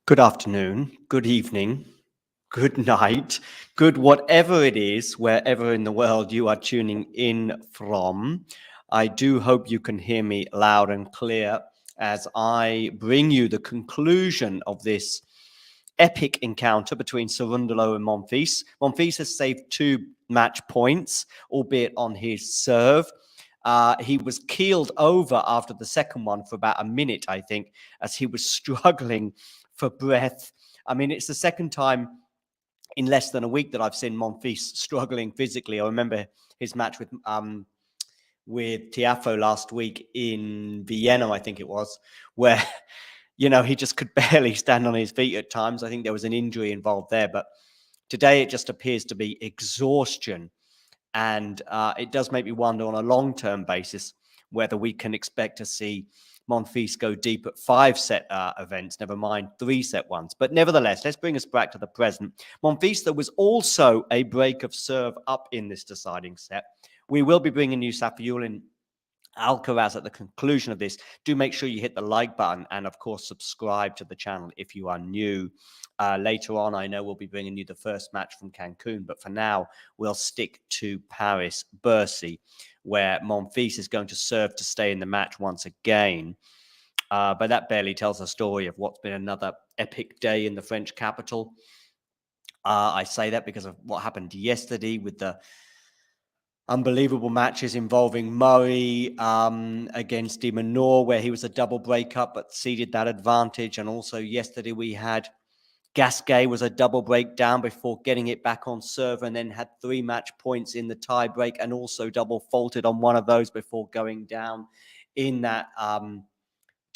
Good afternoon, good evening, good night, good whatever it is, wherever in the world you are tuning in from. I do hope you can hear me loud and clear as I bring you the conclusion of this epic encounter between Cerundolo and Monfils. Monfils has saved 2 match points, albeit on his serve. He was keeled over after the second one for about a minute, I think, as he was struggling for breath. I mean, it's the second time in less than a week that I've seen Monfils struggling physically. I remember his match with Tiafoe last week in Vienna, I think it was, where he just could barely stand on his feet at times. I think there was an injury involved there, but today it just appears to be exhaustion. And it does make me wonder on a long-term basis whether we can expect to see Monfils go deep at 5-set events, never mind 3-set ones. But nevertheless, let's bring us back to the present. Monfils, there was also a break of serve up in this deciding set. We will be bringing you Safiullin Alcaraz at the conclusion of this. Do make sure you hit the like button and, of course, subscribe to the channel if you are new. Later on, I know we'll be bringing you the first match from Cancun, but for now, we'll stick to Paris, Bercy, where Monfils is going to serve to stay in the match once again. But that barely tells a story of what's been another epic day in the French capital. I say that because of what happened yesterday with the unbelievable matches involving Murray against De Minaur, where he was a double breakup but ceded that advantage. And also yesterday we had Gasquet was a double breakdown before getting it back on serve and then had 3 match points in the tie break and also double faulted on one of those before going down in that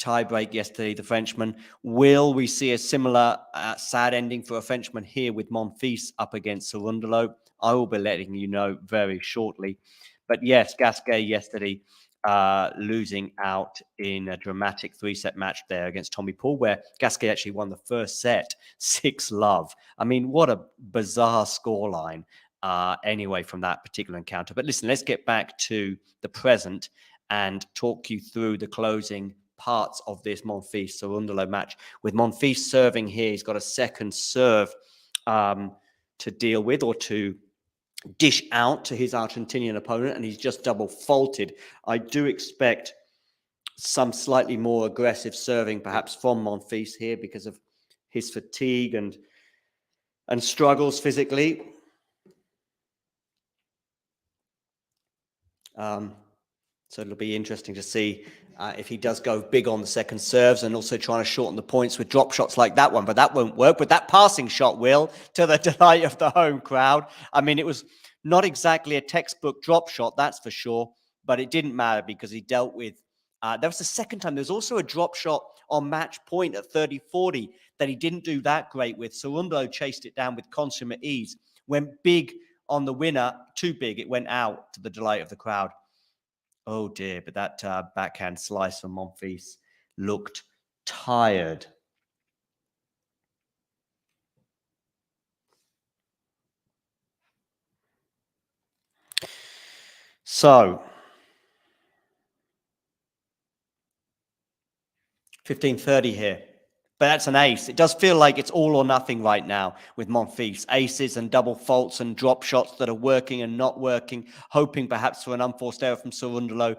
tie break yesterday, the Frenchman. Will we see a similar sad ending for a Frenchman here with Monfils up against Cerundolo? I will be letting you know very shortly. But yes, Gasquet yesterday losing out in a dramatic 3-set match there against Tommy Paul, where Gasquet actually won the first set 6-love. I mean, what a bizarre scoreline anyway from that particular encounter. But listen, let's get back to the present and talk you through the closing parts of this Monfils-Cerundolo match. With Monfils serving here, he's got a second serve to deal with or to dish out to his Argentinian opponent, and he's just double faulted. I do expect some slightly more aggressive serving perhaps from Monfils here because of his fatigue and struggles physically. So it'll be interesting to see if he does go big on the second serves and also trying to shorten the points with drop shots like that one. But that won't work. But that passing shot will, to the delight of the home crowd. I mean, it was not exactly a textbook drop shot, that's for sure. But it didn't matter because he dealt with... that was the second time. There's also a drop shot on match point at 30-40 that he didn't do that great with. Cerundolo chased it down with consummate ease. Went big on the winner. Too big. It went out to the delight of the crowd. Oh dear, but that backhand slice from Monfils looked tired. So, 15:30 here. But that's an ace. It does feel like it's all or nothing right now with Monfils. Aces and double faults and drop shots that are working and not working, hoping perhaps for an unforced error from Cerundolo,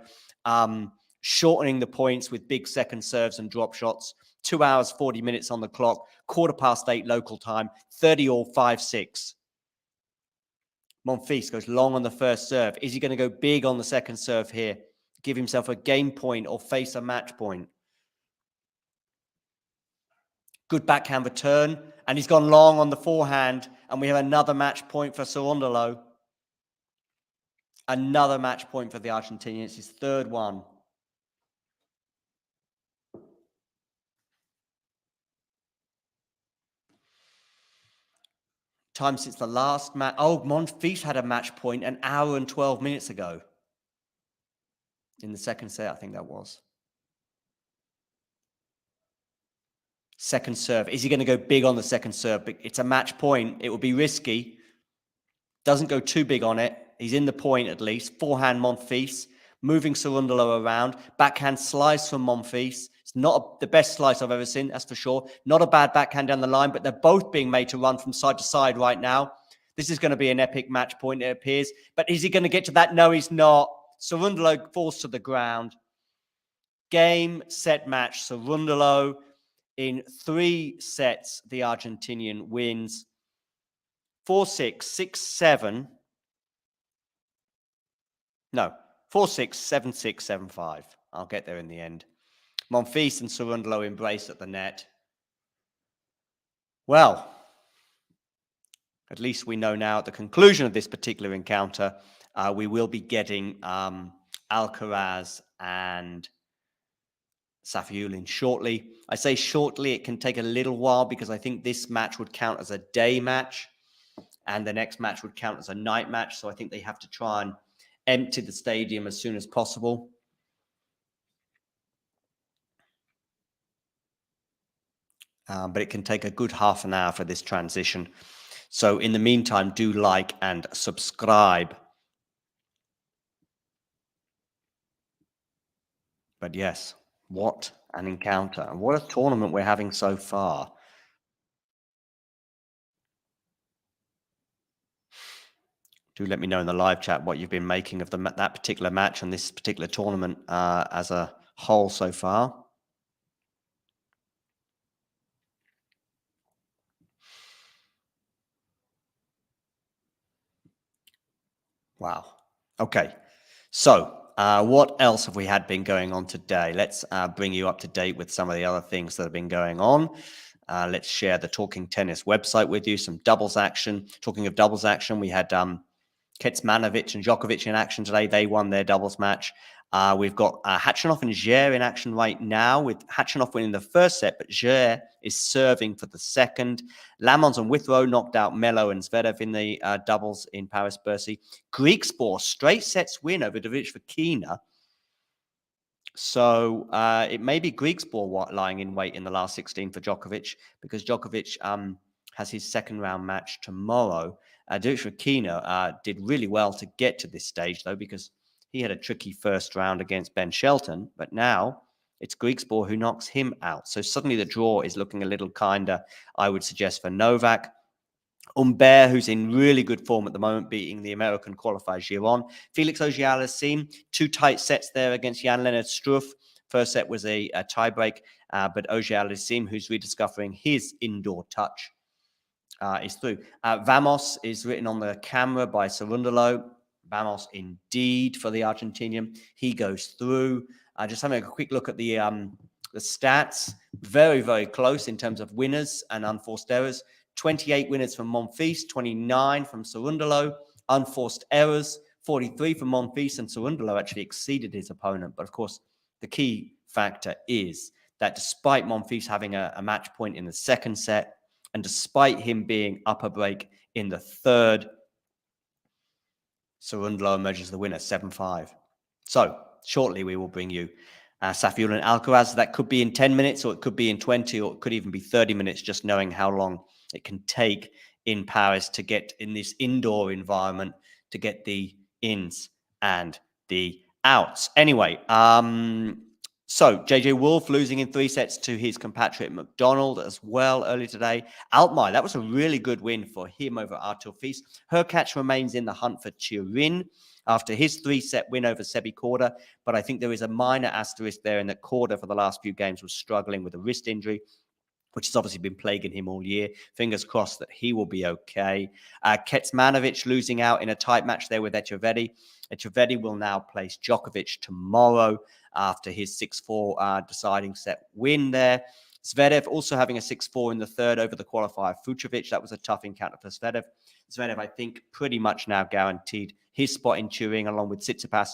shortening the points with big second serves and drop shots. 2 hours, 40 minutes on the clock, 8:15 local time, 30-all, 5-6. Monfils goes long on the first serve. Is he going to go big on the second serve here? Give himself a game point or face a match point? Good backhand return. And he's gone long on the forehand. And we have another match point for Cerundolo. Another match point for the Argentinian. It's his third one. Time since the last match. Oh, Monfils had a match point an hour and 12 minutes ago. In the second set, I think that was. Second serve. Is he going to go big on the second serve? It's a match point. It will be risky. Doesn't go too big on it. He's in the point at least. Forehand Monfils. Moving Cerundolo around. Backhand slice from Monfils. It's not the best slice I've ever seen, that's for sure. Not a bad backhand down the line, but they're both being made to run from side to side right now. This is going to be an epic match point, it appears. But is he going to get to that? No, he's not. Cerundolo falls to the ground. Game, set, match. Cerundolo in 3 sets, the Argentinian wins 4-6, 6-7. No, 4-6, 7-6, 7-5. I'll get there in the end. Monfils and Cerundolo embrace at the net. Well, at least we know now at the conclusion of this particular encounter, we will be getting Alcaraz and Safiullin shortly. I say shortly, it can take a little while because I think this match would count as a day match and the next match would count as a night match. So I think they have to try and empty the stadium as soon as possible. But it can take a good half an hour for this transition. So in the meantime, do like and subscribe. But yes, what an encounter and what a tournament we're having so far. Do let me know in the live chat what you've been making of that particular match and this particular tournament as a whole so far. Wow. Okay. So what else have we had been going on today? Let's bring you up to date with some of the other things that have been going on. Let's share the Talking Tennis website with you, some doubles action. Talking of doubles action, we had Khachanov and Djokovic in action today. They won their doubles match. We've got Khachanov and Djere in action right now, with Khachanov winning the first set, but Djere is serving for the second. Lamons and Withrow knocked out Melo and Zverev in the doubles in Paris Bercy. Griekspoor straight sets win over Fokina. So it may be Griekspoor lying in wait in the last 16 for Djokovic, because Djokovic has his second round match tomorrow. Fokina did really well to get to this stage, though, because he had a tricky first round against Ben Shelton, but now it's Griekspoor who knocks him out. So suddenly the draw is looking a little kinder, I would suggest, for Novak. Humbert, who's in really good form at the moment, beating the American qualifier Giron. Felix Auger-Aliassime, 2 tight sets there against Jan-Lennard Struff. First set was a tiebreak, but Auger-Aliassime, who's rediscovering his indoor touch, is through. Vamos is written on the camera by Cerundolo. Vamos indeed for the Argentinian. He goes through. Just having a quick look at the stats. Very, very close in terms of winners and unforced errors. 28 winners from Monfils, 29 from Cerundolo. Unforced errors, 43 from Monfils, and Cerundolo actually exceeded his opponent. But of course, the key factor is that despite Monfils having a match point in the second set, and despite him being upper break in the third, Cerundolo emerges the winner, 7-5. So shortly we will bring you Safiullin Alcaraz. That could be in 10 minutes, or it could be in 20, or it could even be 30 minutes, just knowing how long it can take in Paris to get in this indoor environment, to get the ins and the outs. Anyway, so JJ Wolf losing in 3 sets to his compatriot McDonald as well earlier today. Altmaier, that was a really good win for him over Artur Fils. Hurkacz remains in the hunt for Turin after his 3-set win over Sebi Korda, but I think there is a minor asterisk there in that Korda for the last few games was struggling with a wrist injury, which has obviously been plaguing him all year. Fingers crossed that he will be okay. Kecmanovic losing out in a tight match there with Echeverri. Echeverri will now place Djokovic tomorrow after his 6-4 deciding set win there. Zverev also having a 6-4 in the third over the qualifier Fucsovics. That was a tough encounter for Zverev. Zverev, I think, pretty much now guaranteed his spot in Turin along with Tsitsipas.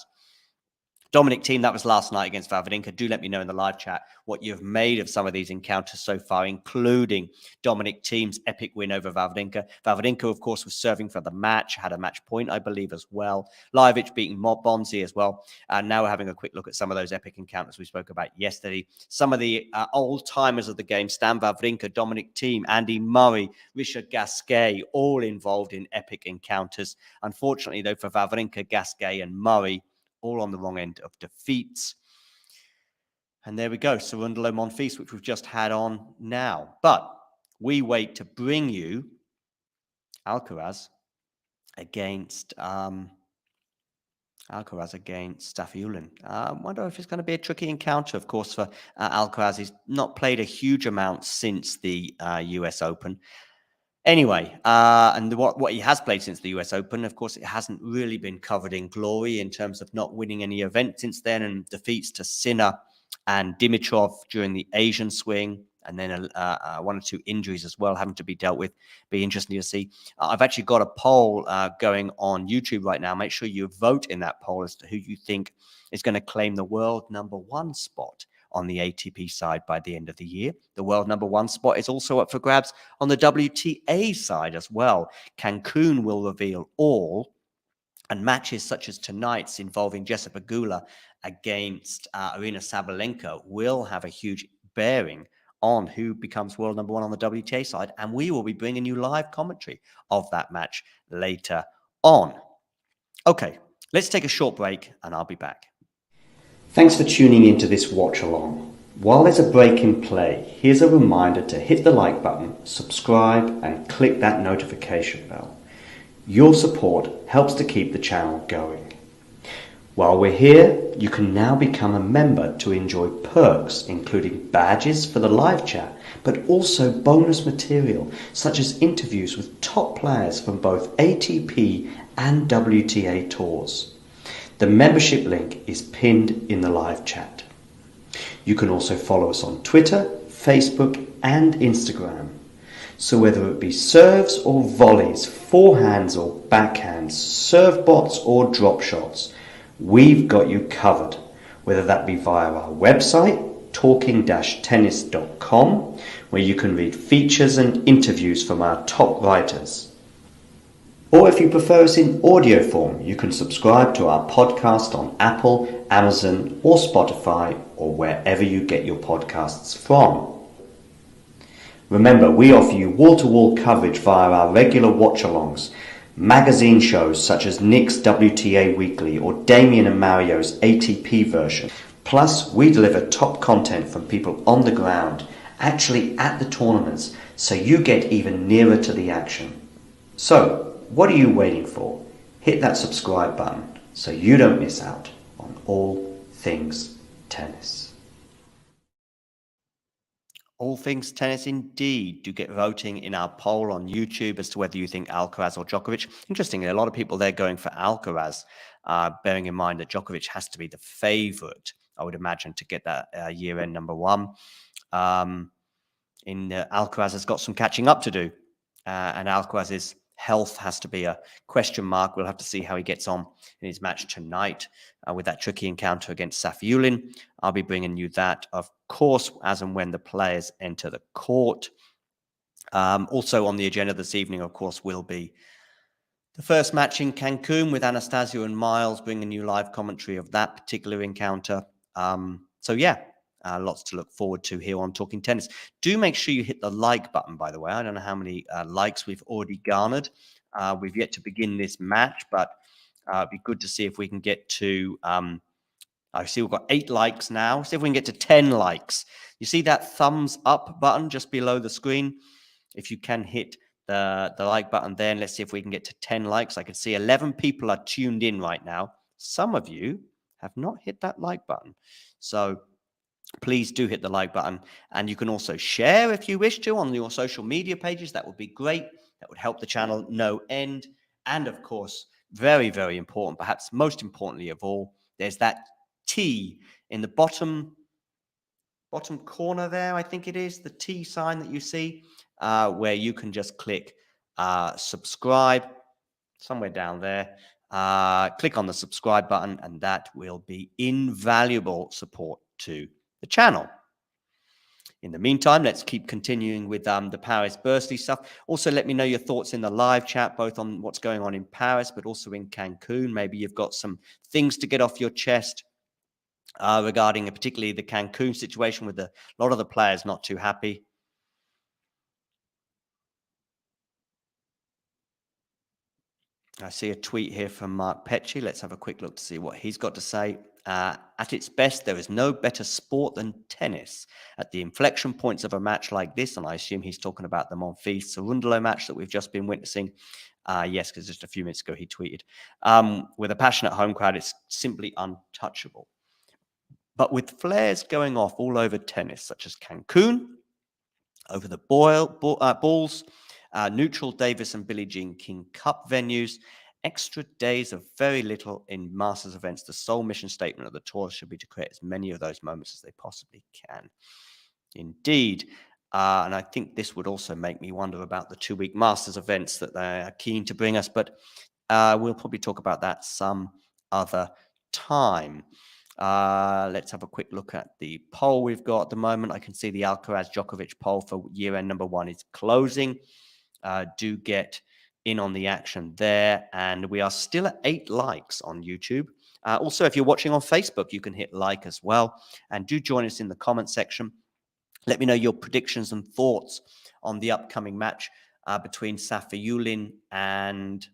Dominic Thiem, that was last night against Wawrinka. Do let me know in the live chat what you've made of some of these encounters so far, including Dominic Thiem's epic win over Wawrinka. Wawrinka, of course, was serving for the match, had a match point, I believe, as well. Lajovic beating Bonzi as well. Now we're having a quick look at some of those epic encounters we spoke about yesterday. Some of the old-timers of the game, Stan Wawrinka, Dominic Thiem, Andy Murray, Richard Gasquet, all involved in epic encounters. Unfortunately, though, for Wawrinka, Gasquet and Murray, all on the wrong end of defeats. And there we go, Cerundolo Monfils, which we've just had on now. But we wait to bring you Alcaraz against Safiullin. I wonder if it's going to be a tricky encounter, of course, for Alcaraz. He's not played a huge amount since the US Open. Anyway, and what he has played since the US Open, of course, it hasn't really been covered in glory in terms of not winning any event since then, and defeats to Sinner and Dimitrov during the Asian swing, and then one or two injuries as well having to be dealt with. Be interesting to see. I've actually got a poll going on YouTube right now. Make sure you vote in that poll as to who you think is going to claim the world #1 spot on the ATP side by the end of the year. The world #1 spot is also up for grabs on the WTA side as well. Cancun will reveal all, and matches such as tonight's involving Jessica Pegula against Arina Sabalenka will have a huge bearing on who becomes world #1 on the WTA side, and we will be bringing you live commentary of that match later on. Okay, let's take a short break, and I'll be back. Thanks for tuning into this watch along. While there's a break in play, here's a reminder to hit the like button, subscribe, and click that notification bell. Your support helps to keep the channel going. While we're here, you can now become a member to enjoy perks, including badges for the live chat, but also bonus material such as interviews with top players from both ATP and WTA tours. The membership link is pinned in the live chat. You can also follow us on Twitter, Facebook, and Instagram. So whether it be serves or volleys, forehands or backhands, serve bots or drop shots, we've got you covered. Whether that be via our website, talking-tennis.com, where you can read features and interviews from our top writers. Or if you prefer us in audio form, you can subscribe to our podcast on Apple, Amazon, or Spotify, or wherever you get your podcasts from. Remember, we offer you wall-to-wall coverage via our regular watch-alongs, magazine shows such as Nick's WTA Weekly or Damien and Mario's ATP version. Plus, we deliver top content from people on the ground, actually at the tournaments, so you get even nearer to the action. So, what are you waiting for? Hit that subscribe button so you don't miss out on all things tennis. All things tennis indeed. Do get voting in our poll on YouTube as to whether you think Alcaraz or Djokovic. Interestingly, a lot of people there going for Alcaraz, bearing in mind that Djokovic has to be the favorite, I would imagine, to get that year-end #1. Alcaraz has got some catching up to do, and Alcaraz's health has to be a question mark. We'll have to see how he gets on in his match tonight with that tricky encounter against Safiullin. I'll be bringing you that, of course, as and when the players enter the court. Also on the agenda this evening, of course, will be the first match in Cancun with Anastasia and Miles, bringing you live commentary of that particular encounter. Lots to look forward to here on Talking Tennis. Do make sure you hit the like button, by the way. I don't know how many likes we've already garnered. We've yet to begin this match, but it'd be good to see if we can get to... I see we've got 8 likes now. See if we can get to 10 likes. You see that thumbs up button just below the screen? If you can hit the like button there, and let's see if we can get to 10 likes. I can see 11 people are tuned in right now. Some of you have not hit that like button. So please do hit the like button, and you can also share if you wish to on your social media pages. That would be great. That would help the channel no end. And of course, very, very important, perhaps most importantly of all, there's that T in the bottom corner there. I think it is the T sign that you see, where you can just click subscribe somewhere down there. Click on the subscribe button, and that will be invaluable support to the channel. In the meantime, let's keep continuing with the Paris Bercy stuff. Also, let me know your thoughts in the live chat, both on what's going on in Paris, but also in Cancun. Maybe you've got some things to get off your chest regarding particularly the Cancun situation with a lot of the players not too happy. I see a tweet here from Mark Petchy. Let's have a quick look to see what he's got to say. At its best, there is no better sport than tennis. At the inflection points of a match like this, and I assume he's talking about the Monfils Cerundolo match that we've just been witnessing. Yes, because just a few minutes ago he tweeted. With a passionate home crowd, it's simply untouchable. But with flares going off all over tennis, such as Cancun, over the balls, neutral Davis and Billie Jean King Cup venues, extra days of very little in Masters events. The sole mission statement of the tour should be to create as many of those moments as they possibly can. Indeed. And I think this would also make me wonder about the 2-week Masters events that they are keen to bring us, but we'll probably talk about that some other time. Let's have a quick look at the poll we've got at the moment. I can see the Alcaraz Djokovic poll for year-end number 1 is closing. Do get in on the action there. And we are still at 8 likes on YouTube. Also, if you're watching on Facebook, you can hit like as well. And do join us in the comment section. Let me know your predictions and thoughts on the upcoming match between Safiullin and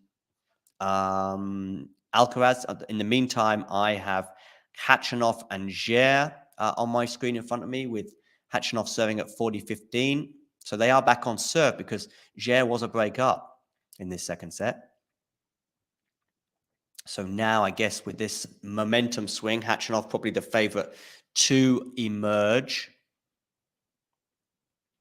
Alcaraz. In the meantime, I have Khachanov and Djere on my screen in front of me, with Khachanov serving at 40-15. So they are back on serve because Djere was a break up in this second set. So now, I guess, with this momentum swing, Khachanov probably the favorite to emerge.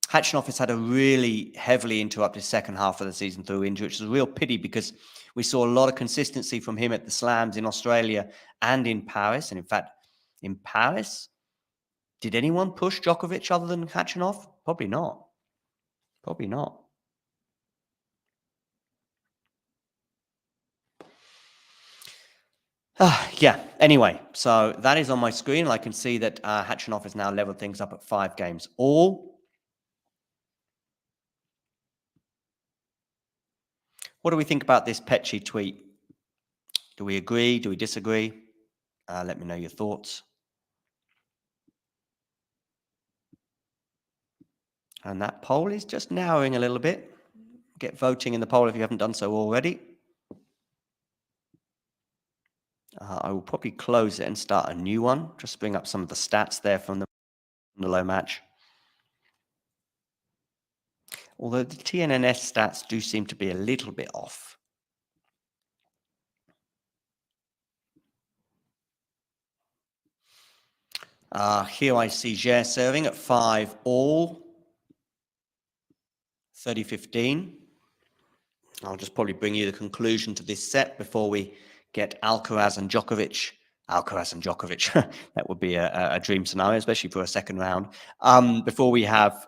Khachanov has had a really heavily interrupted second half of the season through injury, which is a real pity because we saw a lot of consistency from him at the slams in Australia and in Paris. And in fact, in Paris, did anyone push Djokovic other than Khachanov? Probably not. Probably not. Yeah, anyway, so that is on my screen. I can see that Khachanov has now leveled things up at 5 games all. What do we think about this Petchy tweet? Do we agree? Do we disagree? Let me know your thoughts. And that poll is just narrowing a little bit. Get voting in the poll if you haven't done so already. I will probably close it and start a new one. Just bring up some of the stats there from the low match. Although the TNNS stats do seem to be a little bit off. Here I see Djere serving at 5 all, 30-15. I'll just probably bring you the conclusion to this set before we get Alcaraz and Djokovic. Alcaraz and Djokovic, that would be a dream scenario, especially for a second round. Before we have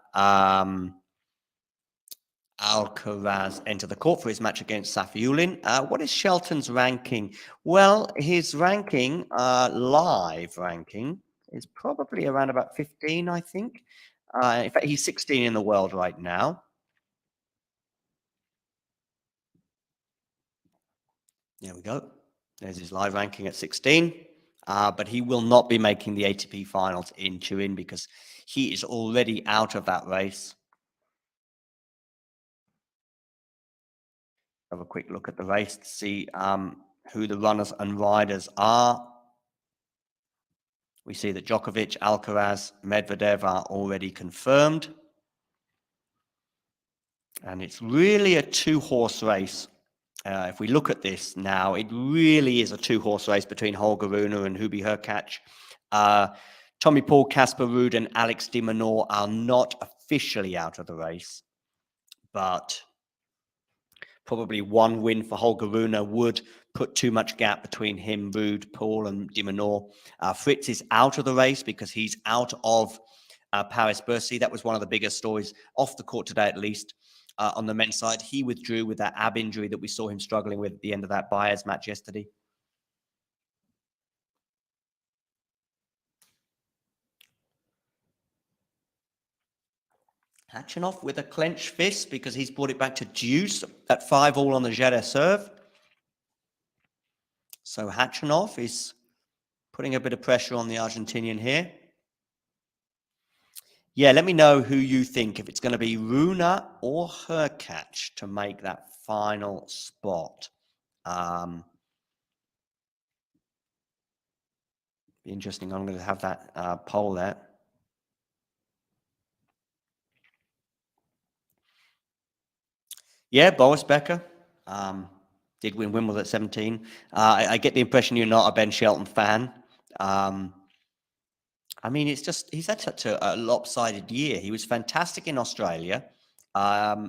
Alcaraz enter the court for his match against Safiullin. What is Shelton's ranking? Well, his ranking, live ranking, is probably around about 15, I think. In fact, he's 16 in the world right now. There we go. There's his live ranking at 16. But he will not be making the ATP Finals in Turin because he is already out of that race. Have a quick look at the race to see who the runners and riders are. We see that Djokovic, Alcaraz, Medvedev are already confirmed. And it's really a 2-horse race. If we look at this now, it really is a 2-horse race between Holger Rune and Hubert Hurkacz. Tommy Paul, Casper Ruud, and Alex de Minaur are not officially out of the race, but probably one win for Holger Rune would put too much gap between him, Ruud, Paul, and de Minaur. Fritz is out of the race because he's out of Paris Bercy. That was one of the biggest stories off the court today, at least. On the men's side, he withdrew with that ab injury that we saw him struggling with at the end of that Baez match yesterday. Khachanov with a clenched fist because he's brought it back to deuce at 5 all on the Djere serve. So Khachanov is putting a bit of pressure on the Argentinian here. Yeah, let me know who you think, if it's going to be Rune or Hurkacz to make that final spot. Be interesting. I'm going to have that poll there. Yeah, Boris Becker did win Wimbledon at 17. I get the impression you're not a Ben Shelton fan. I mean, it's just he's had such a lopsided year. He was fantastic in Australia,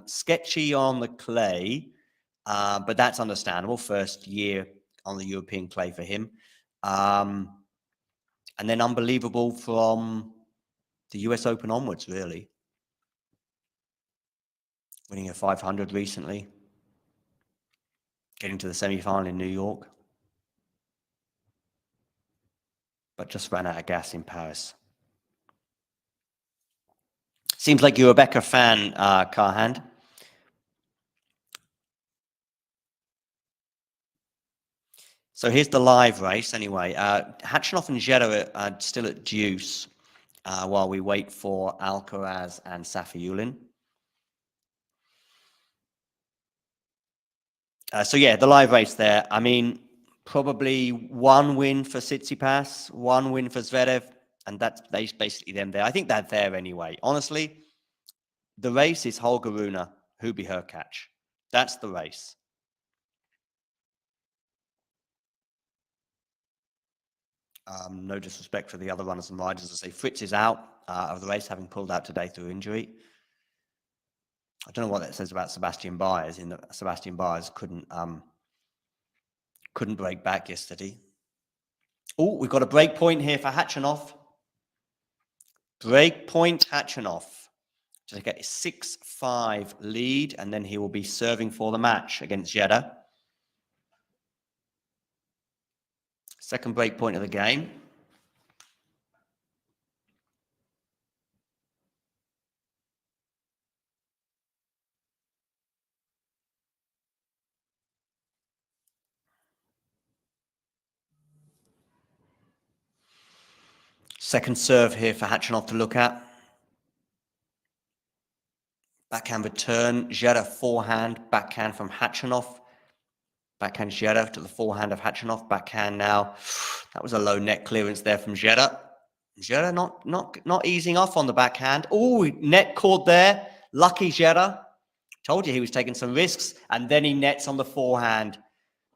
sketchy on the clay, but that's understandable. First year on the European clay for him. And then unbelievable from the US Open onwards, really. Winning a 500 recently. Getting to the semi-final in New York. But just ran out of gas in Paris. Seems like you're a Becker fan, Carhand. So here's the live race anyway. Khachanov and Djere are still at deuce while we wait for Alcaraz and Safiullin. So yeah, the live race there. I mean, probably one win for Tsitsipas, one win for Zverev, and that's basically them there. I think they're there anyway. Honestly, the race is Holger Rune, Hubie Hurkacz. That's the race. No disrespect for the other runners and riders. As I say, Fritz is out of the race, having pulled out today through injury. I don't know what that says about Sebastian Baez, in that Sebastian Baez couldn't break back yesterday. Oh, we've got a break point here for Khachanov. Break point Khachanov to get a 6-5 lead, and then he will be serving for the match against Djere. Second break point of the game. Second serve here for Khachanov to look at. Backhand return, Djere forehand, backhand from Khachanov. Backhand Djere to the forehand of Khachanov. Backhand now. That was a low net clearance there from Djere. Djere not easing off on the backhand. Oh, net caught there. Lucky Djere. Told you he was taking some risks. And then he nets on the forehand.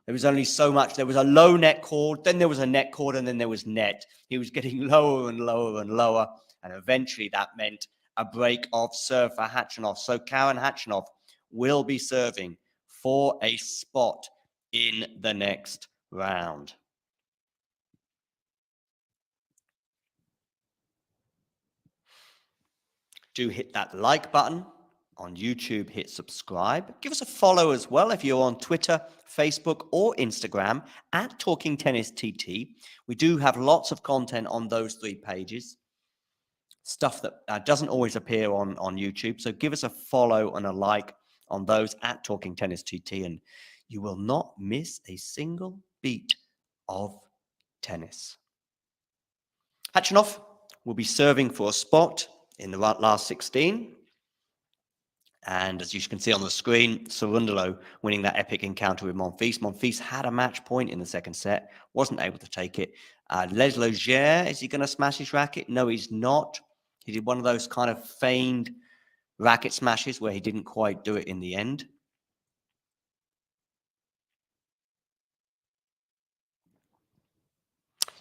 There was only so much. There was a low net cord, then there was a net cord, and then there was net. He was getting lower and lower and lower. And eventually that meant a break of serve for Khachanov. So Karen Khachanov will be serving for a spot in the next round. Do hit that like button. On YouTube, hit subscribe. Give us a follow as well if you're on Twitter, Facebook, or Instagram at Talking Tennis TT. We do have lots of content on those 3 pages. Stuff that doesn't always appear on YouTube. So give us a follow and a like on those at Talking Tennis TT, and you will not miss a single beat of tennis. Khachanov will be serving for a spot in the last 16. And as you can see on the screen, Cerundolo winning that epic encounter with Monfils. Monfils had a match point in the second set, wasn't able to take it. Laszlo Djere, is he going to smash his racket? No, he's not. He did one of those kind of feigned racket smashes where he didn't quite do it in the end.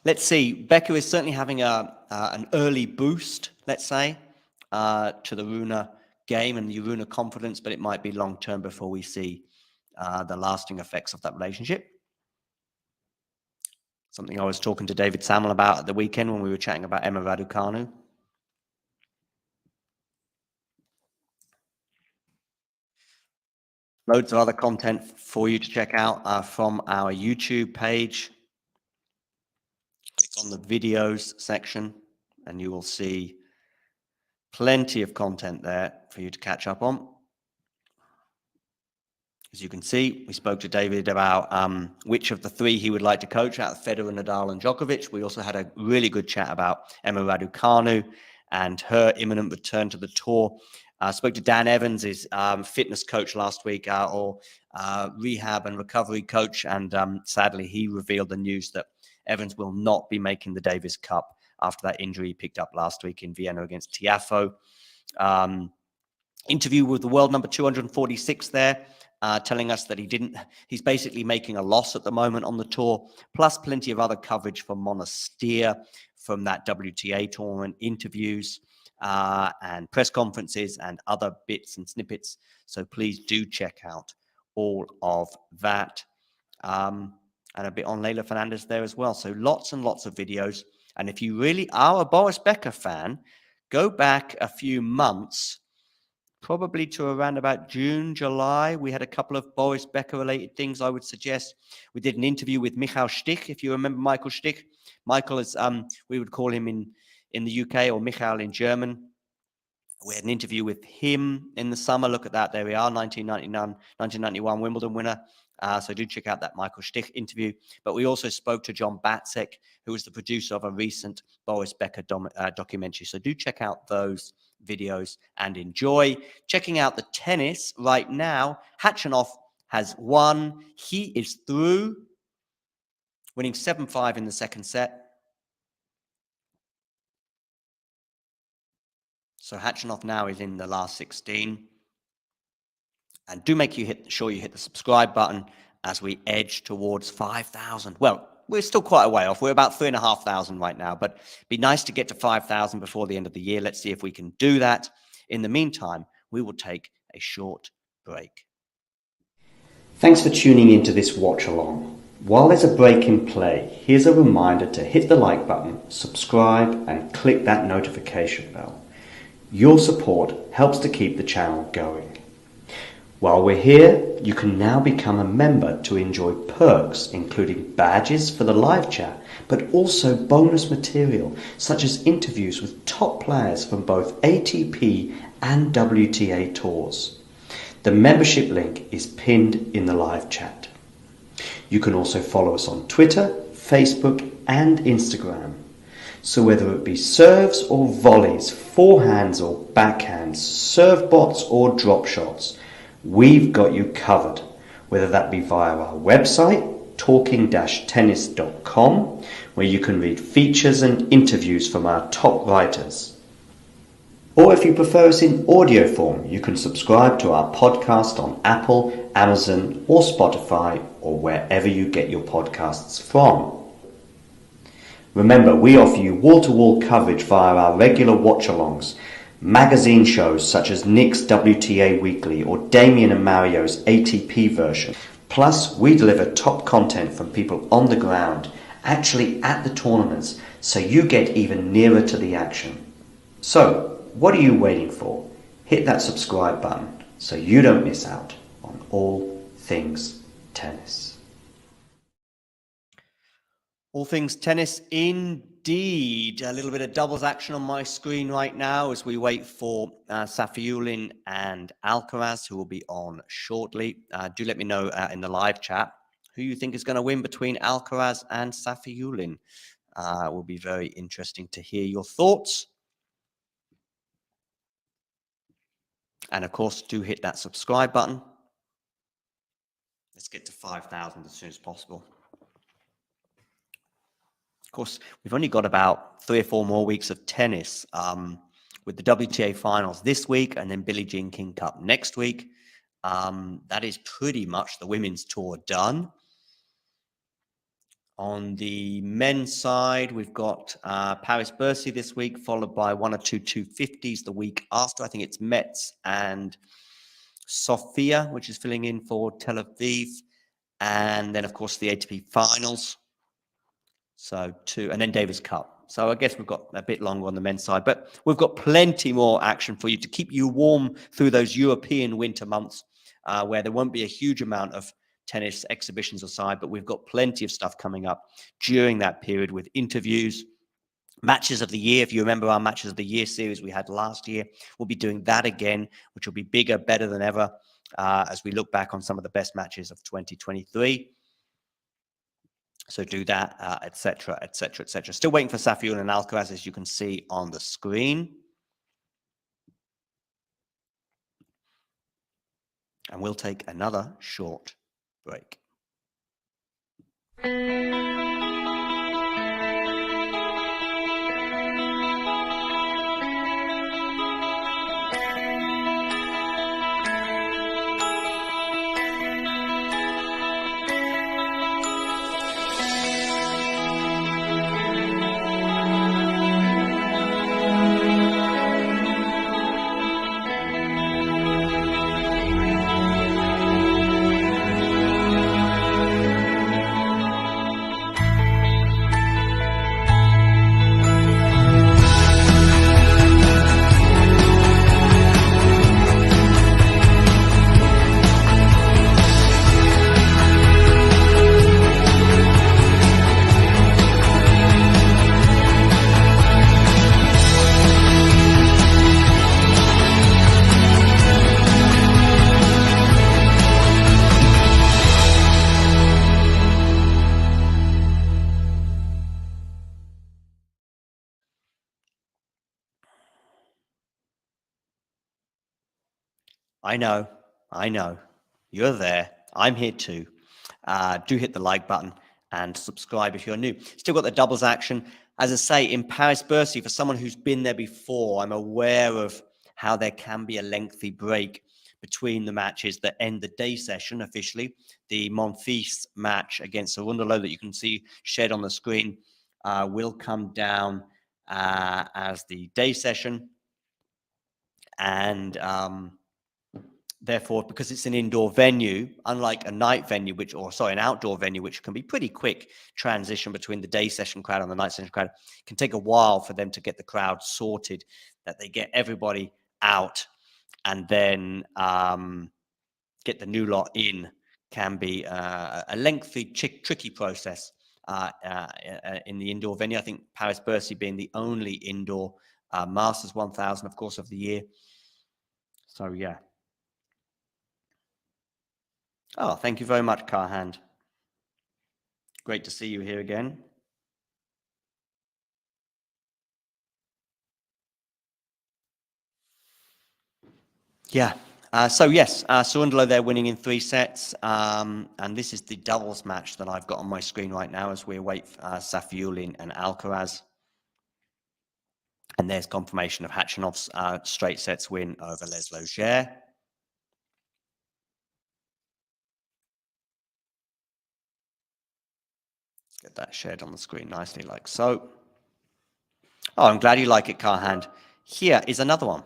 Let's see. Becker is certainly having an early boost, let's say, to the Rune game and the Rune confidence, but it might be long-term before we see the lasting effects of that relationship. Something I was talking to David Samuel about at the weekend when we were chatting about Emma Raducanu. Loads of other content for you to check out from our YouTube page. Click on the videos section and you will see plenty of content there for you to catch up on. As you can see, we spoke to David about which of the 3 he would like to coach out of Federer, Nadal, and Djokovic. We also had a really good chat about Emma Raducanu and her imminent return to the tour. Spoke to Dan Evans, his fitness coach last week, or rehab and recovery coach, and sadly he revealed the news that Evans will not be making the Davis Cup after that injury he picked up last week in Vienna against Tiafoe. Interview with the world number 246 there, telling us that he's basically making a loss at the moment on the tour, plus plenty of other coverage from Monastir, from that WTA tournament, interviews and press conferences and other bits and snippets. So please do check out all of that. And a bit on Leylah Fernandez there as well. So lots and lots of videos. And if you really are a Boris Becker fan, go back a few months, probably to around about June, July. We had a couple of Boris Becker related things I would suggest. We did an interview with Michael Stich, if you remember Michael Stich. Michael is, we would call him in the UK, or Michael in German. We had an interview with him in the summer. Look at that. There we are, 1991 Wimbledon winner. So do check out that Michael Stich interview. But we also spoke to John Batzek, who was the producer of a recent Boris Becker documentary. So do check out those videos and enjoy checking out the tennis right now. Khachanov has won. He is through, winning 7-5 in the second set. So Khachanov now is in the last 16. And do make sure you hit the subscribe button as we edge towards 5,000. Well, we're still quite a way off. We're about 3,500 right now, but it'd be nice to get to 5,000 before the end of the year. Let's see if we can do that. In the meantime, we will take a short break. Thanks for tuning into this watch along. While there's a break in play, here's a reminder to hit the like button, subscribe, and click that notification bell. Your support helps to keep the channel going. While we're here, you can now become a member to enjoy perks, including badges for the live chat, but also bonus material such as interviews with top players from both ATP and WTA tours. The membership link is pinned in the live chat. You can also follow us on Twitter, Facebook, and Instagram. So whether it be serves or volleys, forehands or backhands, serve bots or drop shots, we've got you covered, whether that be via our website, talking-tennis.com, where you can read features and interviews from our top writers. Or if you prefer us in audio form, you can subscribe to our podcast on Apple, Amazon, or Spotify, or wherever you get your podcasts from. Remember, we offer you wall-to-wall coverage via our regular watch-alongs, magazine shows such as Nick's WTA Weekly or Damien and Mario's ATP version. Plus, we deliver top content from people on the ground, actually at the tournaments, so you get even nearer to the action. So, what are you waiting for? Hit that subscribe button so you don't miss out on all things tennis. All things tennis indeed. A little bit of doubles action on my screen right now as we wait for Safiullin and Alcaraz, who will be on shortly. Do let me know in the live chat who you think is going to win between Alcaraz and Safiullin. It will be very interesting to hear your thoughts. And of course, do hit that subscribe button. Let's get to 5,000 as soon as possible. Of course, we've only got about 3 or 4 more weeks of tennis with the WTA Finals this week and then Billie Jean King Cup next week. That is pretty much the women's tour done. On the men's side, we've got Paris Bercy this week, followed by 1 or 2 250s the week after. I think it's Metz and Sofia, which is filling in for Tel Aviv. And then, of course, the ATP Finals. So 2, and then Davis Cup. So I guess we've got a bit longer on the men's side, but we've got plenty more action for you to keep you warm through those European winter months where there won't be a huge amount of tennis exhibitions aside, but we've got plenty of stuff coming up during that period with interviews, matches of the year. If you remember our matches of the year series we had last year, we'll be doing that again, which will be bigger, better than ever as we look back on some of the best matches of 2023. So do that, etc., etc., etc. Still waiting for Safiullin and Alcaraz, as you can see on the screen. And we'll take another short break. I know. You're there. I'm here too. Do hit the like button and subscribe if you're new. Still got the doubles action. As I say, in Paris Bercy, for someone who's been there before, I'm aware of how there can be a lengthy break between the matches that end the day session officially. The Monfils match against Cerundolo that you can see shared on the screen will come down as the day session. And therefore, because it's an indoor venue, unlike a night venue, an outdoor venue, which can be pretty quick transition between the day session crowd and the night session crowd, it can take a while for them to get the crowd sorted, that they get everybody out and then get the new lot in can be a lengthy, tricky process in the indoor venue. I think Paris Bercy being the only indoor Masters 1000, of course, of the year. So, yeah. Oh, thank you very much, Carhand. Great to see you here again. Yeah. So yes, Cerundolo they're winning in 3 sets, and this is the doubles match that I've got on my screen right now as we await Safiullin and Alcaraz. And there's confirmation of Khachanov's straight sets win over Djere. Get that shared on the screen nicely, like so. Oh, I'm glad you like it, Carhand. Here is another one.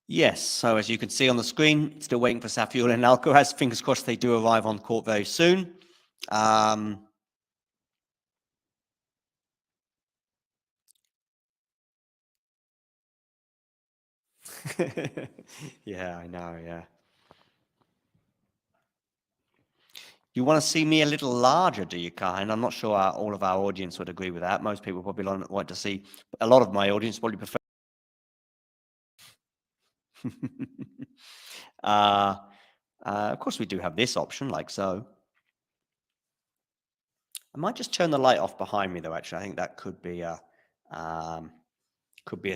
Yes, so as you can see on the screen, still waiting for Safiullin and Alcaraz. Fingers crossed they do arrive on court very soon. Yeah, I know, yeah. You want to see me a little larger, do you, Kai? And I'm not sure all of our audience would agree with that. Most people probably want to see, a lot of my audience probably prefer. Of course, we do have this option, like so. I might just turn the light off behind me, though. Actually, I think that could be a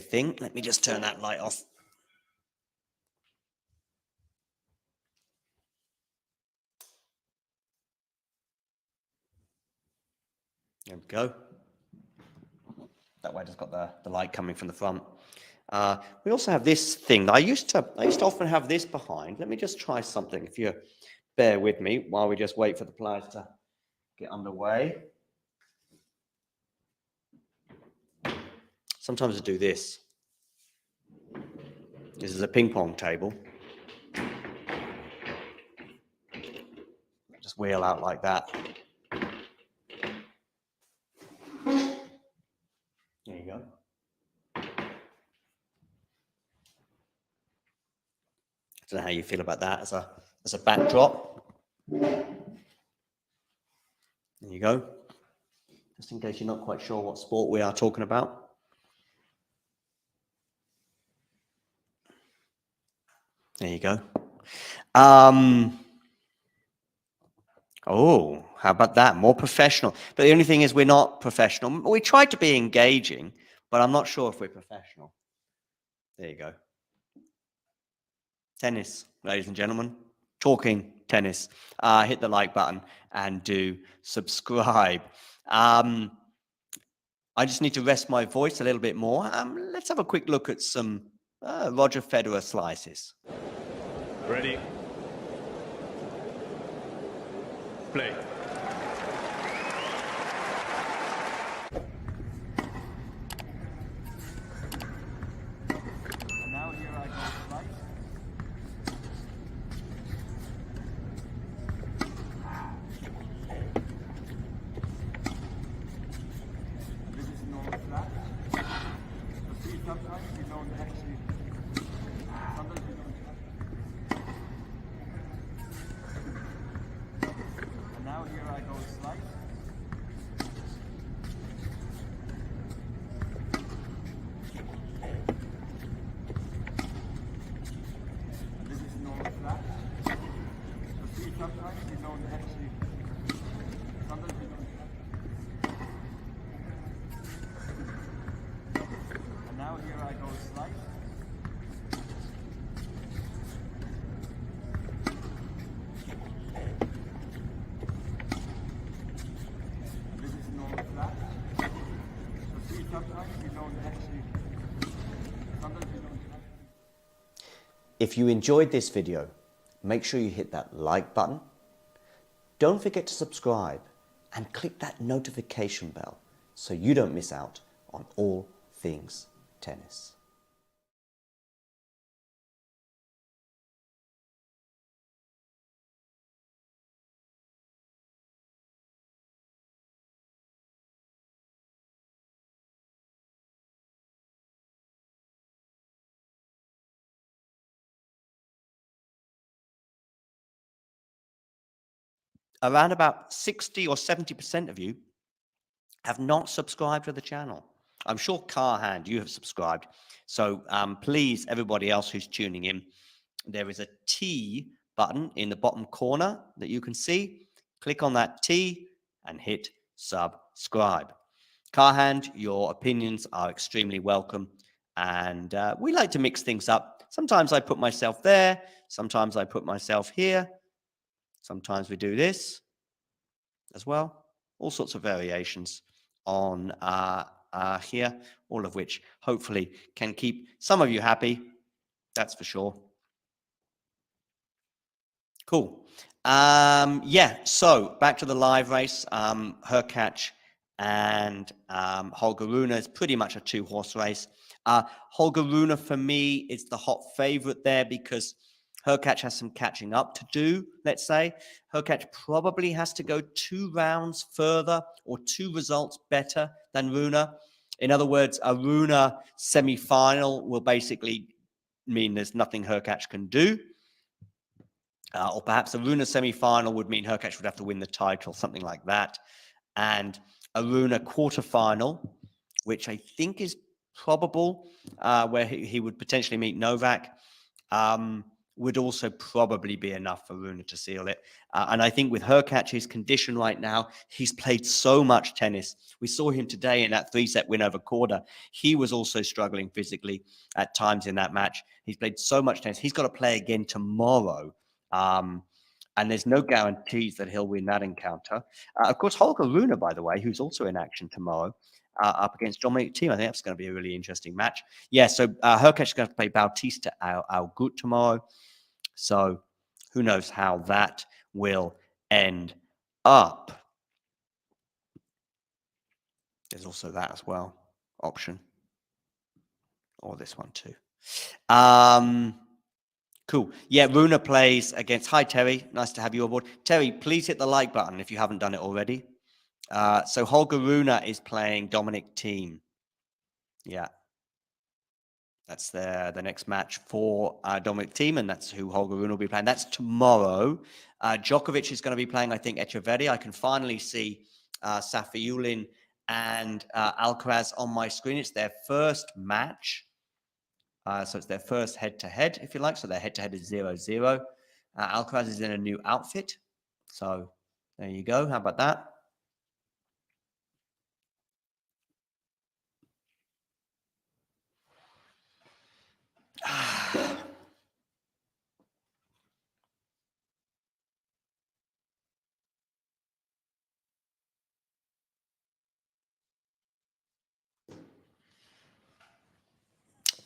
thing. Let me just turn that light off. There we go. That way, I just got the light coming from the front. We also have this thing. I used to often have this behind. Let me just try something. If you bear with me while we just wait for the players to get underway. Sometimes I do this. This is a ping pong table. Just wheel out like that. There you go. I don't know how you feel about that as a backdrop. There you go. Just in case you're not quite sure what sport we are talking about. There you go. Oh, how about that? More professional. But the only thing is we're not professional. We tried to be engaging, but I'm not sure if we're professional. There you go. Tennis, ladies and gentlemen. Talking tennis. Hit the like button and do subscribe. I just need to rest my voice a little bit more. Let's have a quick look at some Roger Federer slices. Ready. Play. And now here I go slice. This is normal flat. You see, sometimes you don't actually. Sometimes you don't. And now here I go slice. This is normal flat. You see, sometimes you don't actually. Sometimes you don't. And now here I go slice. This is normal flat. You see, sometimes you don't actually. Sometimes you don't. If you enjoyed this video, make sure you hit that like button. Don't forget to subscribe and click that notification bell so you don't miss out on all things tennis. Around about 60 or 70% of you have not subscribed to the channel. I'm sure Carhand, you have subscribed. So please, everybody else who's tuning in, there is a T button in the bottom corner that you can see. Click on that T and hit subscribe. Carhand, your opinions are extremely welcome. And we like to mix things up. Sometimes I put myself there. Sometimes I put myself here. Sometimes we do this as well. All sorts of variations on here, all of which hopefully can keep some of you happy. That's for sure. Cool. Yeah, so back to the live race. Hurkacz and Holger Rune is pretty much a two-horse race. Holger Rune, for me, is the hot favorite there because Hurkacz has some catching up to do, let's say. Hurkacz probably has to go 2 rounds further or 2 results better than Rune. In other words, a Rune semi-final will basically mean there's nothing Hurkacz can do. Or perhaps a Rune semi-final would mean Hurkacz would have to win the title, something like that. And a Rune quarterfinal, which I think is probable, where he would potentially meet Novak, would also probably be enough for Rune to seal it. And I think with Hurkacz's condition right now, he's played so much tennis. We saw him today in that 3-set win over Korda. He was also struggling physically at times in that match. He's played so much tennis. He's got to play again tomorrow. And there's no guarantees that he'll win that encounter. Of course, Holger Rune, by the way, who's also in action tomorrow, up against Dominic Thiem. I think that's going to be a really interesting match. Yeah, so Hurkacz is going to play Bautista Agut tomorrow. So who knows how that will end up. There's also that as well, option. Or this one too. Cool. Yeah, Rune plays against... Hi, Terry. Nice to have you aboard. Terry, please hit the like button if you haven't done it already. So Holger Rune is playing Dominic Thiem. Yeah. That's the next match for Dominic Thiem, and that's who Holger Rune will be playing. That's tomorrow. Djokovic is going to be playing, I think, Echeverri. I can finally see Safiullin and Alcaraz on my screen. It's their first match. So it's their first head-to-head, if you like. So their head-to-head is 0-0. Alcaraz is in a new outfit. So There you go. How about that?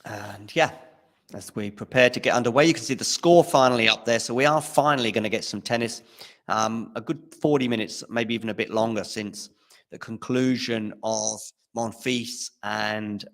And yeah, as we prepare to get underway, you can see the score finally up there. So we are finally going to get some tennis. A good 40 minutes, maybe even a bit longer, since the conclusion of Monfils and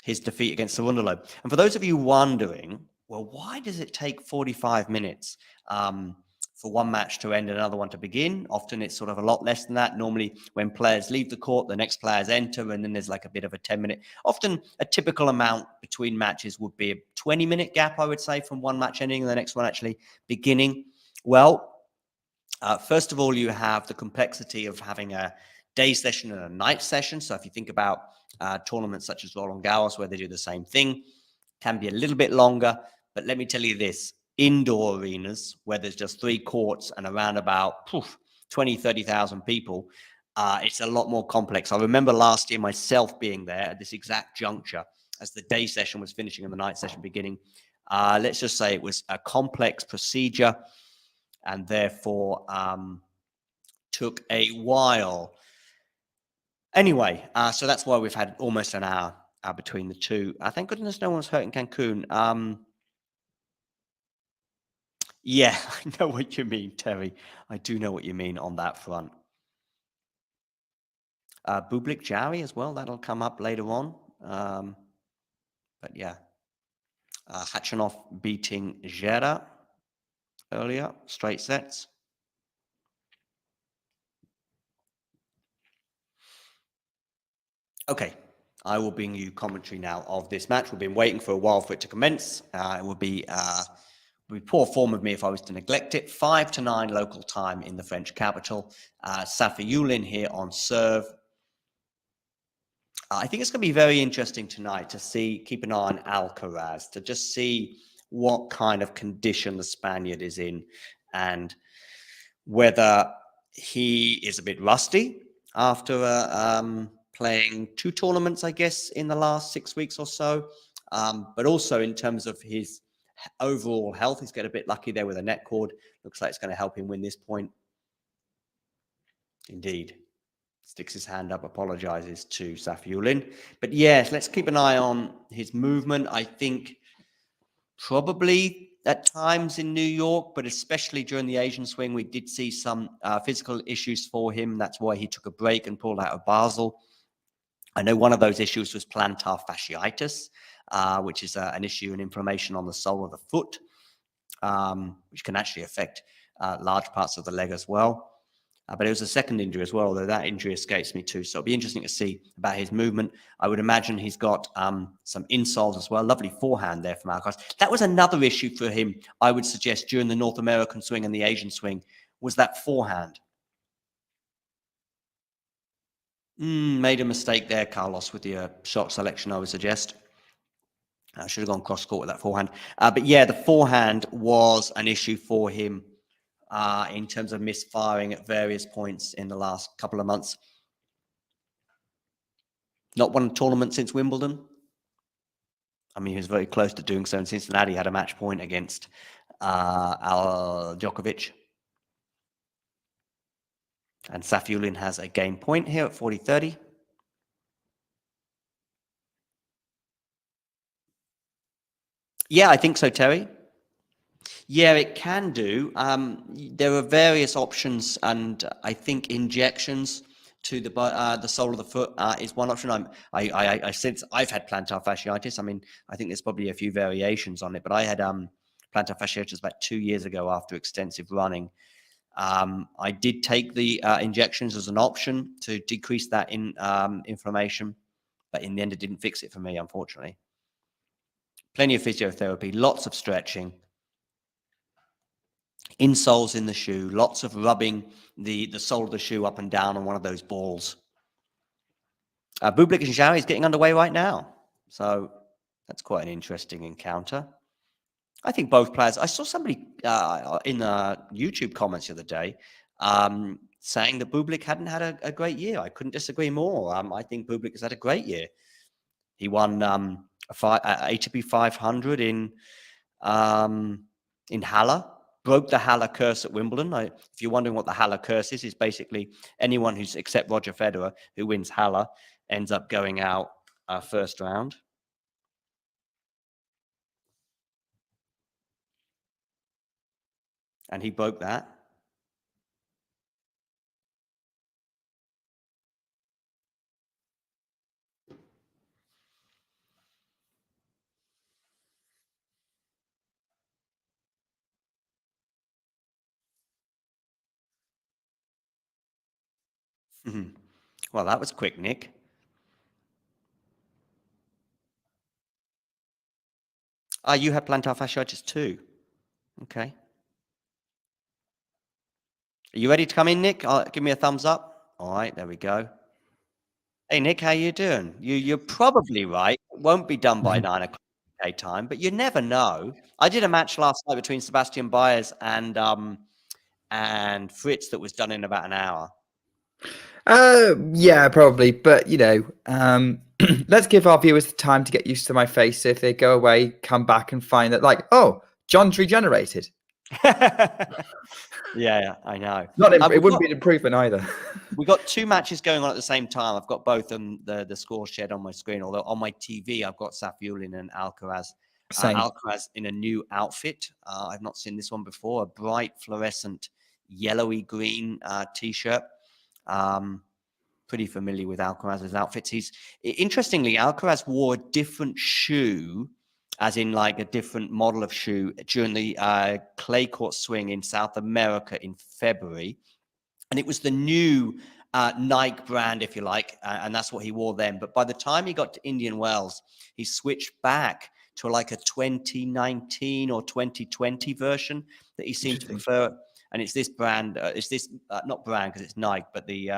his defeat against Cerundolo. And for those of you wondering, well, why does it take 45 minutes for one match to end and another one to begin? Often it's sort of a lot less than that. Normally, when players leave the court, the next players enter, and then there's like a bit of a 10-minute. Often a typical amount between matches would be a 20-minute gap, I would say, from one match ending and the next one actually beginning. Well, first of all, you have the complexity of having a day session and a night session. So if you think about tournaments such as Roland Garros, where they do the same thing, can be a little bit longer. But let me tell you this, indoor arenas where there's just 3 courts and around about 20, 30,000 people, it's a lot more complex. I remember last year myself being there at this exact juncture as the day session was finishing and the night session beginning. Let's just say it was a complex procedure and therefore took a while. Anyway, so that's why we've had almost an hour between the two. Thank goodness no one's hurt in Cancun. Yeah, I know what you mean, Terry. I do know what you mean on that front. Bublik Djere as well. That'll come up later on. But yeah, Khachanov beating Djere earlier, straight sets. Okay, I will bring you commentary now of this match. We've been waiting for a while for it to commence. It would be poor form of me if I was to neglect it. 5-9 local time in the French capital. Safiullin here on serve. I think it's going to be very interesting tonight to keep an eye on Alcaraz, to just see what kind of condition the Spaniard is in and whether he is a bit rusty after playing 2 tournaments, I guess, in the last 6 weeks or so. But also in terms of his overall health, he's got a bit lucky there with a net cord. Looks like it's going to help him win this point. Indeed. Sticks his hand up, apologizes to Safiullin. But yes, let's keep an eye on his movement. I think probably at times in New York, but especially during the Asian swing, we did see some physical issues for him. That's why he took a break and pulled out of Basel. I know one of those issues was plantar fasciitis, which is an issue and inflammation on the sole of the foot, which can actually affect large parts of the leg as well. But it was a second injury as well, although that injury escapes me too. So it'll be interesting to see about his movement. I would imagine he's got some insoles as well. Lovely forehand there from Alcaraz. That was another issue for him, I would suggest, during the North American swing and the Asian swing, was that forehand. Made a mistake there, Carlos, with the shot selection, I would suggest. I should have gone cross-court with that forehand. But yeah, the forehand was an issue for him in terms of misfiring at various points in the last couple of months. Not won a tournament since Wimbledon. I mean, he was very close to doing so in Cincinnati. He had a match point against Djokovic. And Safiullin has a game point here at 40-30. Yeah, I think so, Terry. Yeah, it can do. There are various options, and I think injections to the sole of the foot is one option. I since I've had plantar fasciitis. I mean, I think there's probably a few variations on it, but I had plantar fasciitis about 2 years ago after extensive running. I did take the injections as an option to decrease that inflammation, but in the end, it didn't fix it for me, unfortunately. Plenty of physiotherapy, lots of stretching. Insoles in the shoe, lots of rubbing the sole of the shoe up and down on one of those balls. Bublik and Djere is getting underway right now. So that's quite an interesting encounter. I think both players. I saw somebody in the YouTube comments the other day saying that Bublik hadn't had a great year. I couldn't disagree more. I think Bublik has had a great year. He won ATP 500 in Halle, broke the Halle curse at Wimbledon. If you're wondering what the Halle curse is basically anyone who's except Roger Federer who wins Halle ends up going out first round. And he broke that. Well, that was quick, Nick. You had plantar fasciitis too. Okay. Are you ready to come in, Nick? Give me a thumbs up. All right, there we go. Hey, Nick, how you doing? You're probably right. It won't be done by 9 o'clock UK time, but you never know. I did a match last night between Sebastian Baez and Fritz that was done in about an hour. Yeah, probably. But, let's give our viewers the time to get used to my face. If they go away, come back and find that, like, oh, John's regenerated. Yeah, I know. It wouldn't be an improvement either. We got two matches going on at the same time. I've got both the score shed on my screen, although on my TV I've got Safiullin and Alcaraz. Alcaraz in a new outfit. I've not seen this one before. A bright fluorescent yellowy green t-shirt. Pretty familiar with Alcaraz's outfits. Interestingly, Alcaraz wore a different shoe, as in like a different model of shoe, during the clay court swing in South America in February. And it was the new Nike brand, if you like, and that's what he wore then. But by the time he got to Indian Wells, he switched back to like a 2019 or 2020 version that he seemed to prefer. And it's this brand, not brand because it's Nike, but the,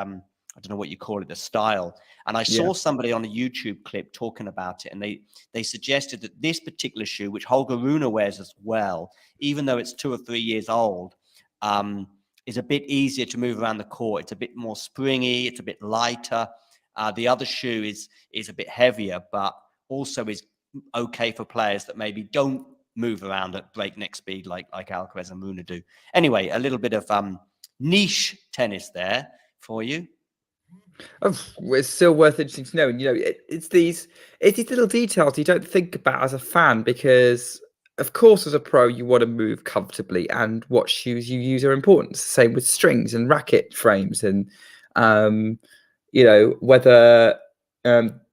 I don't know what you call it, the style. And I saw somebody on a YouTube clip talking about it, and they suggested that this particular shoe, which Holger Rune wears as well, even though it's 2 or 3 years old, is a bit easier to move around the court. It's a bit more springy. It's a bit lighter. The other shoe is a bit heavier, but also is okay for players that maybe don't move around at breakneck speed like Alcaraz and Rune do. Anyway, a little bit of niche tennis there for you. Oh, it's still worth interesting to know. And it's these little details you don't think about as a fan, because of course as a pro you want to move comfortably, and what shoes you use are important. It's the same with strings and racket frames, and whether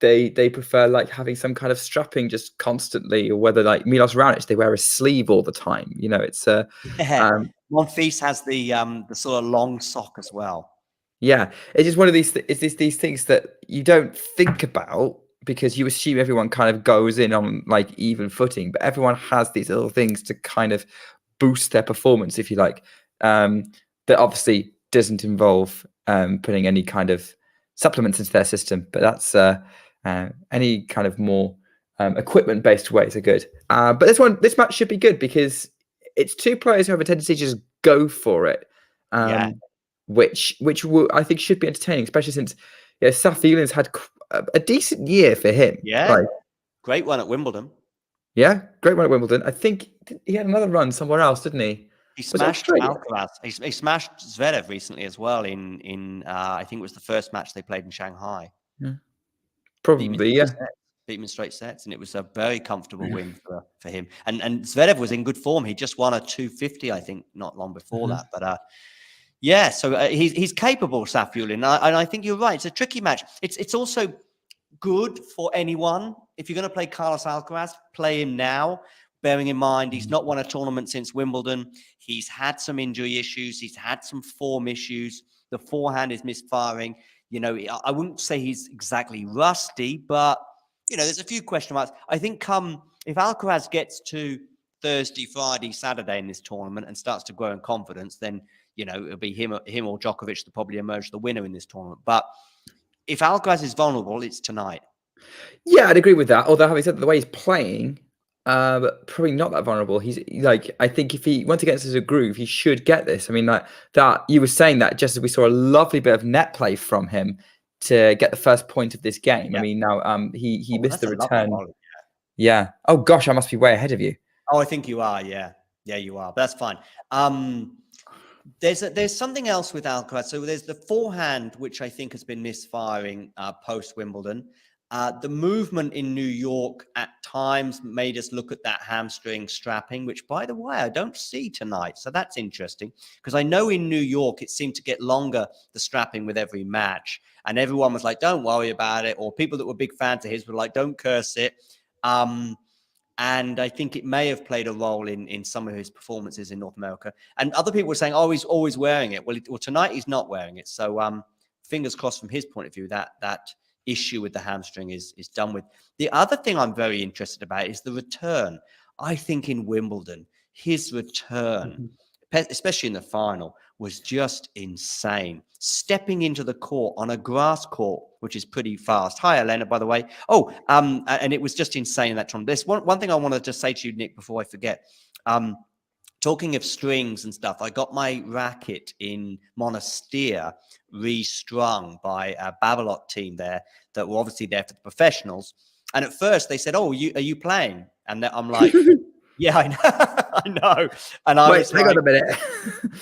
they prefer like having some kind of strapping just constantly, or whether like Milos Raonic, they wear a sleeve all the time. It's Monfils has the sort of long sock as well. Yeah, it's just one of these. It's these things that you don't think about because you assume everyone kind of goes in on like even footing, but everyone has these little things to kind of boost their performance, if you like. That obviously doesn't involve putting any kind of supplements into their system, but that's any kind of more equipment-based ways are good. But this match should be good because it's two players who have a tendency to just go for it. Which I think should be entertaining, especially since Safiyulin's had a decent year for him. Yeah, great one at Wimbledon. Yeah, great one at Wimbledon. I think he had another run somewhere else, didn't he? He smashed Alcaraz. He smashed Zverev recently as well in I think it was the first match they played in Shanghai. Yeah. Probably, yeah. Beat him in straight sets, and it was a very comfortable win for him. And Zverev was in good form. He just won a 250, I think, not long before that. But yeah, so he's capable, Safiullin, and I think you're right. It's a tricky match. It's also good for anyone. If you're going to play Carlos Alcaraz, play him now, bearing in mind he's not won a tournament since Wimbledon. He's had some injury issues. He's had some form issues. The forehand is misfiring. I wouldn't say he's exactly rusty, but, there's a few question marks. I think if Alcaraz gets to Thursday, Friday, Saturday in this tournament and starts to grow in confidence, then it'll be him or Djokovic that probably emerge the winner in this tournament. But if Alcaraz is vulnerable, it's tonight. Yeah, I'd agree with that. Although, having said that, the way he's playing, But probably not that vulnerable. He's like, I think if he once he gets into a groove, he should get this. I mean, like that you were saying that just as we saw a lovely bit of net play from him to get the first point of this game. I Yeah. mean, now he missed That's the a lovely return. volley. Yeah. Oh gosh, I must be way ahead of you. Oh, I think you are. Yeah. Yeah, you are. But that's fine. There's something else with Alcaraz. So there's the forehand, which I think has been misfiring post Wimbledon. The movement in New York at times made us look at that hamstring strapping, which, by the way, I don't see tonight. So that's interesting because I know in New York it seemed to get longer, the strapping with every match. And everyone was like, don't worry about it. Or people that were big fans of his were like, don't curse it. And I think it may have played a role in some of his performances in North America. And other people were saying, oh, he's always wearing it. Well, tonight he's not wearing it. So fingers crossed from his point of view that issue with the hamstring is done with. The other thing I'm very interested about is the return. I think in Wimbledon, his return, especially in the final, was just insane. Stepping into the court on a grass court, which is pretty fast. Hi, Elena, by the way. Oh, and it was just insane in that tournament. There's one thing I want to just say to you, Nick, before I forget. Talking of strings and stuff, I got my racket in Monastir restrung by a Babolat team there that were obviously there for the professionals. And at first they said, "Oh, are you playing?" And I'm like, "Yeah, I know, I know." And I was hang like, on a minute.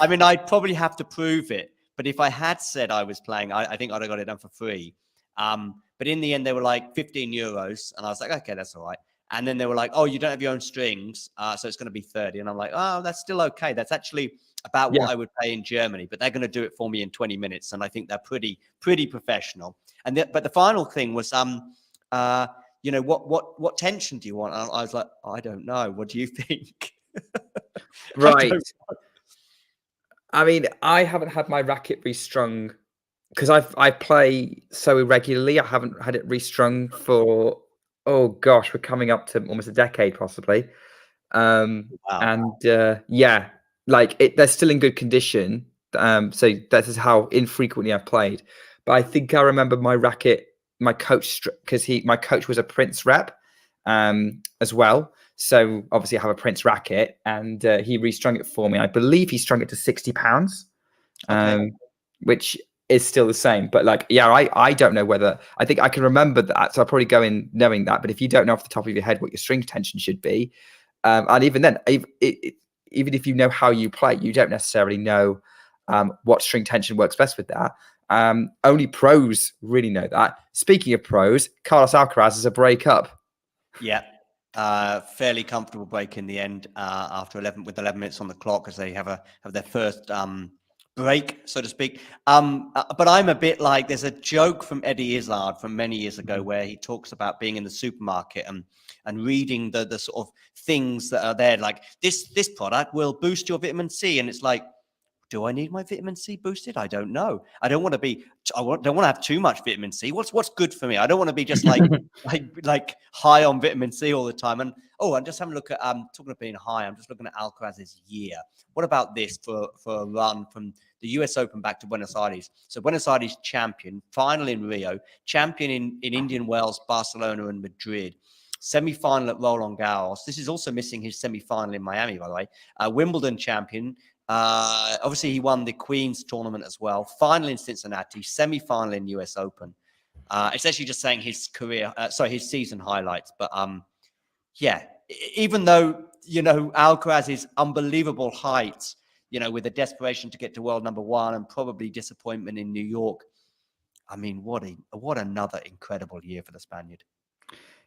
I mean, I'd probably have to prove it, but if I had said I was playing, I think I'd have got it done for free. But in the end, they were like 15 euros, and I was like, "Okay, that's all right." And then they were like, "Oh, you don't have your own strings, so it's going to be 30." And I'm like, "Oh, that's still okay. That's actually about what I would pay in Germany, but they're going to do it for me in 20 minutes." And I think they're pretty professional. But the final thing was, what tension do you want? And I was like, I don't know. What do you think? Right. I mean, I haven't had my racket restrung because I play so irregularly. I haven't had it restrung for, oh gosh, we're coming up to almost a decade possibly. Wow. And yeah, like they're still in good condition. So that is how infrequently I've played. But I think I remember my racket, my coach, because my coach was a Prince rep as well. So obviously I have a Prince racket, and he restrung it for me. I believe he strung it to £60, which is still the same. But like, yeah, I don't know whether, I think I can remember that. So I'll probably go in knowing that. But if you don't know off the top of your head what your string tension should be, and even then, even if you know how you play, you don't necessarily know what string tension works best with that. Only pros really know that. Speaking of pros, Carlos Alcaraz is a breakup. Yeah. Fairly comfortable break in the end after 11 minutes on the clock as they have their first break, so to speak. But I'm a bit like, there's a joke from Eddie Izzard from many years ago where he talks about being in the supermarket and reading the sort of things that are there, like this product will boost your vitamin C, and it's like, do I need my vitamin C boosted? I don't know. I don't want to have too much vitamin C. What's good for me? I don't want to be just like like high on vitamin C all the time. And I'm just having a look at talking about being high. I'm just looking at Alcaraz's year. What about this for a run from the US Open back to Buenos Aires? So Buenos Aires champion, final in Rio, champion in Indian Wells, Barcelona, and Madrid. Semi-final at Roland Garros. This is also missing his semi-final in Miami, by the way. Wimbledon champion. Obviously, he won the Queen's tournament as well. Final in Cincinnati, semi-final in US Open. It's actually just saying his his season highlights. But yeah, even though, Alcaraz's unbelievable height, with the desperation to get to world number one and probably disappointment in New York. I mean, what another incredible year for the Spaniard.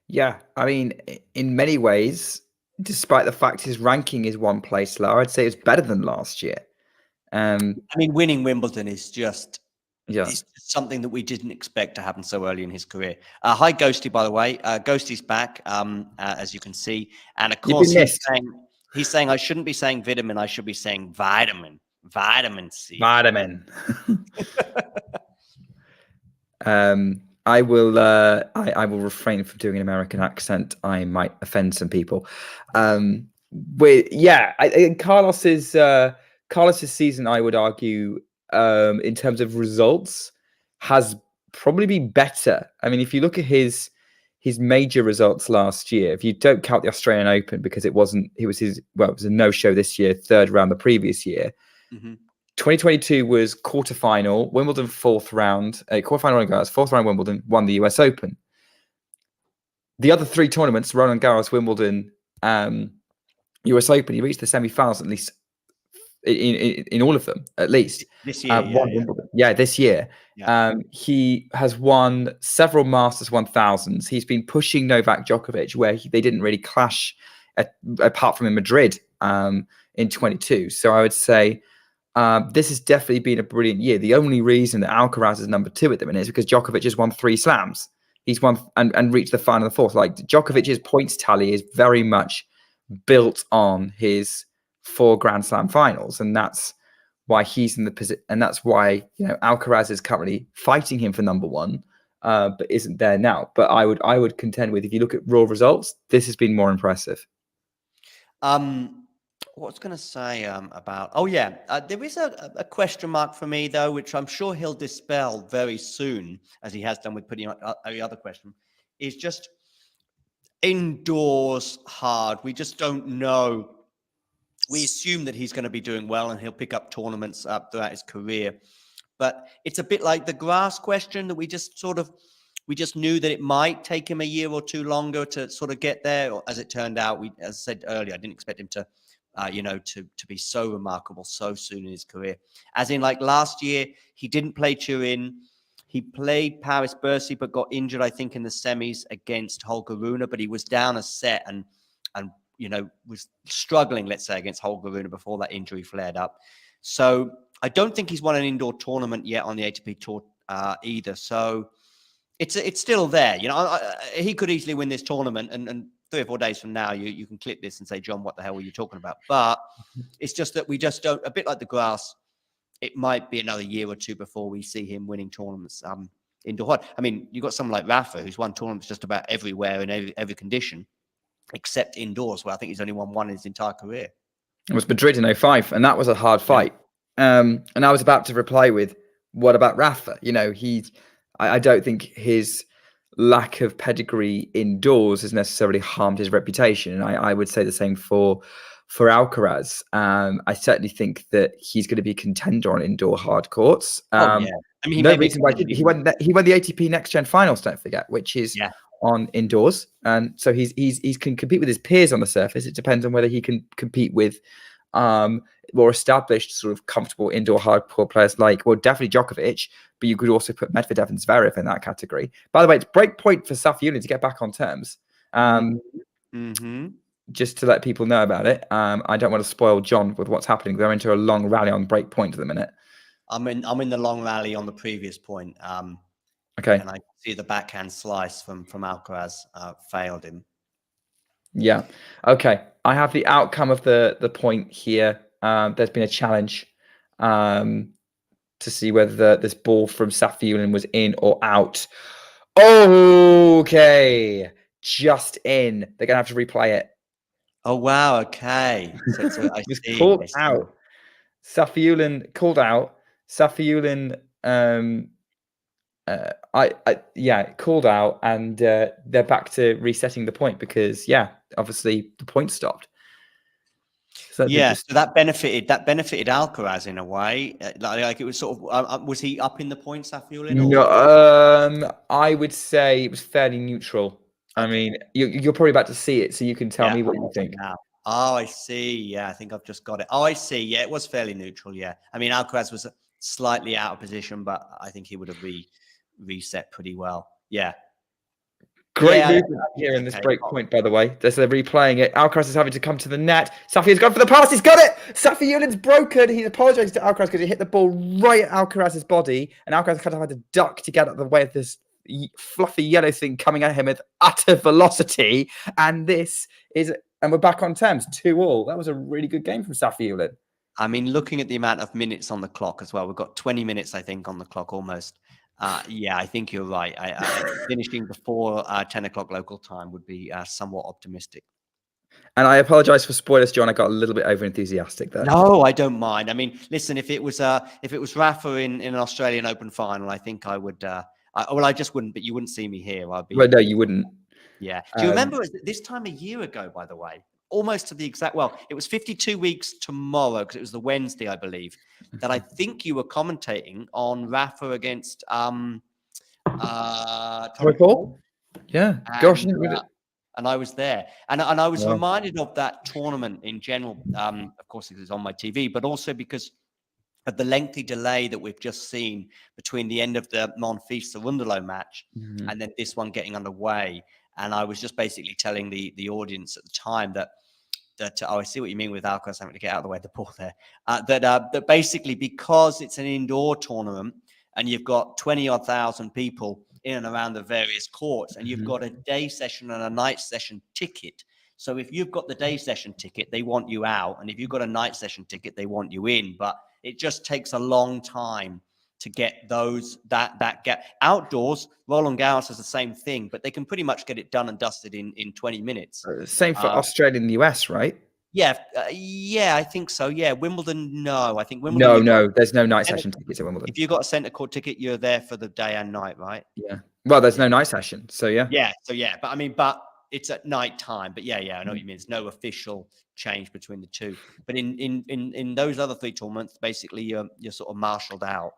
Yeah, I mean, in many ways, despite the fact his ranking is one place lower, I'd say it's better than last year. I mean, winning Wimbledon is just it's something that we didn't expect to happen so early in his career. Hi, Ghosty, by the way. Ghosty's back, as you can see. And of course, he's saying I shouldn't be saying vitamin. I should be saying vitamin C. Vitamin. I will I will refrain from doing an American accent. I might offend some people. I think Carlos's season, I would argue, in terms of results, has probably been better. I mean, if you look at his his major results last year, if you don't count the Australian Open, because it was a no-show this year, third round the previous year. 2022 was quarterfinal, Wimbledon fourth round, quarterfinal Roland Garros, fourth round Wimbledon, won the US Open. The other three tournaments, Roland Garros, Wimbledon, US Open, he reached the semi-finals at least in all of them, at least. This year, this year. Yeah. He has won several Masters 1000s. He's been pushing Novak Djokovic, where they didn't really clash apart from in Madrid in 22. So I would say this has definitely been a brilliant year. The only reason that Alcaraz is number 2 at the minute is because Djokovic has won 3 slams. He's won and reached the final and fourth. Like Djokovic's points tally is very much built on his 4 Grand Slam finals, and that's why he's in the position, and that's why Alcaraz is currently fighting him for number 1, but isn't there now. But I would contend with, if you look at raw results, this has been more impressive. What I was going to say about there is a question mark for me though, which I'm sure he'll dispel very soon, as he has done with pretty much every other question, is just indoors hard. We just don't know. We assume that he's going to be doing well and he'll pick up tournaments throughout his career. But it's a bit like the grass question, that we just knew that it might take him a year or 2 longer to sort of get there. Or, as it turned out, as I said earlier, I didn't expect him to, to be so remarkable so soon in his career. As in, like last year, he didn't play Turin. He played Paris Bercy, but got injured, I think, in the semis against Holger Rune. But he was down a set and was struggling, let's say, against Holger Rune before that injury flared up. So I don't think he's won an indoor tournament yet on the ATP Tour either. So it's still there. He could easily win this tournament, and 3 or 4 days from now, you can clip this and say, John, what the hell were you talking about? But it's just that we just don't, a bit like the grass, it might be another year or 2 before we see him winning tournaments indoor. I mean, you've got someone like Rafa, who's won tournaments just about everywhere in every condition, except indoors, where I think he's only won 1 in his entire career. It was Madrid in 05, and that was a hard fight. And I was about to reply with, what about Rafa? I don't think his lack of pedigree indoors has necessarily harmed his reputation. And I would say the same for Alcaraz. I certainly think that he's going to be a contender on indoor hard courts. I mean, no reason why he won the ATP Next Gen Finals, don't forget, which is on indoors, and so he can compete with his peers on the surface. It depends on whether he can compete with more established, sort of comfortable indoor hardcore players definitely Djokovic, but you could also put Medvedev and Zverev in that category. By the way, it's break point for Safiullin to get back on terms. Just to let people know about it. I don't want to spoil John with what's happening. They're into a long rally on break point at the minute. I'm in the long rally on the previous point. Okay. And I see the backhand slice from Alcaraz failed him. Yeah. Okay. I have the outcome of the point here. There's been a challenge to see whether this ball from Safiullin was in or out. Okay. Just in. They're going to have to replay it. Oh, wow. Okay. So I see. Called out. Safiullin called out. Safiullin called out, and they're back to resetting the point because obviously the point stopped. So that benefited Alcaraz in a way. Like it was sort of was he up in the points, Safiullin? No, I would say it was fairly neutral. I mean, you're probably about to see it, so you can tell me what you think. Now. Oh, I see. Yeah, I think I've just got it. Oh, I see. Yeah, it was fairly neutral. Yeah, I mean, Alcaraz was slightly out of position, but I think he would have reset pretty well. Yeah. Great movement here in this break point, by the way. They're replaying it. Alcaraz is having to come to the net. Safiullin's gone for the pass. He's got it. Safiullin's broken. He's apologized to Alcaraz because he hit the ball right at Alcaraz's body, and Alcaraz kind of had to duck to get out of the way of this fluffy yellow thing coming at him with utter velocity. And we're back on terms, 2-2. That was a really good game from Safiullin. I mean, looking at the amount of minutes on the clock as well, we've got 20 minutes, I think, on the clock almost. I think you're right. Finishing before 10 o'clock local time would be somewhat optimistic. And I apologize for spoilers, John. I got a little bit over enthusiastic there. No, I don't mind. I mean, listen, if it was Rafa in an Australian Open final, I think I would. I just wouldn't. But you wouldn't see me here. Well, no, you wouldn't. Yeah. Do you remember this time a year ago, by the way, almost to the exact, well, it was 52 weeks tomorrow because it was the Wednesday, I believe, that I think you were commentating on Rafa against Tommy Paul. Yeah. Gosh. And I was there. And I was Wow. reminded of that tournament in general. Of course, it was on my TV, but also because of the lengthy delay that we've just seen between the end of the Monfils Cerundolo match and then this one getting underway. And I was just basically telling the audience at the time that I see what you mean with Alcaraz having to get out of the way of the ball there. That basically, because it's an indoor tournament and you've got 20-odd thousand people in and around the various courts, and you've got a day session and a night session ticket. So if you've got the day session ticket, they want you out, and if you've got a night session ticket, they want you in. But it just takes a long time to get that gap. Outdoors, Roland Garros has the same thing, but they can pretty much get it done and dusted in 20 minutes. Same for Australia and the US, right? Yeah, I think so. Yeah, Wimbledon, no. I think Wimbledon. No, there's no night session tickets at Wimbledon. If you've got a centre court ticket, you're there for the day and night, right? Yeah. Well, there's no night session, so yeah. Yeah, but it's at night time. But yeah, I know what you mean. There's no official change between the two. But in those other three tournaments, basically you're sort of marshaled out.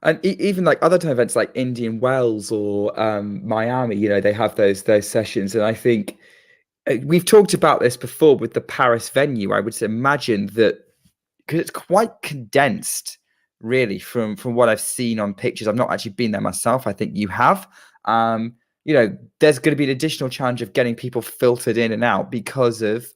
And even like other time events like Indian Wells or Miami, they have those sessions, and I think we've talked about this before with the Paris venue. I would imagine that because it's quite condensed, really, from what I've seen on pictures. I've not actually been there myself. I think you have. There's going to be an additional challenge of getting people filtered in and out because of,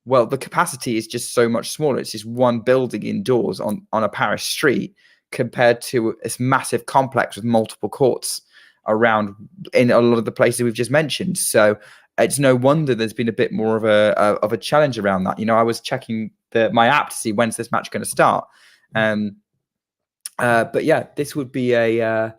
well, the capacity is just so much smaller. It's just one building indoors on a Paris street compared to this massive complex with multiple courts around in a lot of the places we've just mentioned. So it's no wonder there's been a bit more of a challenge around that. I was checking my app to see when's this match going to start. But yeah, this would be I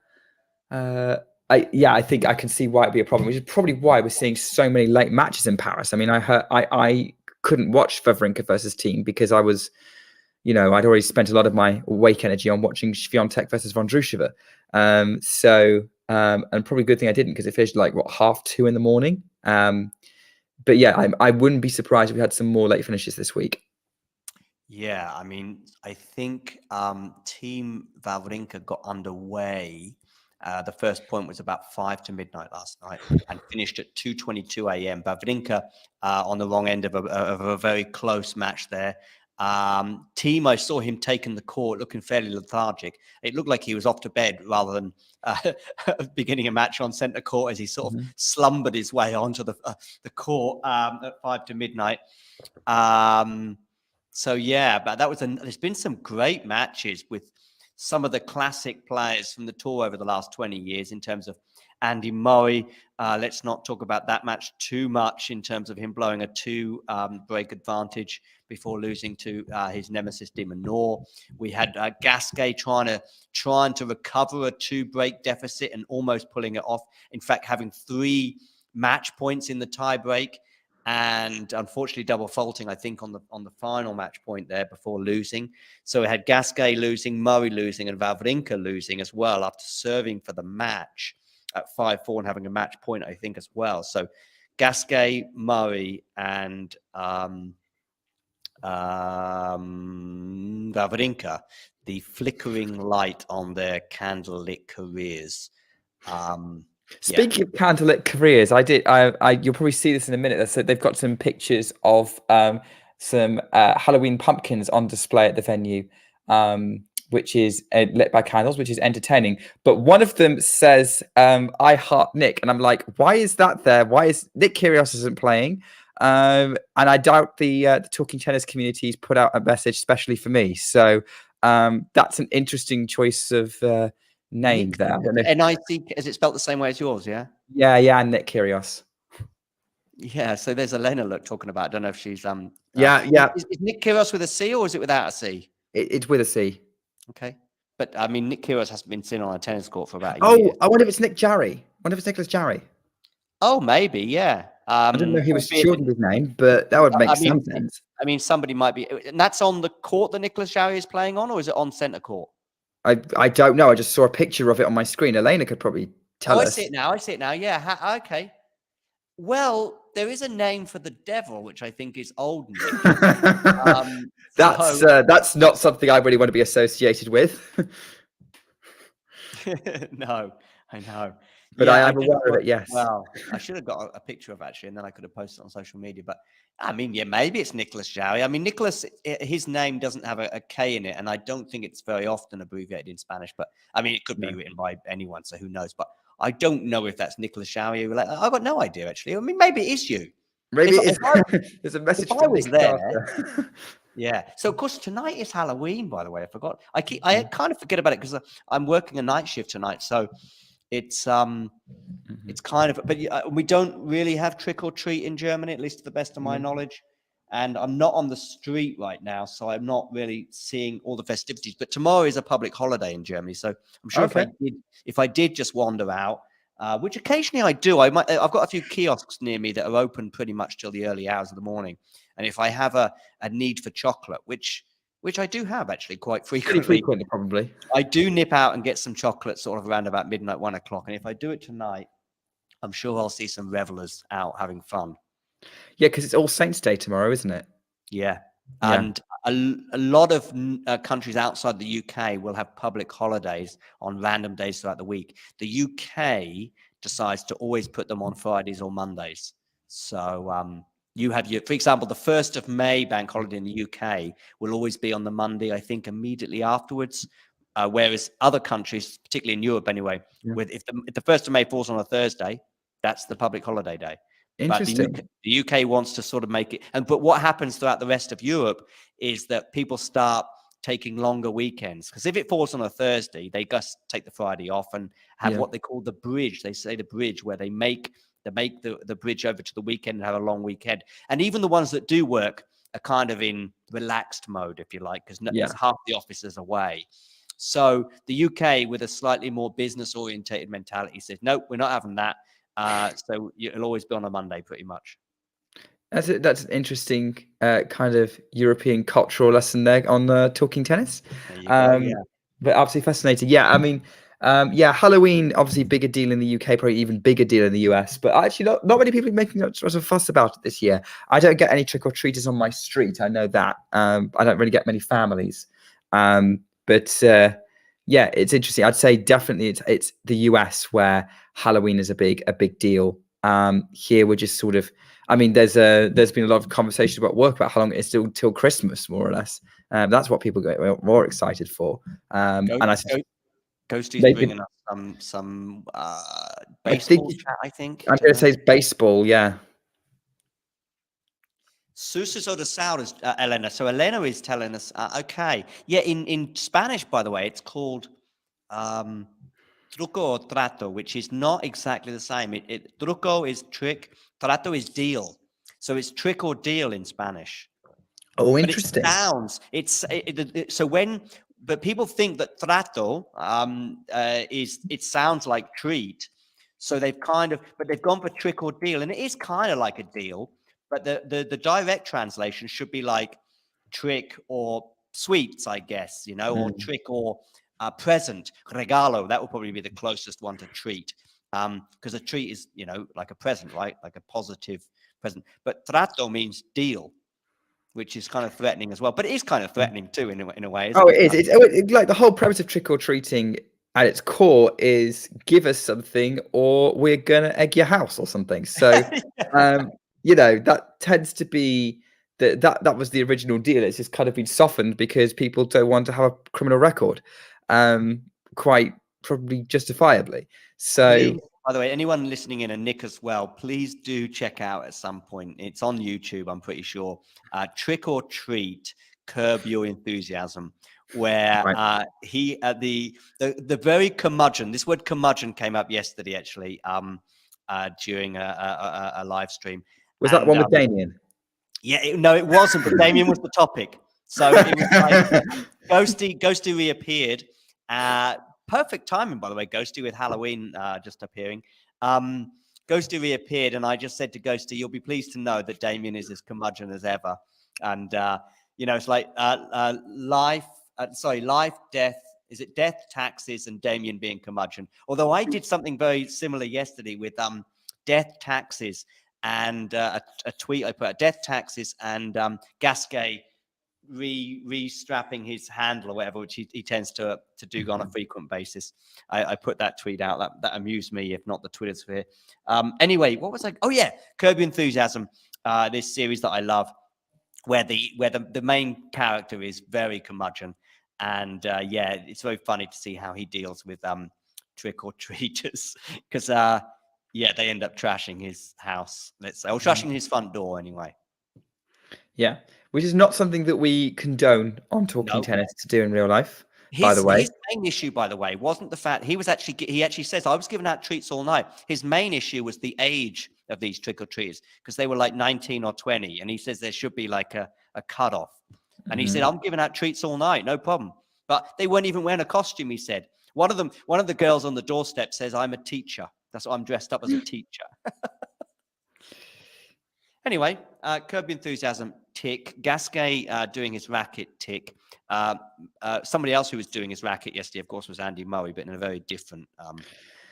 think I can see why it'd be a problem, which is probably why we're seeing so many late matches in Paris. I mean, I couldn't watch Wawrinka versus Thiem because I was, I'd already spent a lot of my awake energy on watching Swiatek versus Vondrousova. And probably a good thing I didn't because it finished like 2:30 in the morning. But yeah, I wouldn't be surprised if we had some more late finishes this week. Yeah, I mean, I think Team Wawrinka got underway. The first point was about 5 to midnight last night and finished at 2:22 a.m. Wawrinka on the wrong end of a very close match there. Team, I saw him taking the court looking fairly lethargic. It looked like he was off to bed rather than beginning a match on centre court as he sort of slumbered his way onto the court at 5 to midnight. So yeah, but there's been some great matches with some of the classic players from the tour over the last 20 years in terms of Andy Murray. Let's not talk about that match too much in terms of him blowing a 2-break advantage before losing to his nemesis de Minaur. We had Gasquet trying to recover a 2-break deficit and almost pulling it off. In fact, having 3 match points in the tie break. And unfortunately, double faulting, I think, on the final match point there before losing. So we had Gasquet losing, Murray losing, and Wawrinka losing as well after serving for the match at 5-4 and having a match point, I think, as well. So Gasquet, Murray, and Wawrinka, the flickering light on their candlelit careers. Speaking of candlelit careers, you'll probably see this in a minute. So they've got some pictures of some Halloween pumpkins on display at the venue, which is lit by candles, which is entertaining. But one of them says, "I heart Nick," and I'm like, why is that there? Why is Nick Kyrgios isn't playing? And I doubt the Talking Tennis community's put out a message especially for me. So that's an interesting choice of name there. NIC, is it spelled the same way as yours? Yeah. Yeah, Nick Kyrgios. Yeah, so there's Elena talking about. I don't know if she's yeah. Is Nick Kyrgios with a C or is it without a C? It's with a C. Okay, but I mean, Nick Kyrgios hasn't been sitting on a tennis court for about a year. I wonder if it's Nick Djere. I wonder if it's Nicholas Djere. Oh, maybe, yeah. I didn't know he was shortened his name, but that would make some sense. I mean, somebody might be, and that's on the court that Nicholas Djere is playing on, or is it on centre court? I don't know. I just saw a picture of it on my screen. Elena could probably tell us. I see it now. Yeah. Okay. Well, there is a name for the devil, which I think is Old Nick. That's not something I really want to be associated with. No, I know. But Yeah, I I am just aware of thought, it, yes. well, I should have got a picture of actually, and then I could have posted it on social media. But I mean, yeah, maybe it's Nicholas Jowie. I mean, Nicholas, his name doesn't have a K in it, and I don't think it's very often abbreviated in Spanish. But I mean, it could be written by anyone, so who knows? But I don't know if that's Nicholas Jowie. I've got no idea actually. I mean, maybe it is you. Maybe If there's a message I from was Nick there, Carter. yeah. So of course tonight is Halloween. By the way, I forgot. I kind of forget about it because I'm working a night shift tonight. So it's it's kind of, but we don't really have trick or treat in Germany, at least to the best of my knowledge. And I'm not on the street right now, so I'm not really seeing all the festivities. But tomorrow is a public holiday in Germany, so I'm sure if I did just wander out, which occasionally I do, I've got a few kiosks near me that are open pretty much till the early hours of the morning. And if I have a need for chocolate, which I do have actually quite frequently, Pretty frequently, probably. I do nip out and get some chocolate sort of around about midnight, 1 o'clock. And if I do it tonight, I'm sure I'll see some revelers out having fun. Yeah, because it's All Saints Day tomorrow, isn't it? Yeah. And a lot of countries outside the UK will have public holidays on random days throughout the week. The UK decides to always put them on Fridays or Mondays. So you have for example, the 1st of May bank holiday in the UK will always be on the Monday, I think, immediately afterwards. Whereas other countries, particularly in Europe anyway, with if the 1st of May falls on a Thursday, that's the public holiday day. Interesting. But the UK wants to sort of make it, but what happens throughout the rest of Europe is that people start taking longer weekends, because if it falls on a Thursday, they just take the Friday off and have what they call the bridge. They say the bridge, where they make the bridge over to the weekend and have a long weekend. And even the ones that do work are kind of in relaxed mode, if you like, because half the office is away. So the UK, with a slightly more business orientated mentality, says, nope, we're not having that. So it'll always be on a Monday, pretty much. That's an interesting kind of European cultural lesson there on talking tennis. There you go, yeah. But absolutely fascinating. Yeah, I mean, Halloween, obviously bigger deal in the UK, probably even bigger deal in the US. But actually, not many people are making much of a fuss about it this year. I don't get any trick or treaters on my street. I know that. I don't really get many families. But yeah, it's interesting. I'd say definitely it's the US where Halloween is a big deal. Here we're just sort of, I mean, there's been a lot of conversation about work about how long it is still till Christmas, more or less. That's what people get more excited for. And I Ghosty's bringing us some baseball chat, I think. I'm going to say it's baseball, yeah. Susas or the Sours, Elena. So Elena is telling us, okay. Yeah, in Spanish, by the way, it's called truco or trato, which is not exactly the same. Truco is trick, trato is deal. So it's trick or deal in Spanish. Oh, interesting. But it sounds, but people think that trato it sounds like treat. So they've gone for trick or deal, and it is kind of like a deal. But the direct translation should be like trick or sweets, I guess, or trick or present, regalo. That would probably be the closest one to treat, because a treat is, like a present, right? Like a positive present. But trato means deal, which is kind of threatening as well. But it is kind of threatening too, in a way. Isn't it is. It's like the whole premise of trick or treating at its core is give us something or we're going to egg your house or something. So, that tends to be that was the original deal. It's just kind of been softened because people don't want to have a criminal record, quite probably justifiably. So, please, by the way, anyone listening in, and Nick as well, please do check out at some point. It's on YouTube, I'm pretty sure. Trick or Treat, Curb Your Enthusiasm, where the very curmudgeon. This word curmudgeon came up yesterday, actually, during a live stream. Was that one with Damien? Yeah, no, it wasn't. But Damien was the topic, so it was like Ghosty reappeared. Perfect timing, by the way, Ghosty, with Halloween just appearing. Ghosty reappeared, and I just said to Ghosty, "You'll be pleased to know that Damien is as curmudgeon as ever." And it's like life, death. Is it death, taxes, and Damien being curmudgeon? Although I did something very similar yesterday with death, taxes, and a tweet I put out, death taxes, and Gasquet re-strapping his handle or whatever, which he tends to do on a frequent basis. I put that tweet out. That amused me, if not the Twitter sphere. Anyway, what was I? Oh yeah, Curb Your Enthusiasm. This series that I love, where the main character is very curmudgeon, and yeah, it's very funny to see how he deals with trick or treaters, because yeah, they end up trashing his house, let's say, or trashing his front door anyway. Yeah, which is not something that we condone on Talking Tennis to do in real life. By the way, his main issue, by the way, wasn't the fact he actually says, I was giving out treats all night. His main issue was the age of these trick or treaters, because they were like 19 or 20, and he says there should be like a cutoff. And he said, I'm giving out treats all night, no problem. But they weren't even wearing a costume. He said one of the girls on the doorstep says, I'm a teacher. That's what I'm dressed up as, a teacher. Anyway, Curb Your Enthusiasm, tick. Gasquet doing his racket, tick. Somebody else who was doing his racket yesterday, of course, was Andy Murray, but in a very different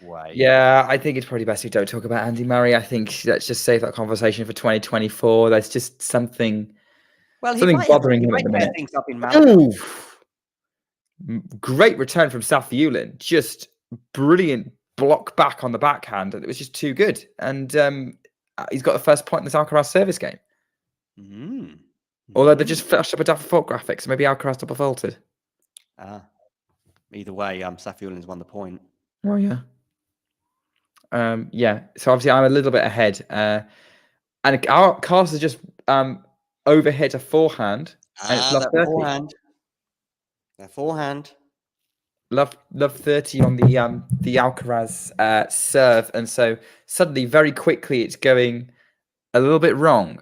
way. Yeah, I think it's probably best we don't talk about Andy Murray. I think let's just save that conversation for 2024. There's just something bothering him at the minute. Things up in Great return from Safiullin. Just brilliant block back on the backhand. It was just too good. And he's got the first point in this Alcaraz service game. Although they just flashed up a double fault graphics. Maybe Alcaraz double faulted. Either way, Safiullin's won the point. Oh, yeah. Yeah. So obviously I'm a little bit ahead. And Alcaraz has just overhit a forehand. And it's love 30. That forehand. Love 30 on the Alcaraz serve. And so suddenly, very quickly, it's going a little bit wrong.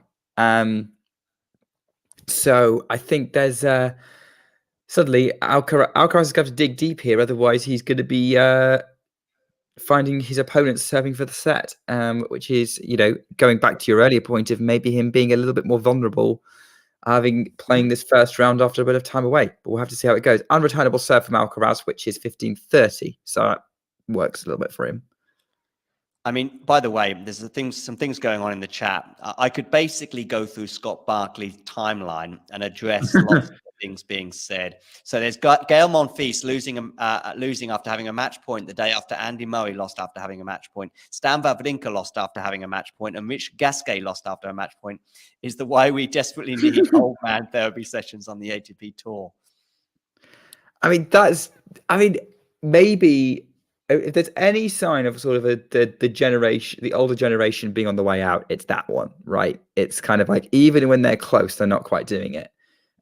So I think there's suddenly Alcaraz is going to dig deep here. Otherwise, he's going to be finding his opponent serving for the set, which is, going back to your earlier point of maybe him being a little bit more vulnerable, playing this first round after a bit of time away. But we'll have to see how it goes. Unreturnable serve from Alcaraz, which is 15-30. So that works a little bit for him. I mean, by the way, there's some things going on in the chat. I could basically go through Scott Barkley's timeline and address lots of things being said. So there's Gael Monfils losing after having a match point the day after Andy Murray lost after having a match point. Stan Wawrinka lost after having a match point, and Rich Gasquet lost after a match point. Is the why we desperately need old man therapy sessions on the ATP tour? I mean, maybe. If there's any sign of sort of the older generation being on the way out, it's that one, right? It's kind of like, even when they're close, they're not quite doing it.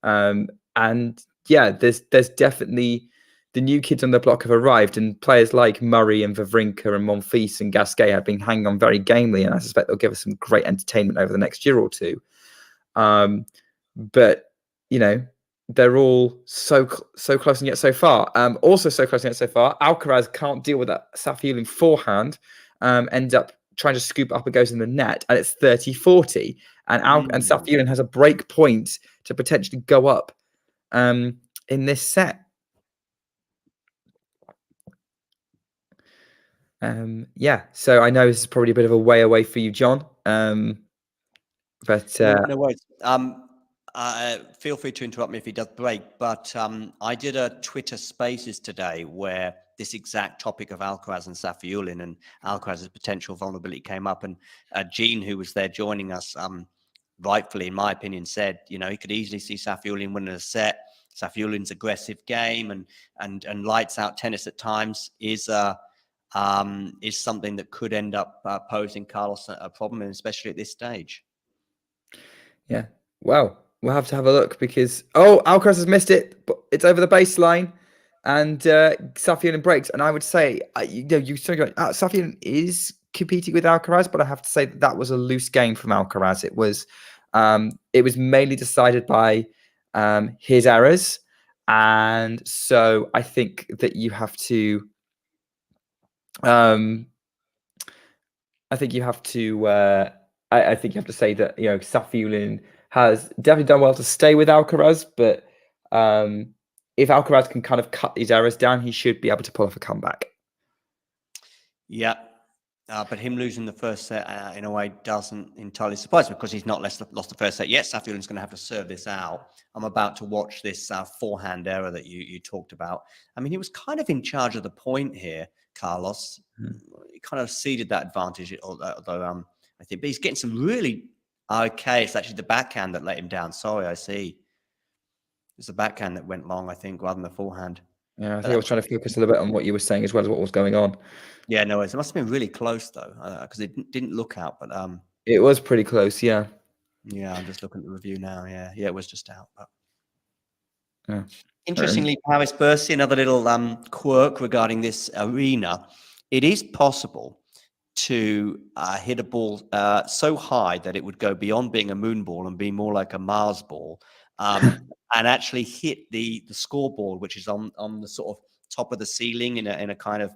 And yeah, there's definitely the new kids on the block have arrived, and players like Murray and Wawrinka and Monfils and Gasquet have been hanging on very gamely, and I suspect they'll give us some great entertainment over the next year or two. But they're all so close and yet so far. Also so close and yet so far. Alcaraz can't deal with that Safiullin forehand. Ends up trying to scoop up and goes in the net, and it's 30-40. And Safiullin has a break point to potentially go up in this set. Yeah. So I know this is probably a bit of a way away for you, John. But no worries. Feel free to interrupt me if he does break, but I did a Twitter Spaces today where this exact topic of Alcaraz and Safiullin and Alcaraz's potential vulnerability came up, and Gene, who was there joining us, rightfully, in my opinion, said, he could easily see Safiullin winning a set. Safiullin's aggressive game and lights out tennis at times is something that could end up posing Carlos a problem, especially at this stage. Yeah. Well, we'll have to have a look because Alcaraz has missed it, but it's over the baseline, and Safiullin breaks. And I would say, Safiullin is competing with Alcaraz, but I have to say that was a loose game from Alcaraz. It was mainly decided by his errors, and so I think that you have to. I think you have to. I think you have to say that Safiullin has definitely done well to stay with Alcaraz, but if Alcaraz can kind of cut these errors down, he should be able to pull off a comeback. Yeah, But him losing the first set in a way doesn't entirely surprise me because he's not lost the first set yet. Safiullin's going to have to serve this out. I'm about to watch this forehand error that you talked about. I mean, he was kind of in charge of the point here, Carlos. He kind of ceded that advantage, although I think, but he's getting some really okay. It's actually the backhand that let him down. Sorry, I see. It's the backhand that went long, I think, rather than the forehand. Yeah, I think I was trying to focus a little bit on what you were saying as well as what was going on. Yeah, no, it must have been really close though, because it didn't look out. But it was pretty close. Yeah. Yeah, I'm just looking at the review now. Yeah, it was just out. But Yeah. Interestingly, Paris Bercy, another little quirk regarding this arena. It is possible to hit a ball so high that it would go beyond being a moon ball and be more like a Mars ball, and actually hit the scoreboard, which is on the sort of top of the ceiling in a kind of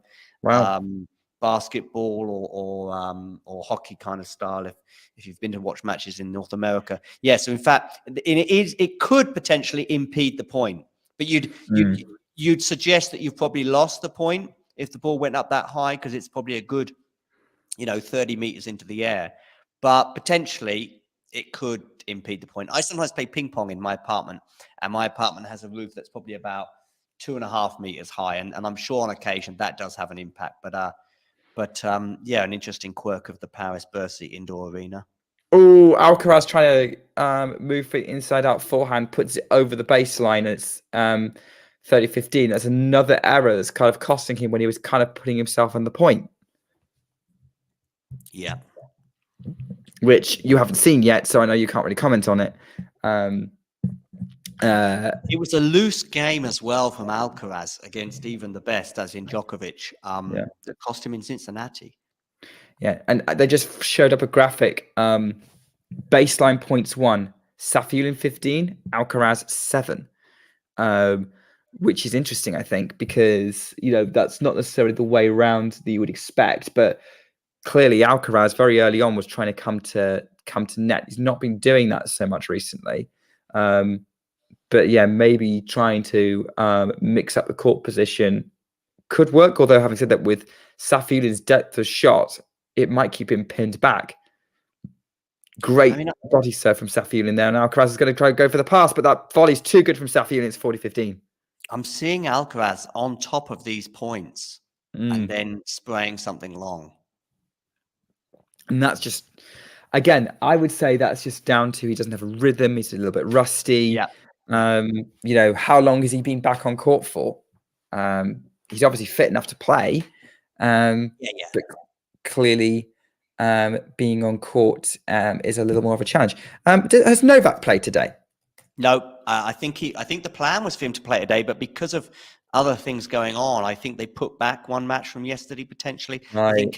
basketball or hockey kind of style. If you've been to watch matches in North America, yeah. So in fact, it could potentially impede the point, but you'd suggest that you've probably lost the point if the ball went up that high because it's probably a good 30 meters into the air, but potentially it could impede the point. I sometimes play ping pong in my apartment, and my apartment has a roof that's probably about 2.5 meters high, and I'm sure on occasion that does have an impact. But yeah, an interesting quirk of the Paris Bercy indoor arena. Oh, Alcaraz trying to move feet inside out forehand, puts it over the baseline. It's 30-15. That's another error that's kind of costing him when he was kind of putting himself on the point. Yeah. Which you haven't seen yet, so I know you can't really comment on it. It was a loose game as well from Alcaraz against even the best, as in Djokovic, that cost him in Cincinnati. Yeah, and they just showed up a graphic. Baseline points 1, Safiullin 15, Alcaraz 7, which is interesting, I think, because that's not necessarily the way around that you would expect. But clearly, Alcaraz very early on was trying to come to net. He's not been doing that so much recently. But yeah, maybe trying to mix up the court position could work. Although having said that, with Safiullin's depth of shot, it might keep him pinned back. Great body serve from Safiullin there. Now Alcaraz is going to try to go for the pass, but that volley's too good from Safiullin. It's 40-15. I'm seeing Alcaraz on top of these points and then spraying something long. And that's just, again, I would say that's just down to he doesn't have a rhythm. He's a little bit rusty. Yeah. How long has he been back on court for? He's obviously fit enough to play. But clearly being on court is a little more of a challenge. Has Novak played today? No, I think the plan was for him to play today, but because of other things going on, I think they put back one match from yesterday potentially. Right. I think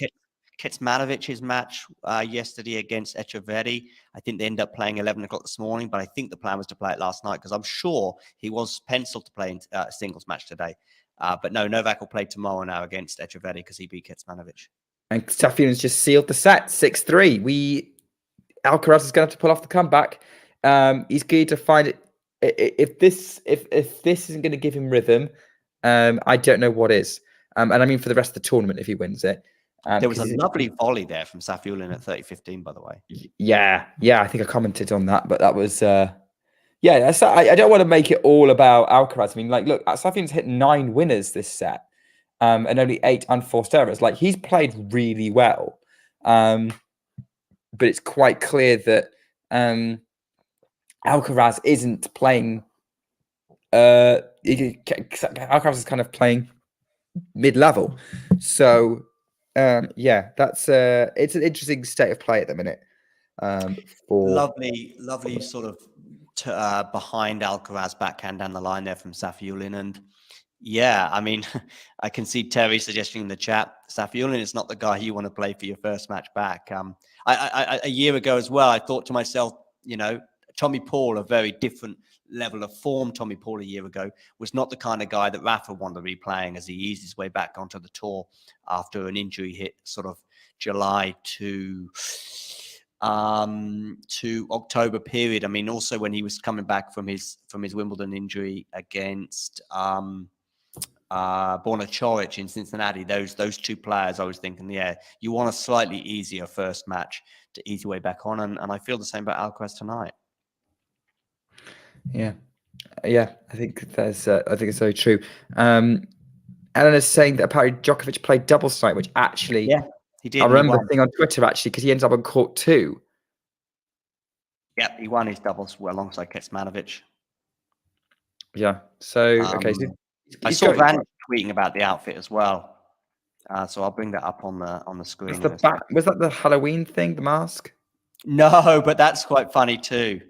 Khachanov match yesterday against Echeverri, I think they ended up playing 11 o'clock this morning, but I think the plan was to play it last night because I'm sure he was penciled to play in a singles match today. But no, Novak will play tomorrow now against Echeverri because he beat Khachanov. And Safiullin's just sealed the set, 6-3. Alcaraz is going to have to pull off the comeback. He's going to find it. If this isn't going to give him rhythm, I don't know what is. And I mean for the rest of the tournament if he wins it. There was a lovely volley there from Safiullin at 30-15, by the way. Yeah. I think I commented on that, but that was I don't want to make it all about Alcaraz. I mean, look, Safiullin's hit 9 winners this set, and only 8 unforced errors. He's played really well, but it's quite clear that Alcaraz isn't playing. Alcaraz is kind of playing mid-level, so. That's it's an interesting state of play at the minute. Lovely sort of behind Alcaraz backhand down the line there from Safiullin, and yeah, I mean, I can see Terry suggesting in the chat, Safiullin is not the guy you want to play for your first match back. I a year ago as well, I thought to myself, Tommy Paul, a very different level of form. Tommy Paul a year ago was not the kind of guy that Rafa wanted to be playing as he eased his way back onto the tour after an injury hit sort of July to October period. I mean, also when he was coming back from his Wimbledon injury against Borna Choric in Cincinnati. Those two players, I was thinking, yeah, you want a slightly easier first match to ease your way back on, and I feel the same about Alcaraz tonight. Yeah, I think it's very true. Eleanor's saying that apparently Djokovic played doubles tonight, which actually, yeah, he did. I remember the thing on Twitter actually because he ended up on court 2. Yep, he won his doubles alongside Kecmanovic. Yeah. So okay, so I saw Van tweeting about the outfit as well, so I'll bring that up on the screen. Was that the Halloween thing, the mask? No, but that's quite funny too.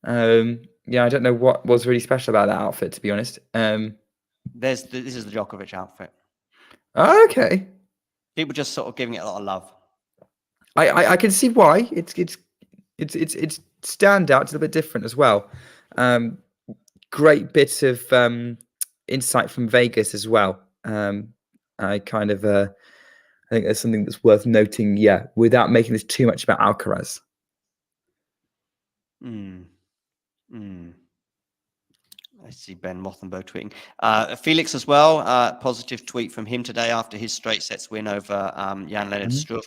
Yeah, I don't know what was really special about that outfit, to be honest. This is the Djokovic outfit. Oh, okay. People just sort of giving it a lot of love. I can see why. It's standout. It's a bit different as well. Great bit of insight from Vegas as well. I kind of I think there's something that's worth noting. Yeah, without making this too much about Alcaraz. I see Ben Mothenberg tweeting. Felix as well. Positive tweet from him today after his straight sets win over Jan-Lennard Struff.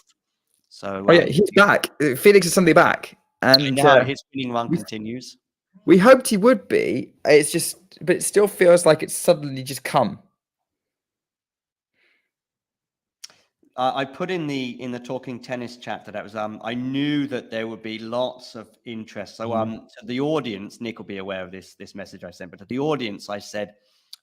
So, yeah, he's back. Felix is suddenly back, and his winning run continues. We hoped he would be. It's just, but it still feels like it's suddenly just come. I put in the Talking Tennis chat that was I knew that there would be lots of interest. So to the audience, Nick will be aware of this message I sent, but to the audience, I said,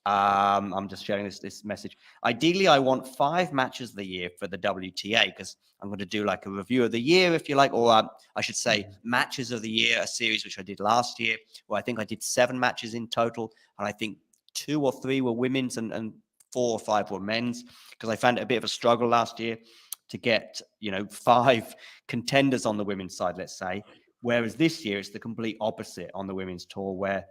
I'm just sharing this message. Ideally, I want 5 matches of the year for the WTA because I'm going to do like a review of the year, if you like, or I should say matches of the year, a series which I did last year, where I think I did 7 matches in total, and I think 2 or 3 were women's and 4 or 5 were men's, because I found it a bit of a struggle last year to get 5 contenders on the women's side, let's say. Whereas this year it's the complete opposite on the women's tour, where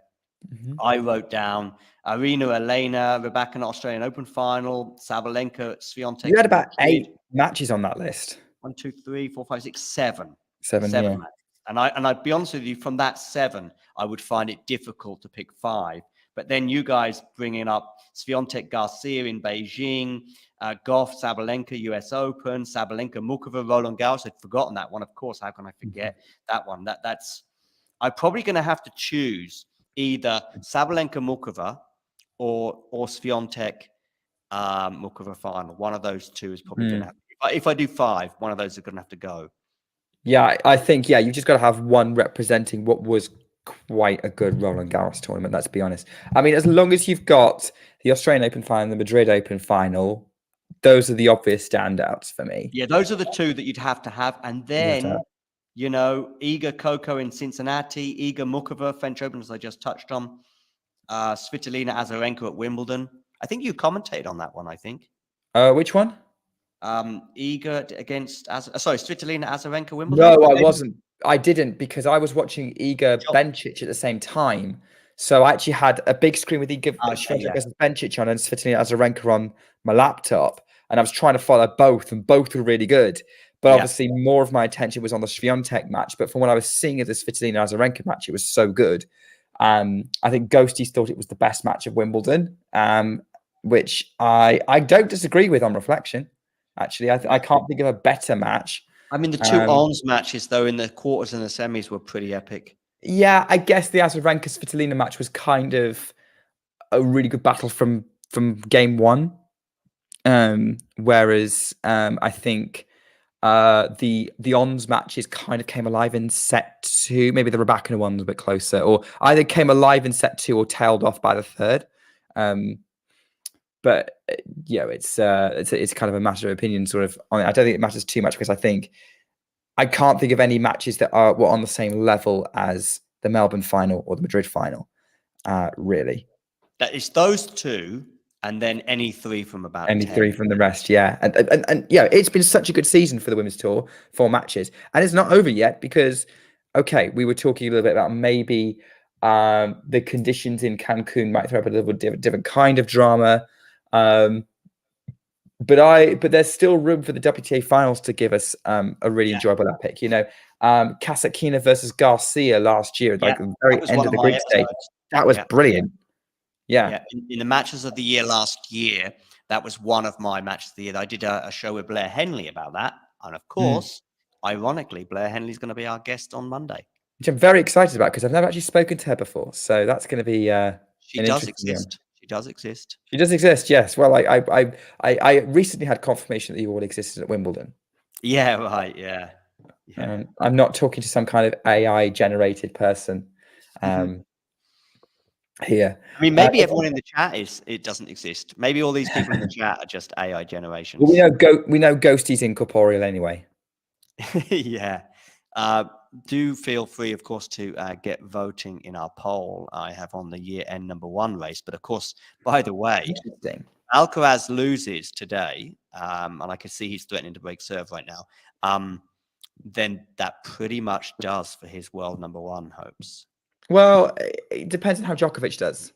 I wrote down Arena Elena, Rebecca in Australian Open final, Sabalenka, Swiatek. You had about 8 matches on that list. 1, 2, 3, 4, 5, 6, 7. 7 yeah. Matches. And I'd be honest with you, from that 7, I would find it difficult to pick 5. But then you guys bringing up Swiatek Garcia in Beijing, Goff, Sabalenka, US Open, Sabalenka, Mukova, Roland Garros. I'd forgotten that one. Of course, how can I forget that one? That's I'm probably going to have to choose either Sabalenka, Mukova, or Swiatek, Mukova final. One of those 2 is probably going to have. If I do 5, one of those are going to have to go. Yeah, I think you've just got to have one representing what was quite a good Roland Garros tournament, let's be honest. I mean, as long as you've got the Australian Open final, the Madrid Open final, those are the obvious standouts for me. Yeah, those are the 2 that you'd have to have. And then, Iga Coco in Cincinnati, Iga Mukova, French Open, as I just touched on, Svitolina Azarenka at Wimbledon. I think you commentated on that one, I think. Which one? Iga against, Svitolina Azarenka Wimbledon? No, I wasn't. I didn't, because I was watching Iga Bencic at the same time. So I actually had a big screen with Iga versus Bencic on and Svitolina Azarenka on my laptop. And I was trying to follow both, and both were really good. But obviously more of my attention was on the Swiatek match. But from what I was seeing of the Svitolina Azarenka match, it was so good. I think Ghosties thought it was the best match of Wimbledon, which I don't disagree with on reflection. Actually, I can't think of a better match. I mean, the 2 Ons matches, though, in the quarters and the semis were pretty epic. Yeah, I guess the Azarenka-Svitolina match was kind of a really good battle from game 1. Whereas I think the Ons matches kind of came alive in set 2. Maybe the Rebecca one was a bit closer, or either came alive in set 2 or tailed off by the 3rd. But it's kind of a matter of opinion, sort of. I don't think it matters too much, because I can't think of any matches that were on the same level as the Melbourne final or the Madrid final. Really, that is those 2, and then any 3 from about any 10. 3 from the rest. Yeah, and it's been such a good season for the women's tour, 4 matches, and it's not over yet, because we were talking a little bit about maybe the conditions in Cancun might throw up a little different kind of drama. But there's still room for the WTA finals to give us a really enjoyable epic. Khachanov versus Garcia last year, like the very end of the group stage. That was brilliant. Yeah. In the matches of the year last year, that was one of my matches of the year. I did a show with Blair Henley about that. And of course, ironically, Blair Henley's going to be our guest on Monday. Which I'm very excited about because I've never actually spoken to her before. So that's going to be She does exist. She does exist. She does exist, yes. Well, I recently had confirmation that you all existed at Wimbledon. Yeah, right. Yeah. I'm not talking to some kind of AI generated person here. I mean, maybe everyone in the chat it doesn't exist. Maybe all these people in the chat are just AI generations. Well, we know Ghosty's incorporeal anyway. Yeah. Do feel free, of course, to get voting in our poll I have on the year-end #1 race. But of course, by the way, Alcaraz loses today, and I can see he's threatening to break serve right now. Then that pretty much does for his world #1 hopes. Well, it depends on how Djokovic does.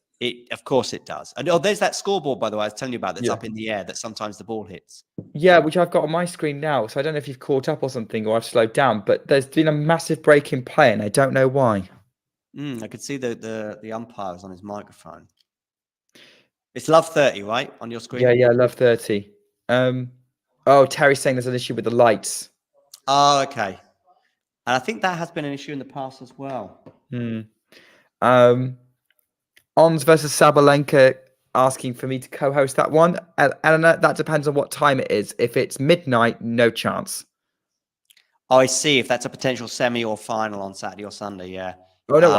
Of course it does. And there's that scoreboard, by the way, I was telling you about that's up in the air that sometimes the ball hits. Yeah, which I've got on my screen now. So I don't know if you've caught up or something or I've slowed down, but there's been a massive break in play and I don't know why. I could see the umpires on his microphone. It's love 30, right? On your screen? Yeah, love 30. Terry's saying there's an issue with the lights. Oh, okay. And I think that has been an issue in the past as well. Ons versus Sabalenka asking for me to co-host that one. Eleanor, that depends on what time it is. If it's midnight, no chance. Oh, I see. If that's a potential semi or final on Saturday or Sunday, yeah. Oh no,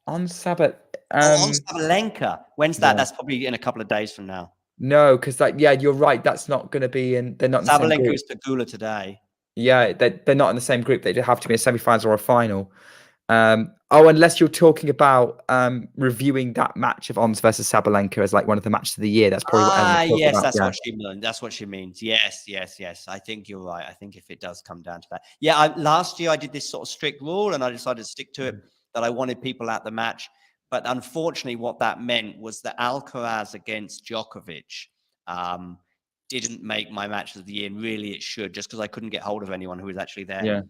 on Sabat. On Sabalenka. When's that? Yeah. That's probably in a couple of days from now. No, because you're right. That's not going to be in. They're not. In Sabalenka is Pegula today. Yeah, they're not in the same group. They have to be a semi-finals or a final. Unless you're talking about reviewing that match of Ons versus Sabalenka as like one of the matches of the year. That's probably what yes, about. That's what she means. That's what she means. Yes. I think you're right. I think if it does come down to that. Yeah, last year I did this sort of strict rule and I decided to stick to it, that I wanted people at the match. But unfortunately, what that meant was that Alcaraz against Djokovic didn't make my match of the year, and really it should, just because I couldn't get hold of anyone who was actually there. Yeah.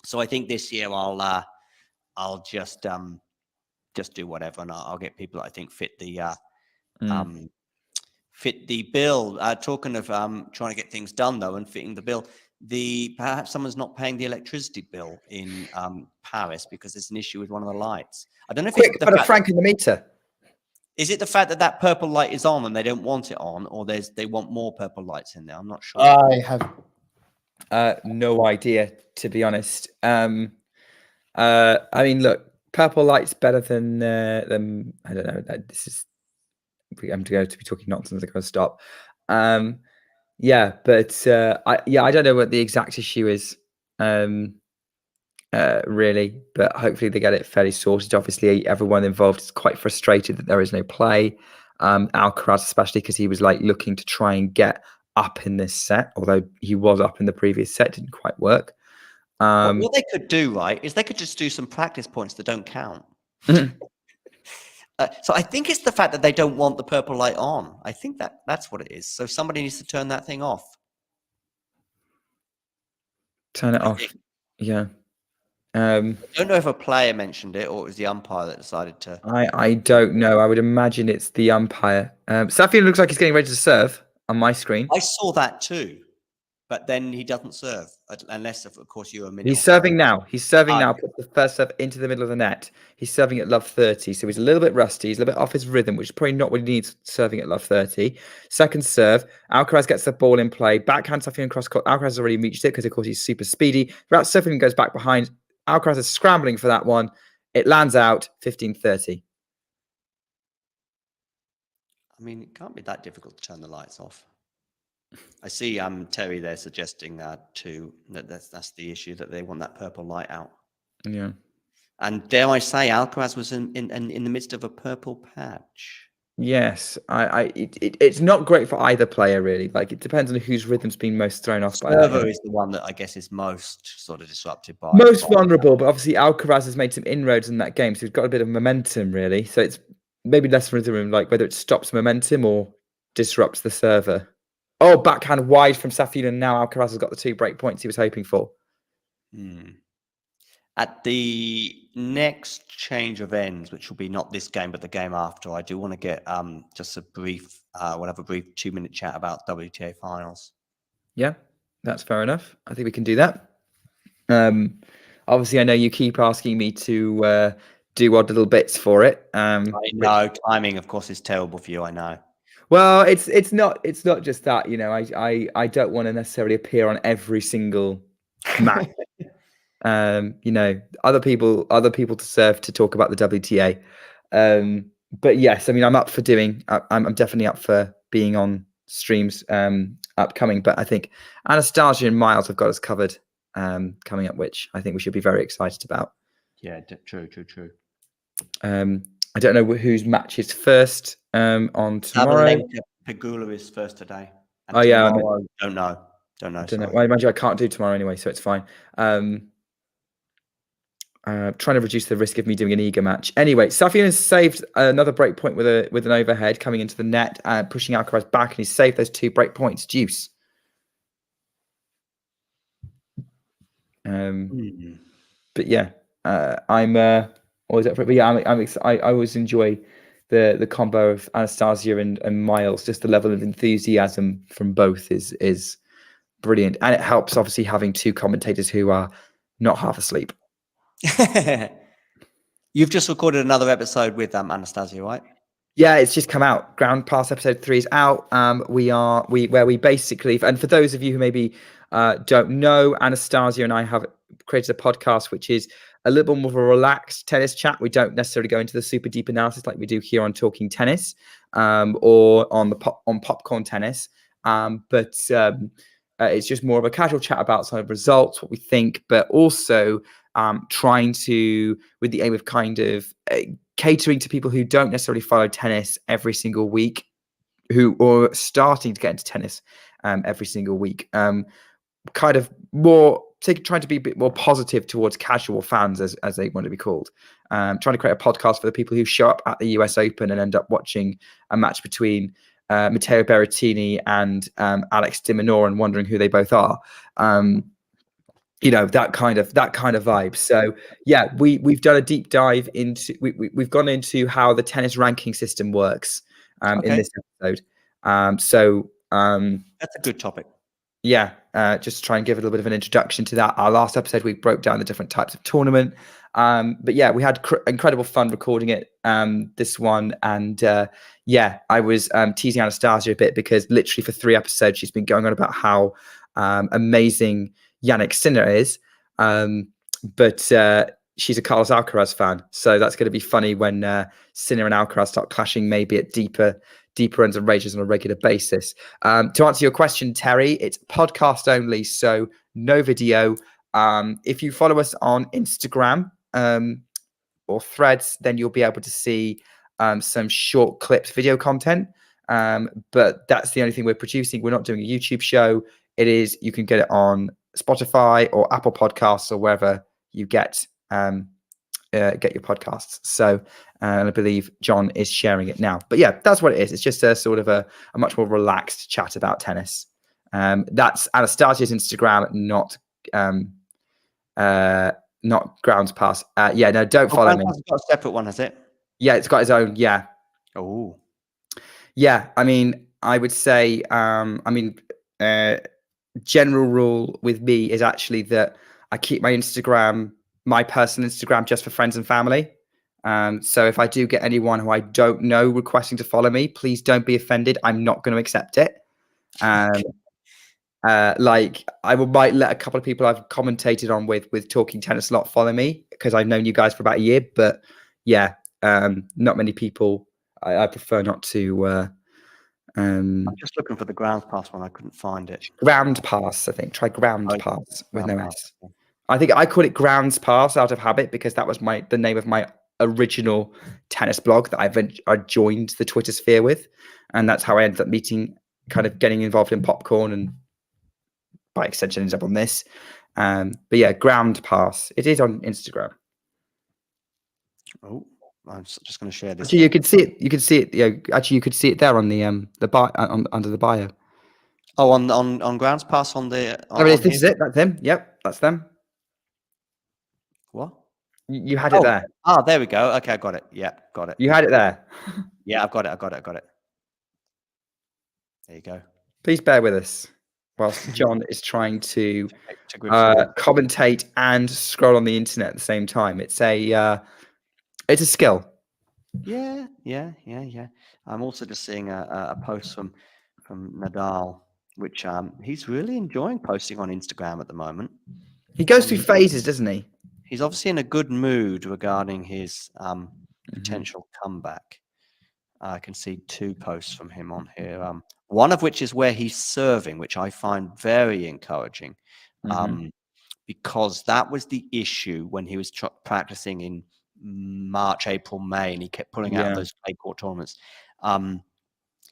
So I think this year I'll just do whatever, and I'll get people that I think fit the bill. Talking of trying to get things done though, and fitting the bill, perhaps someone's not paying the electricity bill in Paris because there's an issue with one of the lights. I don't know if it's a franc in the meter. Is it the fact that purple light is on and they don't want it on, or they want more purple lights in there? I'm not sure. I have no idea, to be honest. I mean, look, purple light's better than I don't know. I'm going to be talking nonsense. I'm going to stop. I don't know what the exact issue is. Really, but hopefully they get it fairly sorted. Obviously, everyone involved is quite frustrated that there is no play. Alcaraz, especially because he was like looking to try and get up in this set, although he was up in the previous set, didn't quite work. What they could do, right, is they could just do some practice points that don't count. So I think it's the fact that they don't want the purple light on. I think that's what it is. So somebody needs to turn that thing off. Turn it off. Yeah. I don't know if a player mentioned it or it was the umpire that decided to. I don't know. I would imagine it's the umpire. Safiullin looks like he's getting ready to serve on my screen. I saw that too, but then he doesn't serve unless, of course, you're a minute. He's serving now. He's serving now. Put the first serve into the middle of the net. He's serving at love 30, so he's a little bit rusty. He's a little bit off his rhythm, which is probably not what he needs serving at love 30. Second serve, Alcaraz gets the ball in play. Backhand Safiullin cross court. Alcaraz has already reached it because, of course, he's super speedy. Safiullin goes back behind. Alcaraz is scrambling for that one. It lands out 15-30. I mean, it can't be that difficult to turn the lights off. I see Terry there suggesting that's the issue, that they want that purple light out. Yeah. And dare I say, Alcaraz was in the midst of a purple patch. Yes, it's not great for either player, really. Like, it depends on whose rhythm's been most thrown off by that. Server is the one that I guess is most sort of disrupted by. Most vulnerable, but obviously Alcaraz has made some inroads in that game, so he's got a bit of momentum, really. So it's maybe less rhythm, like whether it stops momentum or disrupts the server. Oh, backhand wide from Safiullin. Now Alcaraz has got the 2 break points he was hoping for. At the next change of ends, which will be not this game but the game after, I do want to get just a brief, we'll have a brief 2-minute chat about WTA Finals. Yeah, that's fair enough. I think we can do that. Obviously, I know you keep asking me to do odd little bits for it. I know timing, of course, is terrible for you. I know. Well, it's not just that. You know, I don't want to necessarily appear on every single match. You know, other people deserve to talk about the WTA. But yes, I mean, I'm up for doing. I'm definitely up for being on streams upcoming. But I think Anastasia and Miles have got us covered coming up, which I think we should be very excited about. Yeah, true. I don't know whose match is first on tomorrow. Pegula is first today. And oh yeah, don't know. Don't know. Well, I imagine I can't do tomorrow anyway, so it's fine. Trying to reduce the risk of me doing an eager match. Anyway, Safiullin saved another break point with an overhead coming into the net, pushing Alcaraz back, and he saved those 2 break points. Deuce. But yeah, I'm always up for it. But yeah, I always enjoy the combo of Anastasia and Miles. Just the level of enthusiasm from both is brilliant, and it helps obviously having 2 commentators who are not half asleep. You've just recorded another episode with Anastasia, right? Yeah, it's just come out. Ground Pass episode 3 is out. Where we basically, and for those of you who maybe don't know, Anastasia and I have created a podcast which is a little more of a relaxed tennis chat. We don't necessarily go into the super deep analysis like we do here on Talking Tennis or on Popcorn Tennis, but it's just more of a casual chat about some of the results, what we think, but also trying to, with the aim of kind of catering to people who don't necessarily follow tennis every single week, who are starting to get into tennis every single week. Kind of more trying to be a bit more positive towards casual fans, as they want to be called. Trying to create a podcast for the people who show up at the US Open and end up watching a match between Matteo Berrettini and Alex de Minaur and wondering who they both are. You know, that kind of vibe. So yeah, we've done a deep dive into we've gone into how the tennis ranking system works in this episode. That's a good topic. Yeah, just try and give a little bit of an introduction to that. Our last episode, we broke down the different types of tournament. But yeah, we had incredible fun recording it, this one. And yeah, I was teasing Anastasia a bit because literally for 3 episodes, she's been going on about how amazing Yannick Sinner is. But she's a Carlos Alcaraz fan. So that's going to be funny when Sinner and Alcaraz start clashing maybe at deeper ends of rages on a regular basis. To answer your question, Terry, it's podcast only, so no video. If you follow us on Instagram or Threads, then you'll be able to see some short clips, video content. But that's the only thing we're producing. We're not doing a YouTube show. You can get it on Spotify or Apple Podcasts or wherever you get your podcasts. So I believe John is sharing it now. But yeah, that's what it is. It's just a sort of a much more relaxed chat about tennis. That's Anastasia's Instagram, not Grounds Pass. Yeah, no, don't follow me. It's got a separate one, has it? Yeah, it's got its own. Yeah. Oh. Yeah, I mean, I would say, general rule with me is actually that I keep my personal Instagram just for friends and family. So if I do get anyone who I don't know requesting to follow me, please don't be offended. I'm not going to accept it. Like I might let a couple of people I've commentated on with Talking Tennis a lot follow me because I've known you guys for about a year. But yeah, not many people. I prefer not to. I'm just looking for the Ground Pass one. I couldn't find it. Ground Pass, I think. Try Ground Pass with no S. I think I call it Grounds Pass out of habit because that was the name of my original tennis blog that I joined the Twitter sphere with, and that's how I ended up getting involved in Popcorn, and by extension ended up on this. But yeah, Ground Pass. It is on Instagram. Oh, I'm just going to share this. Actually, you can see it. You can see it. Yeah, actually, you could see it there on the bio under the bio. Oh, on Grounds Pass on the. This is it. That's him. Yep, that's them. What? You had it there. Oh, there we go. Okay, I got it. Yeah, got it. You had it there. Yeah, I've got it. There you go. Please bear with us whilst John is trying to To grips with it. commentate and scroll on the internet at the same time. It's a skill. Yeah. I'm also just seeing a post from Nadal, which he's really enjoying posting on Instagram at the moment. He goes through phases, doesn't he? He's obviously in a good mood regarding his potential comeback. I can see 2 posts from him on here. One of which is where he's serving, which I find very encouraging, because that was the issue when he was practicing in March, April, May, and he kept pulling out of those clay court tournaments.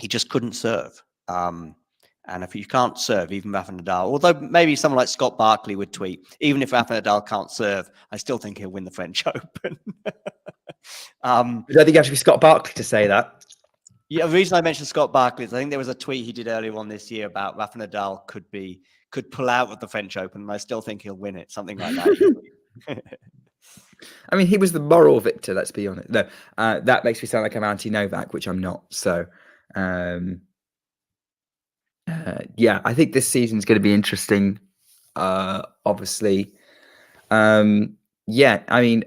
He just couldn't serve. And if you can't serve, even Rafa Nadal, although maybe someone like Scott Barkley would tweet, even if Rafa Nadal can't serve, I still think he'll win the French Open. I don't think you have to be Scott Barkley to say that. Yeah, the reason I mentioned Scott Barkley is I think there was a tweet he did earlier on this year about Rafa Nadal could pull out of the French Open, and I still think he'll win it. Something like that. I mean, he was the moral victor, let's be honest. No, that makes me sound like I'm anti-Novak, which I'm not. So, yeah, I think this season's going to be interesting, obviously. Yeah, I mean,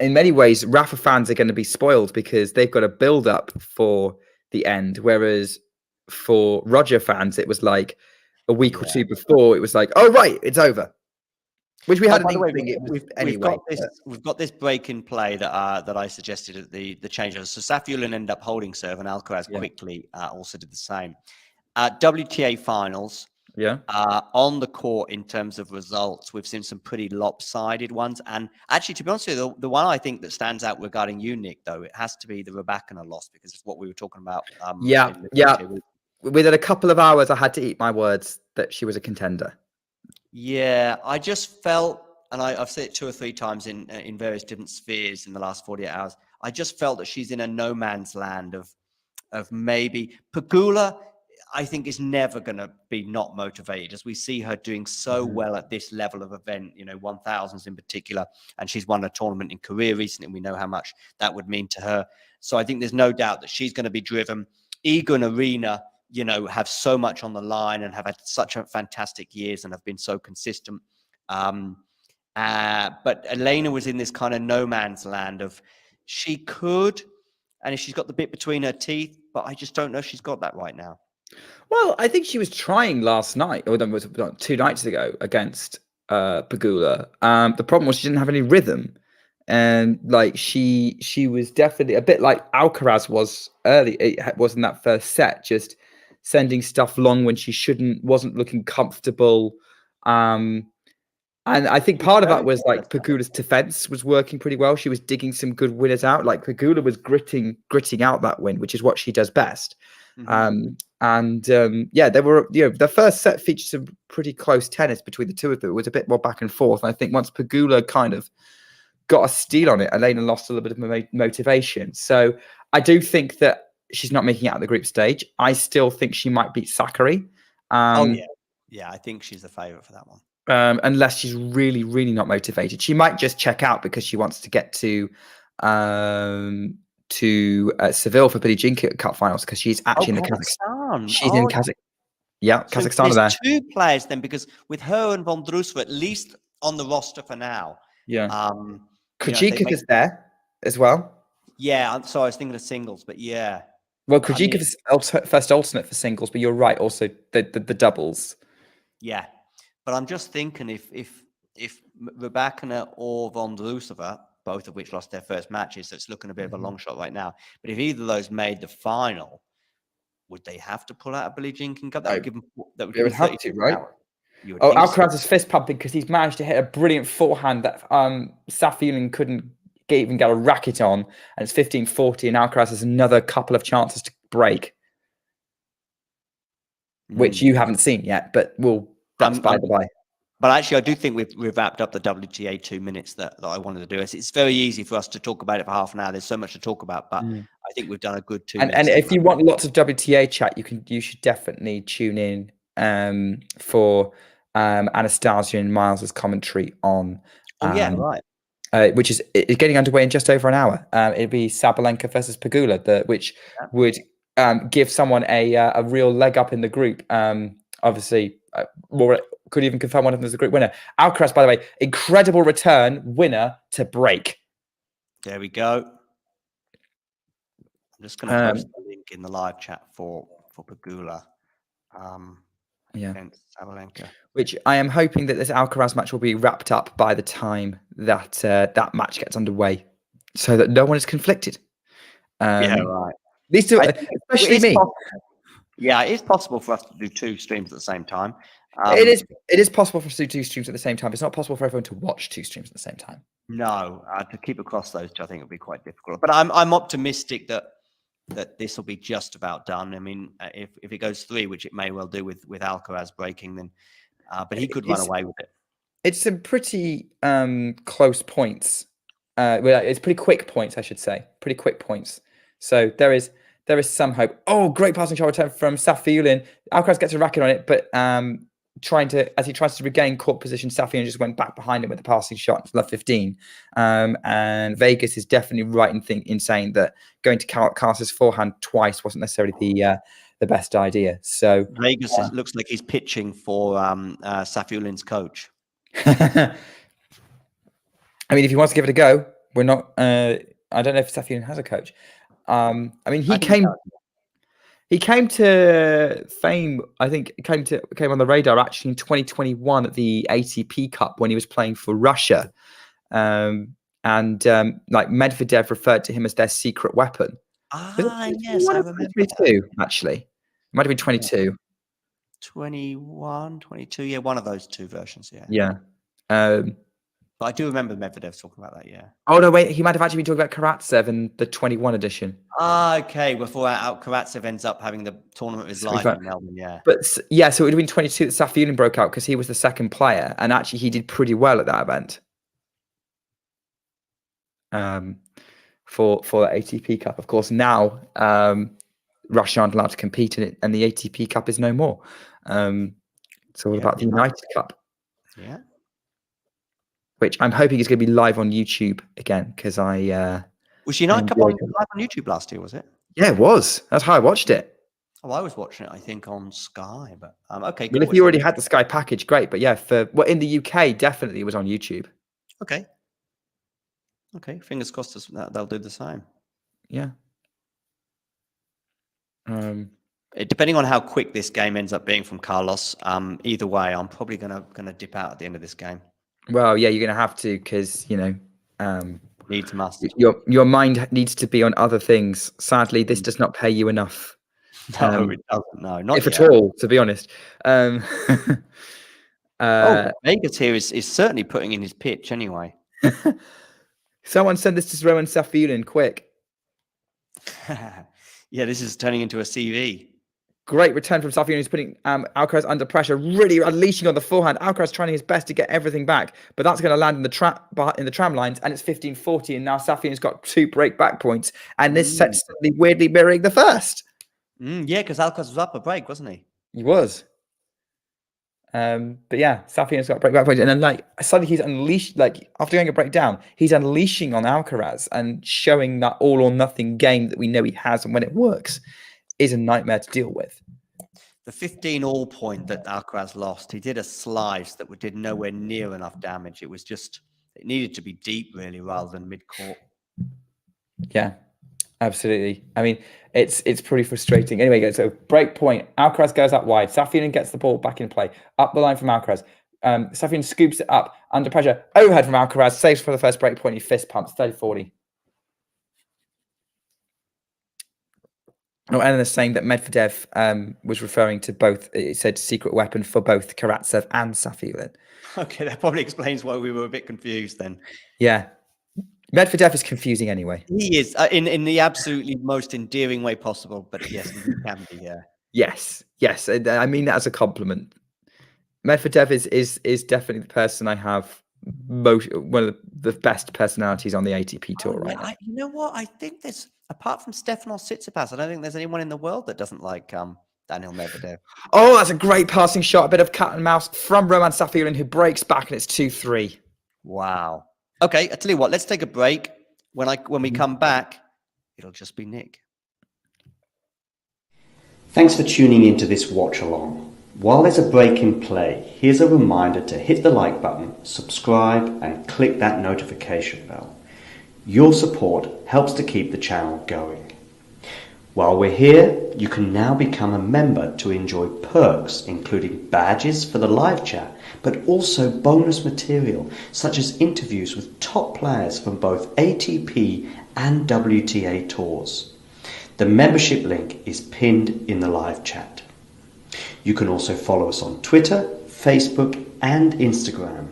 in many ways, Rafa fans are going to be spoiled because they've got a build-up for the end, whereas for Roger fans, it was like a week or two before, it was like, oh, right, it's over. Which we had we've got this break in play that I suggested at the changeover. So Safiullin ended up holding serve, and Alcaraz quickly also did the same. WTA Finals. Yeah. On the court, in terms of results, we've seen some pretty lopsided ones. And actually, to be honest with you, the one I think that stands out regarding you, Nick, though, it has to be the Rybakina loss, because it's what we were talking about. Within a couple of hours, I had to eat my words that she was a contender. Yeah, I just felt, and I've said it 2 or 3 times in various different spheres in the last 48 hours, I just felt that she's in a no man's land of maybe Pegula. I think is never going to be not motivated, as we see her doing so well at this level of event, 1000s in particular. And she's won a tournament in Korea recently, and we know how much that would mean to her. So I think there's no doubt that she's going to be driven. Iga and Arena, have so much on the line and have had such a fantastic years and have been so consistent. But Elena was in this kind of no man's land of she could, and if she's got the bit between her teeth, but I just don't know if she's got that right now. Well, I think she was trying last night, or 2 nights ago, against Pegula. The problem was she didn't have any rhythm, and like she was definitely a bit like Alcaraz was early. It was in that first set, just sending stuff long when she wasn't looking comfortable. And I think part of that was like Pegula's defense was working pretty well. She was digging some good winners out. Like Pegula was gritting out that win, which is what she does best. There were, the first set featured some pretty close tennis between the two of them. It was a bit more back and forth. And I think once Pegula kind of got a steal on it, Elena lost a little bit of motivation. So I do think that she's not making it out of the group stage. I still think she might beat Sakkari. Yeah, I think she's the favourite for that one. Unless she's really, really not motivated. She might just check out because she wants to get to Seville for Billie Jean Cup finals, because she's actually in the Kazakhstan. She's in Kazakhstan. Yeah, so Kazakhstan there's 2 players then, because with her and Vondrousova at least on the roster for now. Yeah. Khachanov is there as well. Yeah, I'm sorry, I was thinking of singles, but yeah. Well, Khachanov is first alternate for singles, but you're right, also the doubles. Yeah, but I'm just thinking if Rybakina or Vondrousova, both of which lost their first matches, so it's looking a bit of a long shot right now. But if either of those made the final, would they have to pull out a Billie Jean Cup? That would give them. They would have to, right? Alcaraz is fist pumping because he's managed to hit a brilliant forehand that Safiullin couldn't even get a racket on, and it's 15-40, and Alcaraz has another couple of chances to break, which you haven't seen yet, but that's by the by. But actually, I do think we've wrapped up the WTA 2 minutes that I wanted to do. It's very easy for us to talk about it for half an hour. There's so much to talk about, but I think we've done a good 2 minutes. And if you want lots of WTA chat, you should definitely tune in for Anastasia and Miles's commentary on Oh, yeah, right. Which is getting underway in just over an hour. It'd be Sabalenka versus Pegula, which would give someone a real leg up in the group. Obviously, could even confirm one of them as the group winner. Alcaraz, by the way, incredible return, winner to break. There we go. I'm just going to post the link in the live chat for Pegula. Against Sabalenka. Which I am hoping that this Alcaraz match will be wrapped up by the time that that match gets underway, so that no one is conflicted. Yeah, right. These two, especially me. Yeah, it is possible for us to do 2 streams at the same time. It is possible for us to do 2 streams at the same time. It's not possible for everyone to watch 2 streams at the same time. No, to keep across those 2, I think it would be quite difficult. But I'm optimistic that this will be just about done. I mean, if it goes 3, which it may well do with Alcaraz breaking, then but he could run away with it. It's some pretty close points. It's pretty quick points, I should say. Pretty quick points. So there is some hope. Oh, great passing shot return from Safiullin. Alcaraz gets a racket on it, but as he tries to regain court position, Safiullin just went back behind him with a passing shot to love 15. And Vegas is definitely right in saying that going to Alcaraz's forehand twice wasn't necessarily the best idea. So Vegas looks like he's pitching for Safiullin's coach. I mean, if he wants to give it a go, we're not. I don't know if Safiullin has a coach. I mean, he came to fame. I think came on the radar actually in 2021 at the ATP Cup when he was playing for Russia, and like Medvedev referred to him as their secret weapon. Yes, I remember. 22 actually. It might have been 22. 21, 22. Yeah, one of those 2 versions. Yeah. Yeah. But I do remember Medvedev talking about that. Yeah. Oh no, wait. He might have actually been talking about Karatsev in the 21 edition. Okay. Before Karatsev ends up having the tournament of his life in Melbourne. Yeah. But yeah, so it would have been 22 that Safiullin broke out because he was the second player, and actually he did pretty well at that event. For the ATP Cup, of course, now Russia aren't allowed to compete in it, and the ATP Cup is no more. It's all about the United Cup. Yeah. Which I'm hoping is going to be live on YouTube again because I was United Cup live on YouTube last year? Was it? Yeah, it was. That's how I watched it. Oh, I was watching it, I think, on Sky. But okay. Well, if you already had the Sky package, great. But yeah, in the UK, definitely it was on YouTube. Okay. Okay. Fingers crossed they'll do the same. Yeah. Depending on how quick this game ends up being from Carlos, either way, I'm probably gonna dip out at the end of this game. Well, yeah, you're gonna have to because needs must. Your mind needs to be on other things. Sadly, this does not pay you enough. No, it doesn't. No, not if yet. At all. To be honest. Vegas here is certainly putting in his pitch anyway. Someone send this to Roman Safiullin quick. Yeah, this is turning into a CV. Great return from Safiullin. He's putting Alcaraz under pressure, really unleashing on the forehand. Alcaraz trying his best to get everything back, but that's going to land in the tram lines, and it's 15-40, and now Safiullin's got 2 break back points, and this set's weirdly mirroring the first. Yeah, because Alcaraz was up a break, wasn't he? He was. But yeah, Safiullin's got break back points, and then suddenly he's unleashed. After going a breakdown, he's unleashing on Alcaraz and showing that all or nothing game that we know he has, and when it works, is a nightmare to deal with. The 15-all point that Alcaraz lost, he did a slice that did nowhere near enough damage. It was just, it needed to be deep, really, rather than mid-court. Yeah, absolutely. I mean, it's pretty frustrating. Anyway, so break point. Alcaraz goes up wide. Safiullin gets the ball back in play. Up the line from Alcaraz. Safiullin scoops it up under pressure. Overhead from Alcaraz. Saves for the first break point. He fist pumps. 30-40. Oh, and they're saying that Medvedev was referring to both. It said secret weapon for both Karatsev and Safiullin. Okay, that probably explains why we were a bit confused then. Yeah. Medvedev is confusing anyway. He is in the absolutely most endearing way possible, but yes, he can be. Yeah. Yes. I mean that as a compliment. Medvedev is definitely the person I have one of the best personalities on the ATP tour right now. You know what? I think there's, apart from Stefanos Tsitsipas, I don't think there's anyone in the world that doesn't like Daniel Medvedev. Oh, that's a great passing shot. A bit of cat and mouse from Roman Safiullin, who breaks back, and it's 2-3. Wow. Okay, I tell you what, let's take a break. When we come back, it'll just be Nick. Thanks for tuning into this watch along. While there's a break in play, here's a reminder to hit the like button, subscribe, and click that notification bell. Your support helps to keep the channel going. While we're here, you can now become a member to enjoy perks including badges for the live chat, but also bonus material such as interviews with top players from both ATP and WTA tours. The membership link is pinned in the live chat. You can also follow us on Twitter, Facebook and Instagram.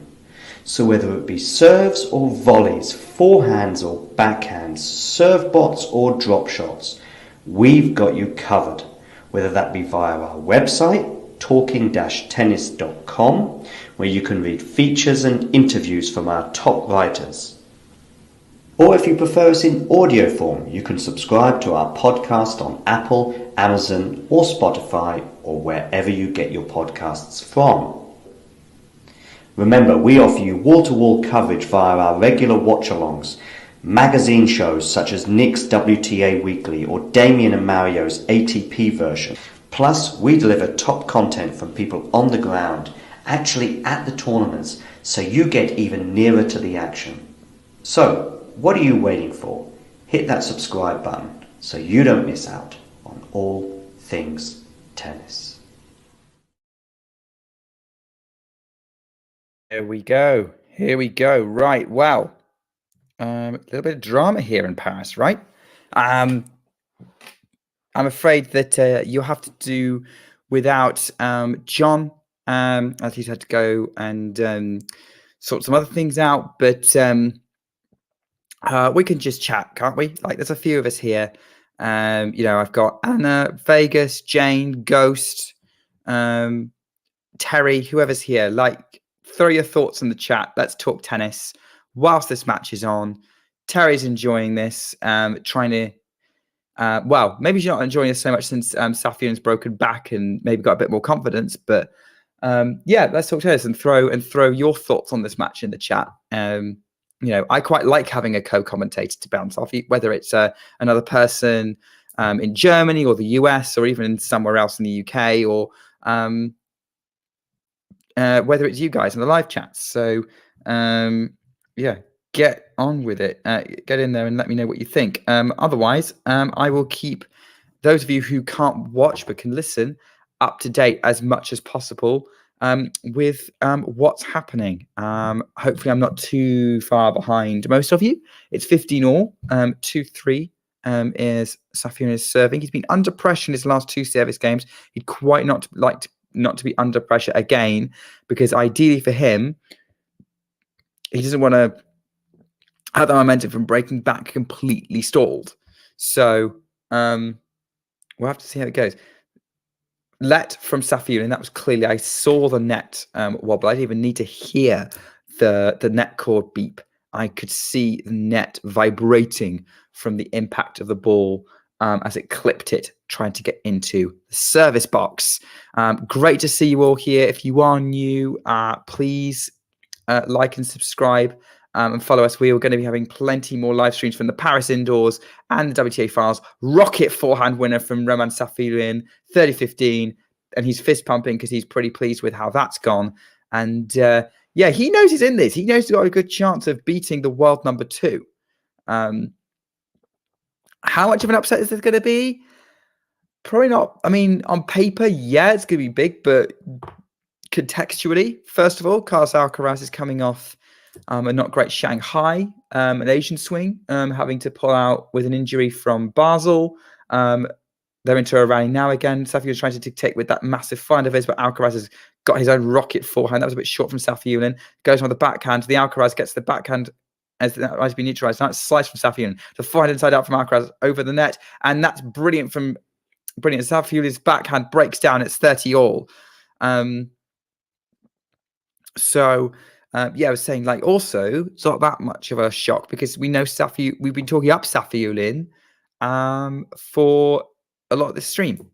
So whether it be serves or volleys, forehands or backhands, serve bots or drop shots, we've got you covered, whether that be via our website, talking-tennis.com, where you can read features and interviews from our top writers. Or if you prefer us in audio form, you can subscribe to our podcast on Apple, Amazon or Spotify or wherever you get your podcasts from. Remember, we offer you wall-to-wall coverage via our regular watch-alongs, magazine shows such as Nick's WTA Weekly or Damien and Mario's ATP version. Plus, we deliver top content from people on the ground, actually at the tournaments, so you get even nearer to the action. So, what are you waiting for? Hit that subscribe button so you don't miss out on all things tennis. Here we go. Here we go. Right. Wow. A little bit of drama here in Paris, right? I'm afraid that you'll have to do without John, as he's had to go and sort some other things out. But we can just chat, can't we? Like, there's a few of us here. I've got Anna, Vegas, Jane, Ghost, Terry, whoever's here. Like, throw your thoughts in the chat. Let's talk tennis whilst this match is on. Terry's enjoying this, trying to. Well, maybe she's not enjoying this so much since Safiullin's broken back and maybe got a bit more confidence. But let's talk tennis and throw your thoughts on this match in the chat. I quite like having a co-commentator to bounce off, whether it's another person in Germany or the US or even somewhere else in the UK or whether it's you guys in the live chats. So get on with it. Get in there and let me know what you think. Otherwise, I will keep those of you who can't watch but can listen up to date as much as possible with what's happening. Hopefully I'm not too far behind most of you. It's 15-all, 2-3 is Safiullin is serving. He's been under pressure in his last two service games. He'd quite not to be under pressure again, because ideally for him, he doesn't want to have the momentum from breaking back completely stalled. So we'll have to see how it goes. Let from Safiullin, that was clearly, I saw the net wobble. I didn't even need to hear the net cord beep. I could see the net vibrating from the impact of the ball as it clipped it, trying to get into the service box. Great to see you all here. If you are new, please like and subscribe and follow us. We are going to be having plenty more live streams from the Paris indoors and the WTA Finals. Rocket forehand winner from Roman Safiullin, 30-15. And he's fist pumping because he's pretty pleased with how that's gone. And he knows he's in this. He knows he's got a good chance of beating the world number 2. How much of an upset is this going to be? Probably not. I mean, on paper, yeah, it's going to be big, but contextually, first of all, Carlos Alcaraz is coming off a not great Shanghai, an Asian swing, having to pull out with an injury from Basel. They're into a rally now again. Safiullin trying to dictate with that massive forehand of his, but Alcaraz has got his own rocket forehand. That was a bit short from Safiullin. Goes on the backhand. The Alcaraz gets the backhand as that has been neutralized. Now it's slice from Safiullin. The forehand inside out from Alcaraz over the net. And that's brilliant from Safiullin's backhand breaks down. It's 30-all. I was saying, like, also, it's not that much of a shock because we know we've been talking up Safiullin for a lot of this stream.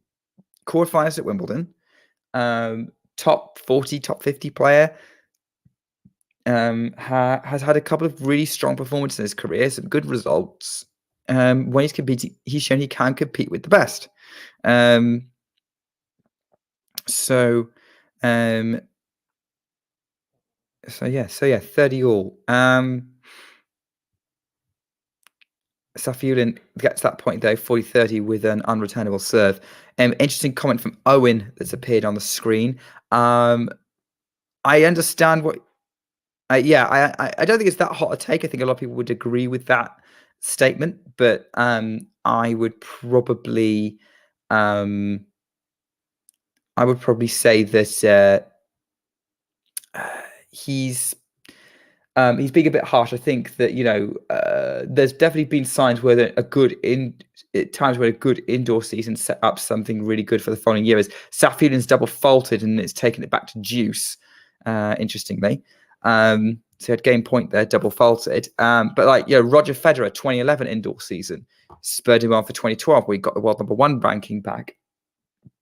Quarterfinals at Wimbledon, top 40, top 50 player. has had a couple of really strong performances in his career, some good results. When he's competing, he's shown he can compete with the best. So yeah, 30 all. Safiullin gets that point though, 40-30 with an unreturnable serve. Interesting comment from Owen that's appeared on the screen. I understand what. I don't think it's that hot a take. I think a lot of people would agree with that statement, but I would probably say that he's being a bit harsh. I think that there's definitely been signs where times where a good indoor season set up something really good for the following year. As Safiullin's double faulted and it's taken it back to deuce. Interestingly, so he had game point there, double faulted. But Roger Federer, 2011 indoor season spurred him on for 2012, where he got the world #1 ranking back,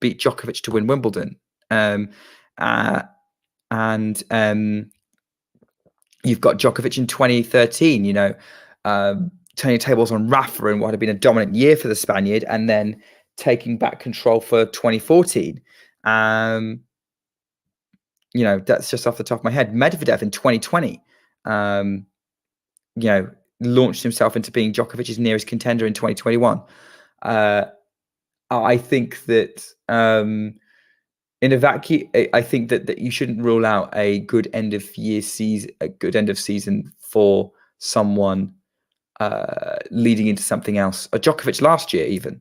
beat Djokovic to win Wimbledon, and you've got Djokovic in 2013, turning tables on Rafa in what had been a dominant year for the Spaniard, and then taking back control for 2014. That's just off the top of my head. Medvedev in 2020, launched himself into being Djokovic's nearest contender in 2021. I think that in a vacuum, I think that you shouldn't rule out a good end of season for someone leading into something else. Djokovic last year, even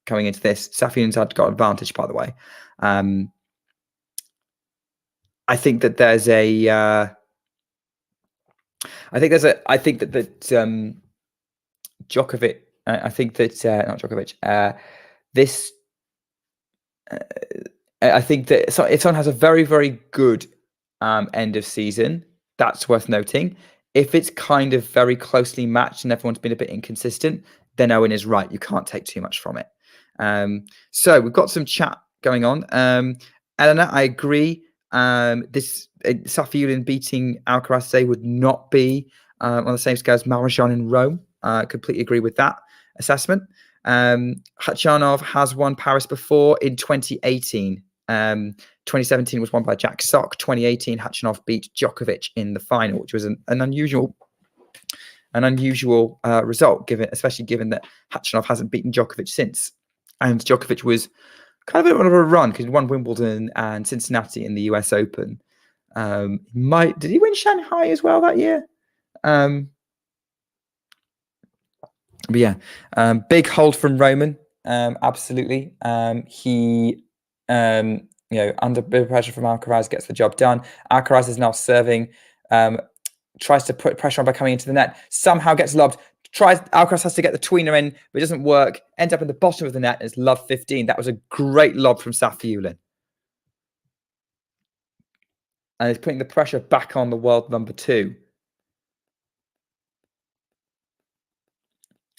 coming into this, Safiullin's had got advantage, by the way. I think that there's Djokovic. I think that not Djokovic. I think that if someone has a very, very good end of season, that's worth noting. If it's kind of very closely matched and everyone's been a bit inconsistent, then Owen is right. You can't take too much from it. So we've got some chat going on. Eleanor, I agree. This Safiullin beating Alcaraz today would not be on the same scale as Marajan in Rome. Completely agree with that assessment. Khachanov has won Paris before in 2018. 2017 was won by Jack Sock. 2018, Khachanov beat Djokovic in the final, which was an unusual result, especially given that Khachanov hasn't beaten Djokovic since. And Djokovic was kind of on a run because he won Wimbledon and Cincinnati in the US Open. Did he win Shanghai as well that year? But yeah, big hold from Roman. Absolutely. He, under bit pressure from Alcaraz, gets the job done. Alcaraz is now serving, tries to put pressure on by coming into the net, somehow gets lobbed. Alcaraz has to get the tweener in, but it doesn't work. Ends up in the bottom of the net. It's love 15. That was a great lob from Safiullin. And he's putting the pressure back on the world #2.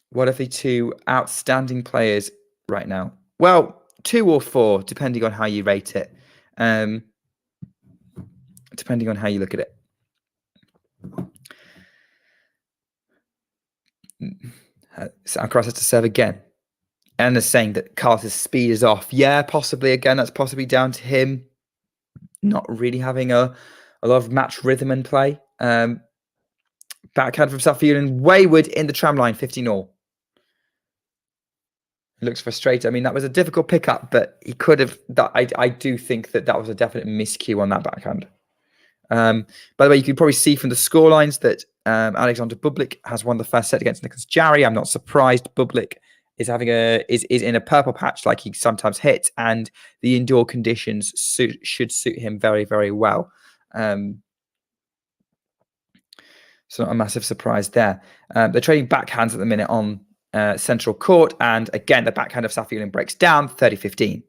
What are the two outstanding players right now? Well, 2 or 4, depending on how you rate it. Depending on how you look at it. Alcaraz has to serve again. And they're saying that Carlos' speed is off. Yeah, possibly. Again, that's possibly down to him not really having a lot of match rhythm and play. Backhand from Safiullin, wayward in the tram line, 15-all. He looks frustrated. I mean, that was a difficult pickup, but he could have. I do think that was a definite miscue on that backhand. By the way, you can probably see from the scorelines that Alexander Bublik has won the first set against Nicholas Djere. I'm not surprised. Bublik is in a purple patch like he sometimes hits, and the indoor conditions should suit him very, very well. So not a massive surprise there. They're trading backhands at the minute on central court, and again, the backhand of Safiullin breaks down 30-15.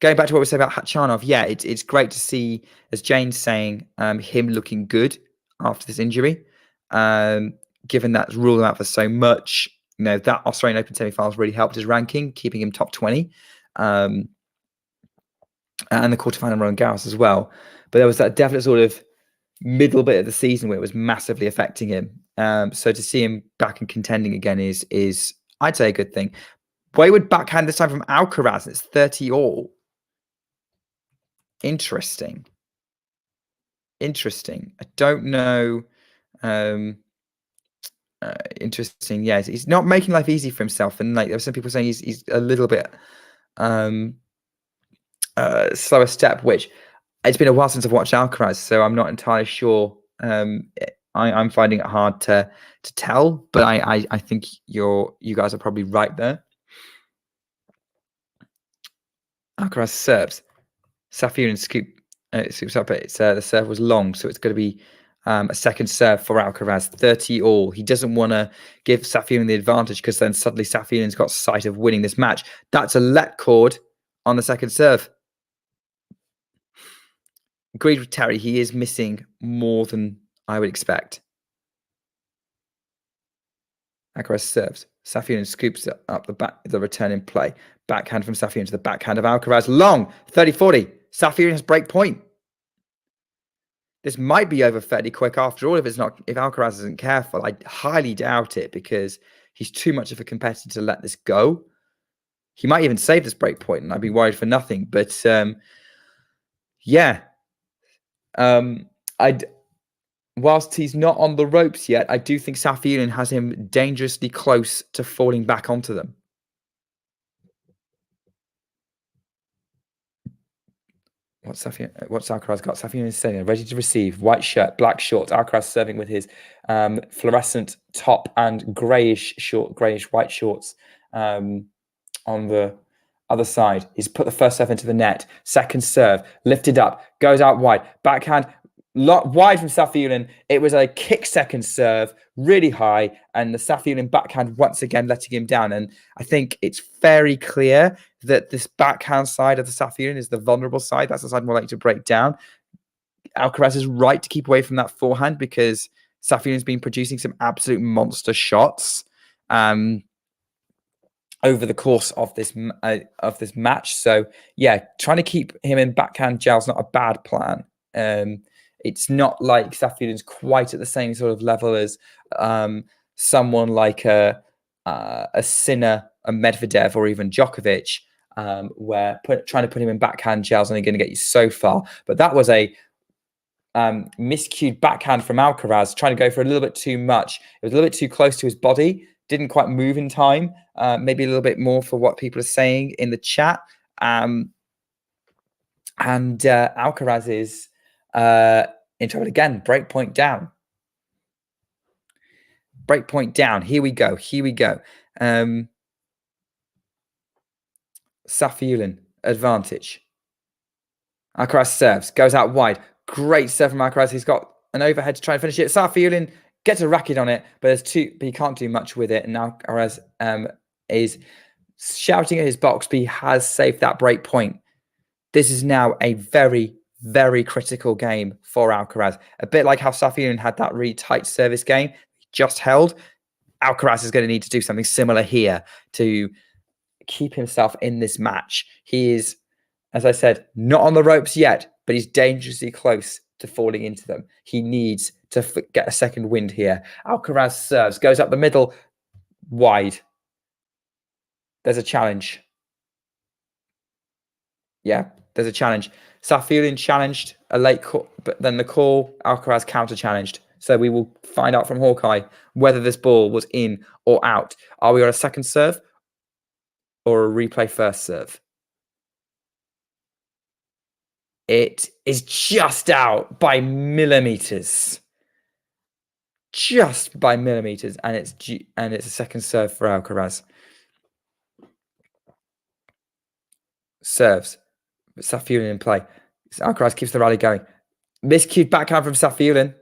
Going back to what we said about Khachanov, yeah, it's great to see, as Jane's saying, him looking good after this injury. Given that's ruled him out for so much, that Australian Open semi-finals really helped his ranking, keeping him top 20. and the quarterfinal Roland Garros as well. But there was that definite sort of middle bit of the season where it was massively affecting him. So to see him back and contending again is I'd say a good thing. Wayward backhand this time from Alcaraz. It's 30 all. Interesting. I don't know. Interesting. Yeah, he's not making life easy for himself, and like there were some people saying he's a little bit slower step. Which it's been a while since I've watched Alcaraz, so I'm not entirely sure. I'm finding it hard to tell, but I think you guys are probably right there. Alcaraz serves. Safiullin scoops up. The serve was long, so it's going to be a second serve for Alcaraz. 30 all. He doesn't want to give Safiullin the advantage because then suddenly Safiullin's got sight of winning this match. That's a let cord on the second serve. Agreed with Terry. He is missing more than I would expect. Alcaraz serves. Safiullin scoops up the return in play. Backhand from Safiullin to the backhand of Alcaraz. Long. 30-40. Safiullin has break point. This might be over fairly quick after all if Alcaraz isn't careful. I highly doubt it because he's too much of a competitor to let this go. He might even save this break point and I'd be worried for nothing. But yeah. Whilst he's not on the ropes yet, I do think Safiullin has him dangerously close to falling back onto them. What's Alcaraz got? Safiullin is saying, ready to receive. White shirt, black shorts. Alcaraz serving with his fluorescent top and greyish white shorts on the other side. He's put the first serve into the net. Second serve, lifted up, goes out wide. Backhand, wide from Safiullin. It was a kick second serve, really high, and the Safiullin backhand once again letting him down. And I think it's very clear that this backhand side of the Safiullin is the vulnerable side. That's the side more likely to break down. Alcaraz is right to keep away from that forehand because Safiullin's been producing some absolute monster shots over the course of this match. So yeah, trying to keep him in backhand jail is not a bad plan. It's not like Safiullin's quite at the same sort of level as someone like a Sinner, a Medvedev, or even Djokovic, where trying to put him in backhand jail is only going to get you so far. But that was a miscued backhand from Alcaraz, trying to go for a little bit too much. It was a little bit too close to his body, didn't quite move in time, maybe a little bit more for what people are saying in the chat. And Alcaraz is in trouble again. Break point down. Break point down. Here we go. Safiullin, advantage. Alcaraz serves, goes out wide. Great serve from Alcaraz. He's got an overhead to try and finish it. Safiullin gets a racket on it, but he can't do much with it. And now Alcaraz is shouting at his box, but he has saved that break point. This is now a very, very critical game for Alcaraz. A bit like how Safiullin had that really tight service game, just held. Alcaraz is going to need to do something similar here to keep himself in this match. He is, as I said, not on the ropes yet, but he's dangerously close to falling into them. He needs to get a second wind here. Alcaraz serves, goes up the middle, wide. There's a challenge. Yeah, there's a challenge. Safiullin challenged a late call, but then the call, Alcaraz counter-challenged. So we will find out from Hawkeye whether this ball was in or out. Are we on a second serve or a replay first serve? It is just out by millimeters. Just by millimeters, and it's a second serve for Alcaraz. Serves. Safiullin in play. Alcaraz keeps the rally going. Miscued backhand from Safiullin.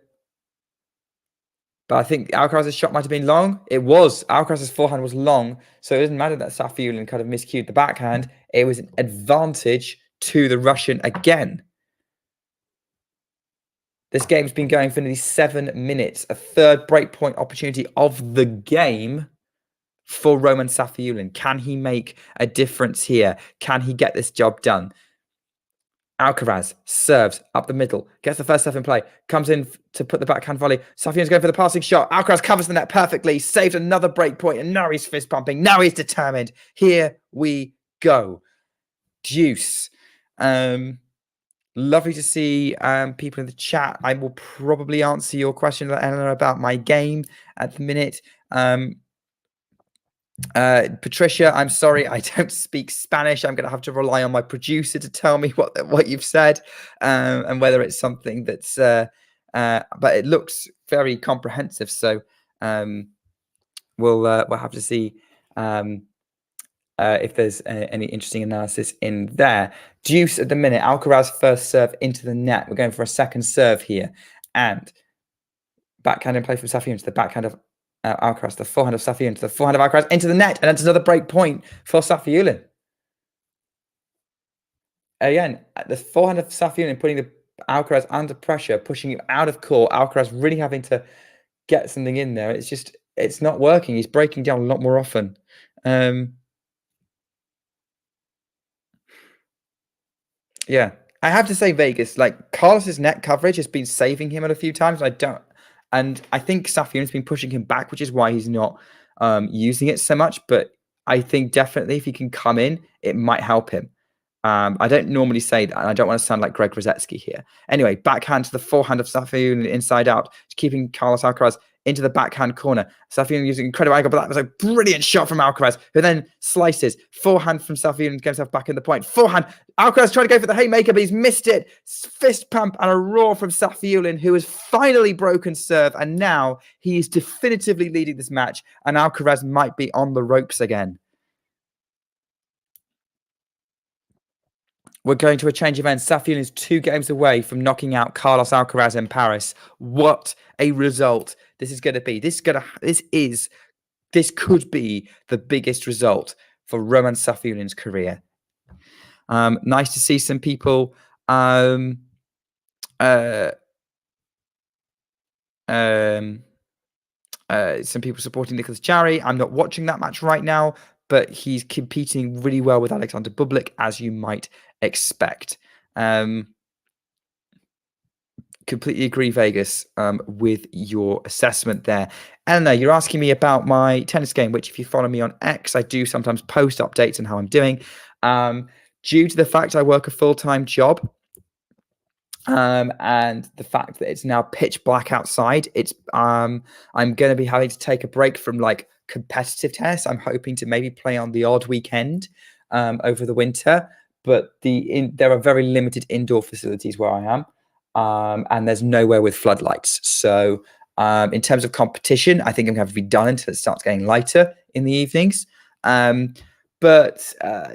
But I think Alcaraz's shot might have been long. It was. Alcaraz's forehand was long. So it doesn't matter that Safiullin kind of miscued the backhand. It was an advantage to the Russian again. This game's been going for nearly 7 minutes. A third breakpoint opportunity of the game for Roman Safiullin. Can he make a difference here? Can he get this job done? Alcaraz serves up the middle, gets the first serve in play, comes in to put the backhand volley. Safiullin's going for the passing shot. Alcaraz covers the net perfectly, saves another break point, and now he's fist pumping. Now he's determined. Here we go. Deuce. Lovely to see people in the chat. I will probably answer your question, Eleanor, about my game at the minute. Patricia, I'm sorry, I don't speak Spanish. I'm going to have to rely on my producer to tell me what you've said and whether it's something that's. But it looks very comprehensive, so we'll have to see if there's any interesting analysis in there. Deuce at the minute. Alcaraz first serve into the net. We're going for a second serve here, and backhand in play from Safiullin to the backhand of Alcaraz, the forehand of Safiullin to the forehand of Alcaraz into the net, and that's another break point for Safiullin. Again, the forehand of Safiullin putting the Alcaraz under pressure, pushing him out of court. Alcaraz really having to get something in there. It's not working. He's breaking down a lot more often. Yeah, I have to say, Vegas, like Carlos's net coverage has been saving him a few times. And I think Safiullin's been pushing him back, which is why he's not using it so much. But I think definitely if he can come in, it might help him. I don't normally say that, and I don't want to sound like Greg Rosetsky here. Anyway, backhand to the forehand of Safiullin inside out, keeping Carlos Alcaraz into the backhand corner. Safiullin using an incredible angle, but that was a brilliant shot from Alcaraz, who then slices. Forehand from Safiullin, gets himself back in the point. Forehand, Alcaraz trying to go for the haymaker, but he's missed it. Fist pump and a roar from Safiullin, who has finally broken serve, and now he is definitively leading this match, and Alcaraz might be on the ropes again. We're going to a change of ends. Safiullin is 2 games away from knocking out Carlos Alcaraz in Paris. What a result this is going to be. This could be the biggest result for Roman Safiullin's career. Nice to see some people some people supporting Nicholas Djere. I'm not watching that match right now, but he's competing really well with Alexander Bublik, as you might expect. Completely agree, Vegas, with your assessment there. Eleanor, you're asking me about my tennis game, which if you follow me on X, I do sometimes post updates on how I'm doing. Due to the fact I work a full-time job, and the fact that it's now pitch black outside, I'm going to be having to take a break from like competitive tennis. I'm hoping to maybe play on the odd weekend over the winter, but there are very limited indoor facilities where I am, and there's nowhere with floodlights. So in terms of competition, I think I'm going to have to be done until it starts getting lighter in the evenings. But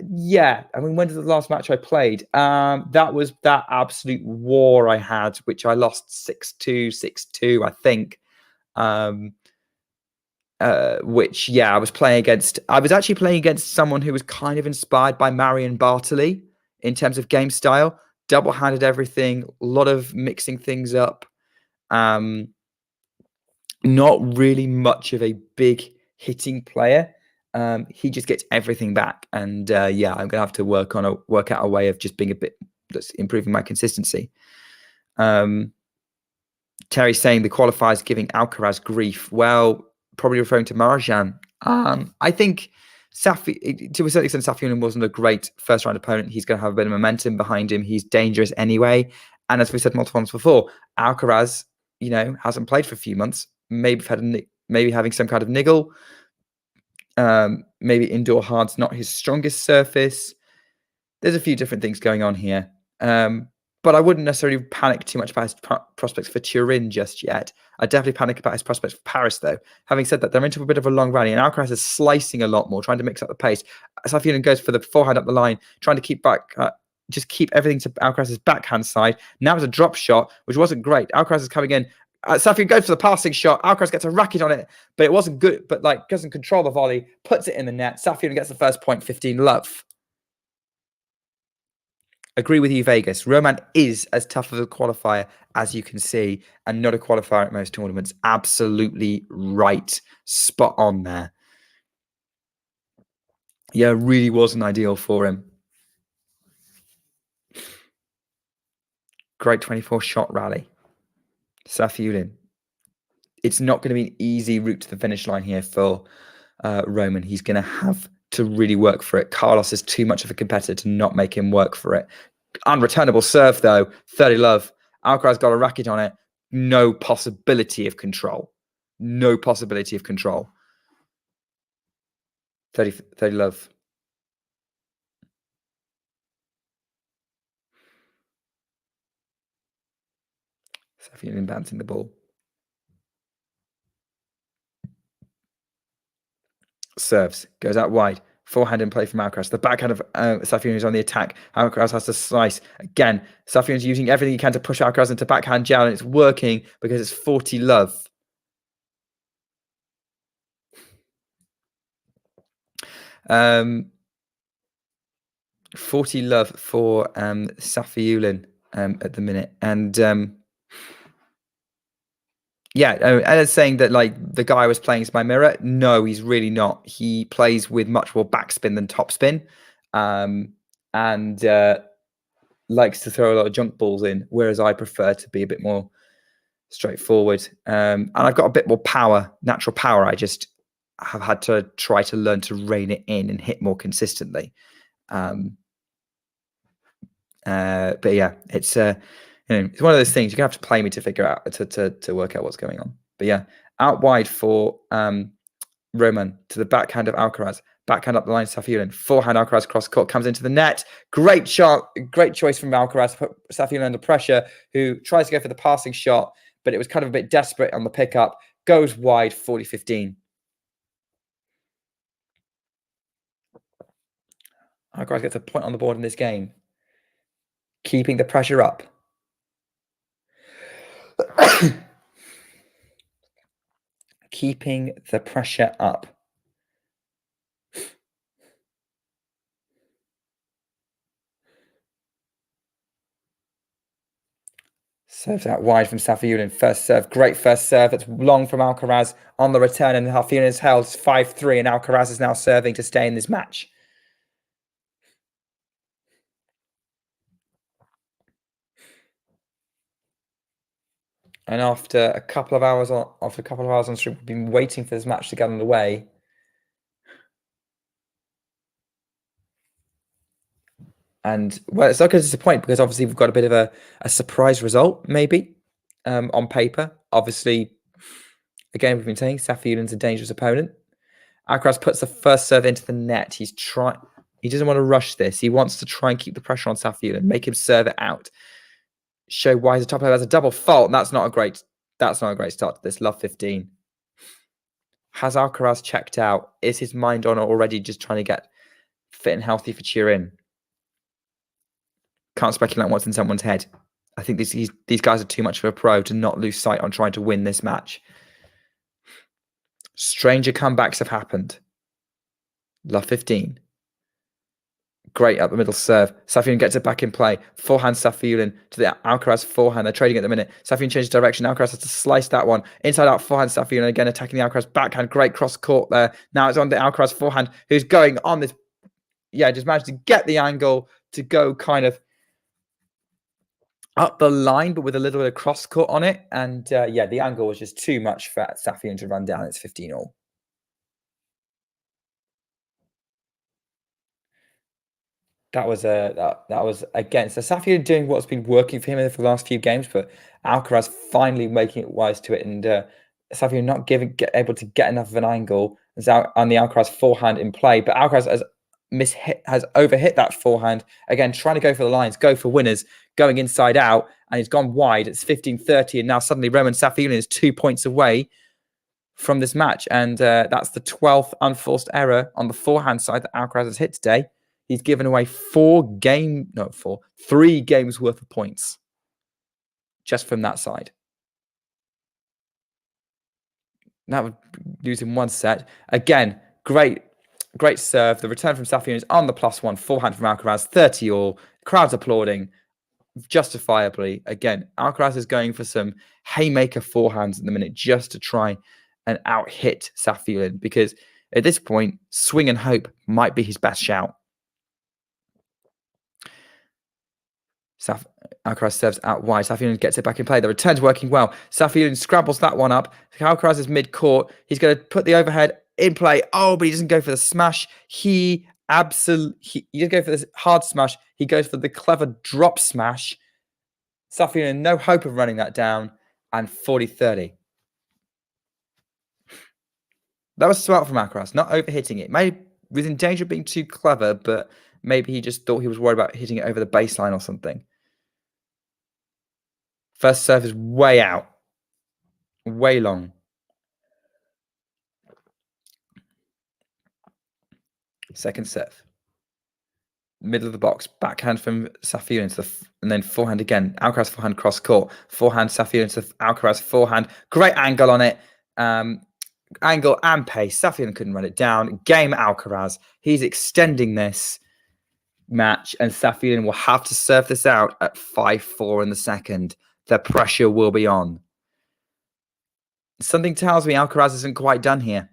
yeah, I mean, when was the last match I played? That was that absolute war I had, which I lost 6-2, 6-2, I think. Which, yeah, I was actually playing against someone who was kind of inspired by Marion Bartley in terms of game style. Double-handed everything, a lot of mixing things up. Not really much of a big hitting player. He just gets everything back, and yeah, I'm gonna have to work out a way of just being improving my consistency. Terry's saying the qualifiers giving Alcaraz grief. Well, probably referring to Marjan. I think to a certain extent, Safiullin wasn't a great first round opponent. He's going to have a bit of momentum behind him. He's dangerous anyway, and as we said multiple times before, Alcaraz, hasn't played for a few months. Maybe having some kind of niggle. Maybe indoor hard's not his strongest surface. There's a few different things going on here. But I wouldn't necessarily panic too much about his prospects for Turin just yet. I'd definitely panic about his prospects for Paris, though. Having said that, they're into a bit of a long rally, and Alcaraz is slicing a lot more, trying to mix up the pace. Safiullin goes for the forehand up the line, trying to keep back, just keep everything to Alcaraz's backhand side. Now it's a drop shot, which wasn't great. Alcaraz is coming in. Safiullin goes for the passing shot. Alcaraz gets a racket on it, but it wasn't good. But doesn't control the volley, puts it in the net. Safiullin gets the first point, 15-love. Agree with you, Vegas. Roman is as tough of a qualifier as you can see, and not a qualifier at most tournaments. Absolutely right. Spot on there. Yeah, really wasn't ideal for him. Great 24 shot rally. Safiullin. It's not going to be an easy route to the finish line here for Roman. He's going to have to really work for it. Carlos is too much of a competitor to not make him work for it. Unreturnable serve, though. 30 love. Alcaraz got a racket on it. No possibility of control. No possibility of control. 30 love. Safiullin bouncing the ball. Serves. Goes out wide. Forehand in play from Alcaraz. The backhand of Safiullin is on the attack. Alcaraz has to slice. Again, Safiullin's using everything he can to push Alcaraz into backhand jail, and it's working because it's 40 love. Um, 40 love for Safiullin at the minute. And yeah, and it's saying that like the guy was playing is my mirror. No, he's really not. He plays with much more backspin than topspin, and likes to throw a lot of junk balls in, whereas I prefer to be a bit more straightforward. And I've got a bit more power, natural power. I just have had to try to learn to rein it in and hit more consistently. But yeah, it's it's one of those things you're gonna have to play me to figure out to work out what's going on. But yeah, out wide for Roman to the backhand of Alcaraz. Backhand up the line, Safiullin. Forehand, Alcaraz cross court comes into the net. Great shot, great choice from Alcaraz to put Safiullin under pressure, who tries to go for the passing shot, but it was kind of a bit desperate on the pickup. Goes wide, 40-15. Alcaraz gets a point on the board in this game. Keeping the pressure up. Keeping the pressure up. Serves out wide from Safiullin. First serve. Great first serve. It's long from Alcaraz on the return, and Safiullin is held 5-3, and Alcaraz is now serving to stay in this match. And after a couple of hours on stream, we've been waiting for this match to get underway. And well, it's not going to disappoint because obviously we've got a bit of a surprise result, maybe, on paper. Obviously, again, we've been saying Safiullin's a dangerous opponent. Alcaraz puts the first serve into the net. He doesn't want to rush this. He wants to try and keep the pressure on Safiullin, make him serve it out. Show why he's a top player. That's a double fault. And that's not a great start to this. Love 15. Has Alcaraz checked out? Is his mind on already just trying to get fit and healthy for Turin? Can't speculate on what's in someone's head. I think these guys are too much of a pro to not lose sight on trying to win this match. Stranger comebacks have happened. Love 15. Great up the middle serve. Safiullin gets it back in play. Forehand Safiullin to the Alcaraz forehand. They're trading at the minute. Safiullin changes direction. Alcaraz has to slice that one. Inside out forehand Safiullin again attacking the Alcaraz backhand. Great cross court there. Now it's on the Alcaraz forehand who's going on this. Yeah, just managed to get the angle to go kind of up the line, but with a little bit of cross court on it. And yeah, the angle was just too much for Safiullin to run down. It's 15-all. That was again. So Safiullin doing what's been working for him for the last few games, but Alcaraz finally making it wise to it, and Safiullin not able to get enough of an angle. It's out on the Alcaraz forehand in play, but Alcaraz has overhit that forehand again, trying to go for the lines, go for winners, going inside out, and he's gone wide. It's 15-30, and now suddenly Roman Safiullin is 2 points away from this match, and that's the 12th unforced error on the forehand side that Alcaraz has hit today. He's given away 3 games worth of points just from that side. That would lose him 1 set. Again, great serve. The return from Safiullin is on the +1. Forehand from Alcaraz, 30-all. Crowd's applauding justifiably. Again, Alcaraz is going for some haymaker forehands at the minute just to try and out-hit Safiullin, because at this point, swing and hope might be his best shout. Alcaraz serves out wide. Safiullin gets it back in play. The return's working well. Safiullin scrambles that one up. Alcaraz is mid-court. He's going to put the overhead in play. Oh, but he doesn't go for the smash. He doesn't go for this hard smash. He goes for the clever drop smash. Safiullin, no hope of running that down. And 40-30. That was smart from Alcaraz, not overhitting it. Maybe was in danger of being too clever, but maybe he just thought he was worried about hitting it over the baseline or something. First serve is way out. Way long. Second serve. Middle of the box. Backhand from Safiullin and then forehand again. Alcaraz forehand cross court. Forehand Safiullin to Alcaraz forehand. Great angle on it. Angle and pace. Safiullin couldn't run it down. Game Alcaraz. He's extending this match, and Safiullin will have to serve this out at 5-4 in the second. The pressure will be on. Something tells me Alcaraz isn't quite done here.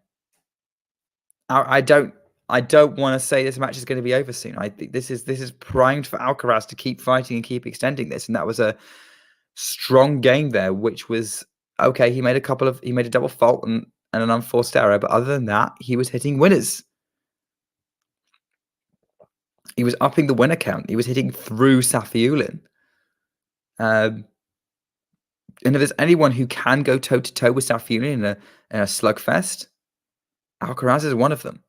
I don't want to say this match is going to be over soon. I think this is primed for Alcaraz to keep fighting and keep extending this, and that was a strong game there, which was okay. He made a double fault and an unforced error, but other than that, he was hitting winners. He was upping the winner count. He was hitting through Safiullin. And if there's anyone who can go toe-to-toe with Safiullin in a slugfest, Alcaraz is one of them.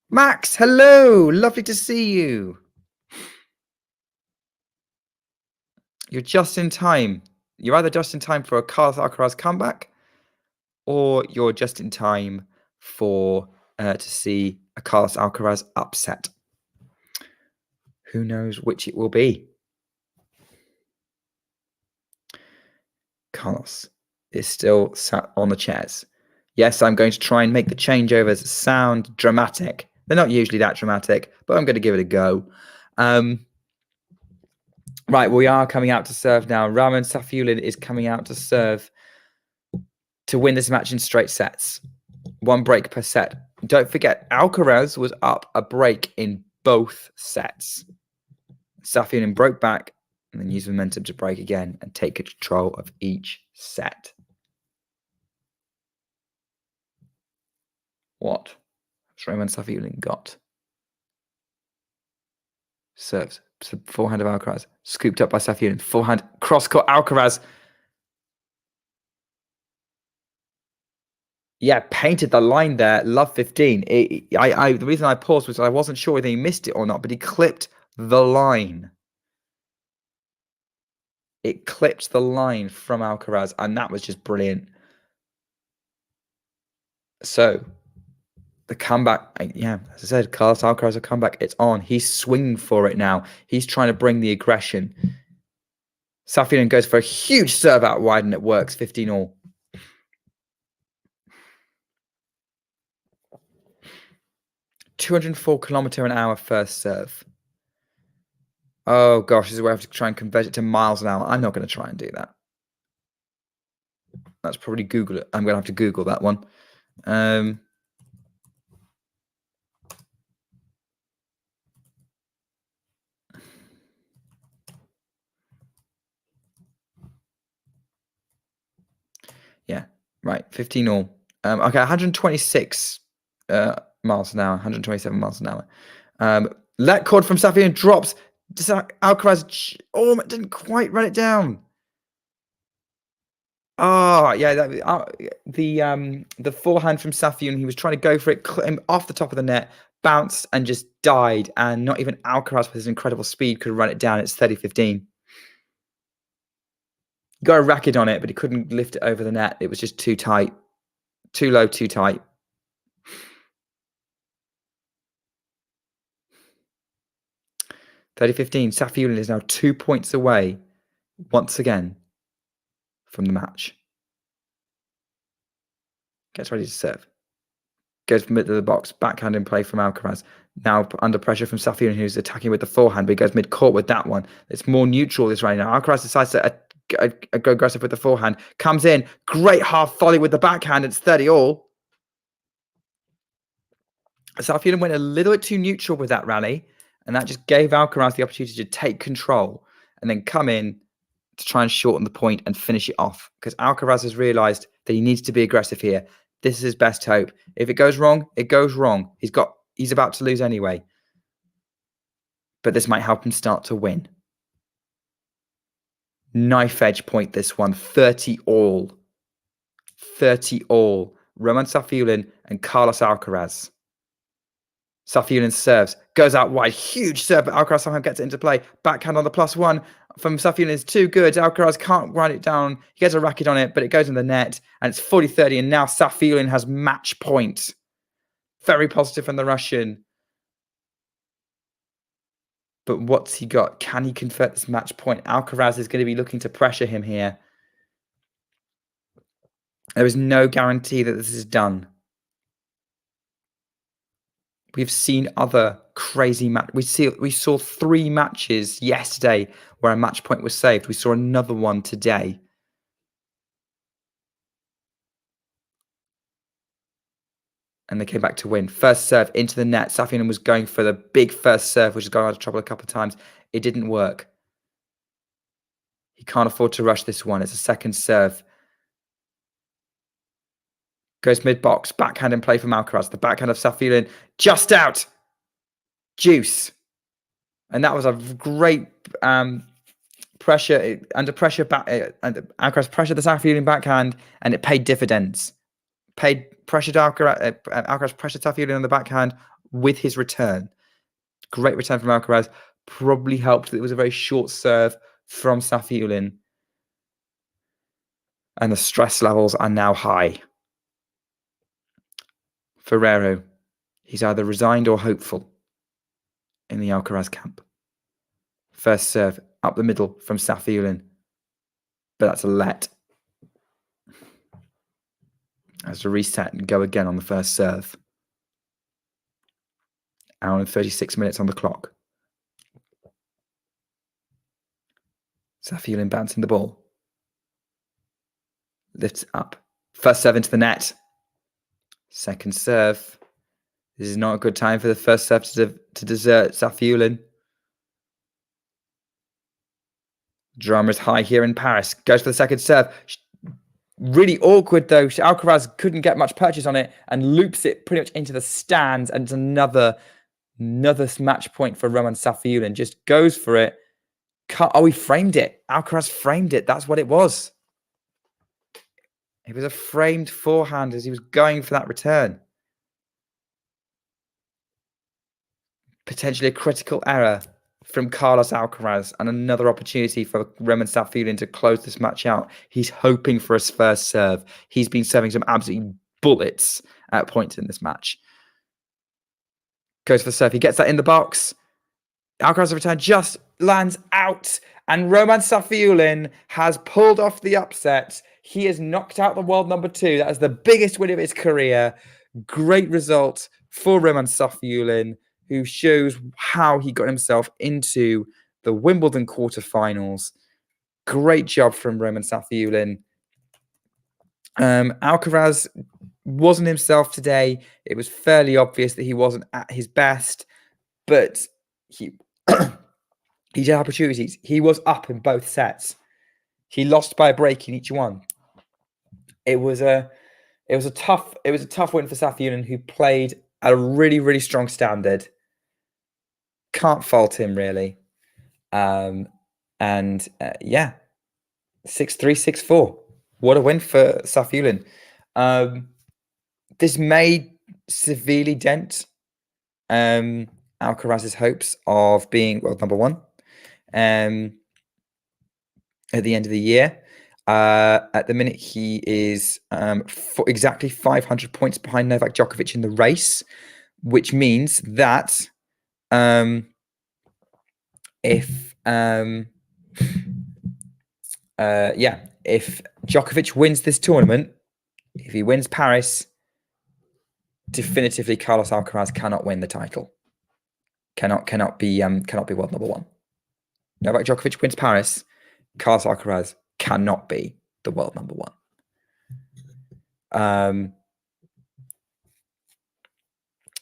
Max, hello! Lovely to see you. You're just in time. You're either just in time for a Carlos Alcaraz comeback, or you're just in time for to see a Carlos Alcaraz upset. Who knows which it will be? Carlos is still sat on the chairs. Yes, I'm going to try and make the changeovers sound dramatic. They're not usually that dramatic, but I'm going to give it a go. Right, we are coming out to serve now. Raman Safiullin is coming out to serve to win this match in straight sets. 1 break per set. Don't forget, Alcaraz was up a break in both sets. Safiullin broke back and then used momentum to break again and take control of each set. What has Raman Safiullin got? Serves. Forehand of Alcaraz. Scooped up by Safiullin. Forehand. Cross-court Alcaraz. Yeah, painted the line there. Love 15. The reason I paused was I wasn't sure whether he missed it or not, but he clipped the line. It clipped the line from Alcaraz, and that was just brilliant. So, the comeback, yeah, as I said, Carlos Alcaraz, a comeback, it's on. He's swinging for it now. He's trying to bring the aggression. Safiullin goes for a huge serve out wide, and it works, 15-all. .204 km/h first serve. Oh gosh, this is where I have to try and convert it to miles an hour. I'm not going to try and do that. That's probably Google it. I'm going to have to Google that one. Yeah, right. 15-all. Okay, 126 miles an hour, 127 miles an hour. Let cord from Safiullin drops. Alcaraz didn't quite run it down. Oh, yeah, the forehand from Safiullin, he was trying to go for it, off the top of the net, bounced and just died, and not even Alcaraz with his incredible speed could run it down. It's 30-15. He got a racket on it, but he couldn't lift it over the net. It was just too tight. Too low, too tight. (30-15). Safiullin is now 2 points away, once again, from the match. Gets ready to serve. Goes from middle of the box. Backhand in play from Alcaraz. Now under pressure from Safiullin, who's attacking with the forehand, but he goes mid-court with that one. It's more neutral this right now. Alcaraz decides to go aggressive with the forehand. Comes in. Great half volley with the backhand. It's 30-all. Safiullin went a little bit too neutral with that rally, and that just gave Alcaraz the opportunity to take control. and then come in to try and shorten the point and finish it off. Because Alcaraz has realized that he needs to be aggressive here. This is his best hope. If it goes wrong, it goes wrong. He's about to lose anyway. But this might help him start to win. Knife edge point this one. 30 all. 30 all. Roman Safiullin and Carlos Alcaraz. Safiullin serves. Goes out wide. Huge serve, but Alcaraz somehow gets it into play. Backhand on the +1 from Safiullin is too good. Alcaraz can't run it down. He gets a racket on it, but it goes in the net. And it's 40-30. And now Safiullin has match point. Very positive from the Russian. But what's he got? Can he convert this match point? Alcaraz is going to be looking to pressure him here. There is no guarantee that this is done. We've seen other crazy matches. We saw 3 matches yesterday where a match point was saved. We saw another one today. And they came back to win. First serve into the net. Safiullin was going for the big first serve, which has gone out of trouble a couple of times. It didn't work. He can't afford to rush this one. It's a second serve. Goes mid-box. Backhand in play from Alcaraz. The backhand of Safiullin just out. Juice. And that was a great pressure. Under pressure, Alcaraz pressured the Safiullin backhand, and it paid dividends. Alcaraz pressured Safiullin on the backhand with his return. Great return from Alcaraz. Probably helped that it was a very short serve from Safiullin. And the stress levels are now high. Ferrero, he's either resigned or hopeful in the Alcaraz camp. First serve up the middle from Safiullin, but that's a let. Has to reset and go again on the first serve. Hour and 36 minutes on the clock. Safiullin bouncing the ball. Lifts up. First serve into the net. Second serve. This is not a good time for the first serve to desert Safiullin. Drama is high here in Paris. Goes for the second serve. Really awkward though. Alcaraz couldn't get much purchase on it and loops it pretty much into the stands. And it's another match point for Roman Safiullin. Just goes for it. Oh, he framed it. Alcaraz framed it. That's what it was. It was a framed forehand as he was going for that return. Potentially a critical error from Carlos Alcaraz and another opportunity for Roman Safiullin to close this match out. He's hoping for his first serve. He's been serving some absolute bullets at points in this match. Goes for the serve. He gets that in the box. Alcaraz's return just lands out. And Roman Safiullin has pulled off the upset. He has knocked out the world number 2. That is the biggest win of his career. Great result for Roman Safiullin, who shows how he got himself into the Wimbledon quarterfinals. Great job from Roman Safiullin. Alcaraz wasn't himself today. It was fairly obvious that he wasn't at his best, but he he did have opportunities. He was up in both sets. He lost by a break in each one. It was a tough win for Safiullin, who played at a really, really strong standard. Can't fault him really. Yeah, 6-3, 6-4. What a win for Safiullin. This may severely dent Alcaraz's hopes of being world number 1 at the end of the year. At the minute, he is exactly 500 points behind Novak Djokovic in the race, which means that if Djokovic wins this tournament, if he wins Paris, definitively Carlos Alcaraz cannot win the title. Cannot be world number 1. Novak Djokovic wins Paris, Carlos Alcaraz cannot be the world number 1.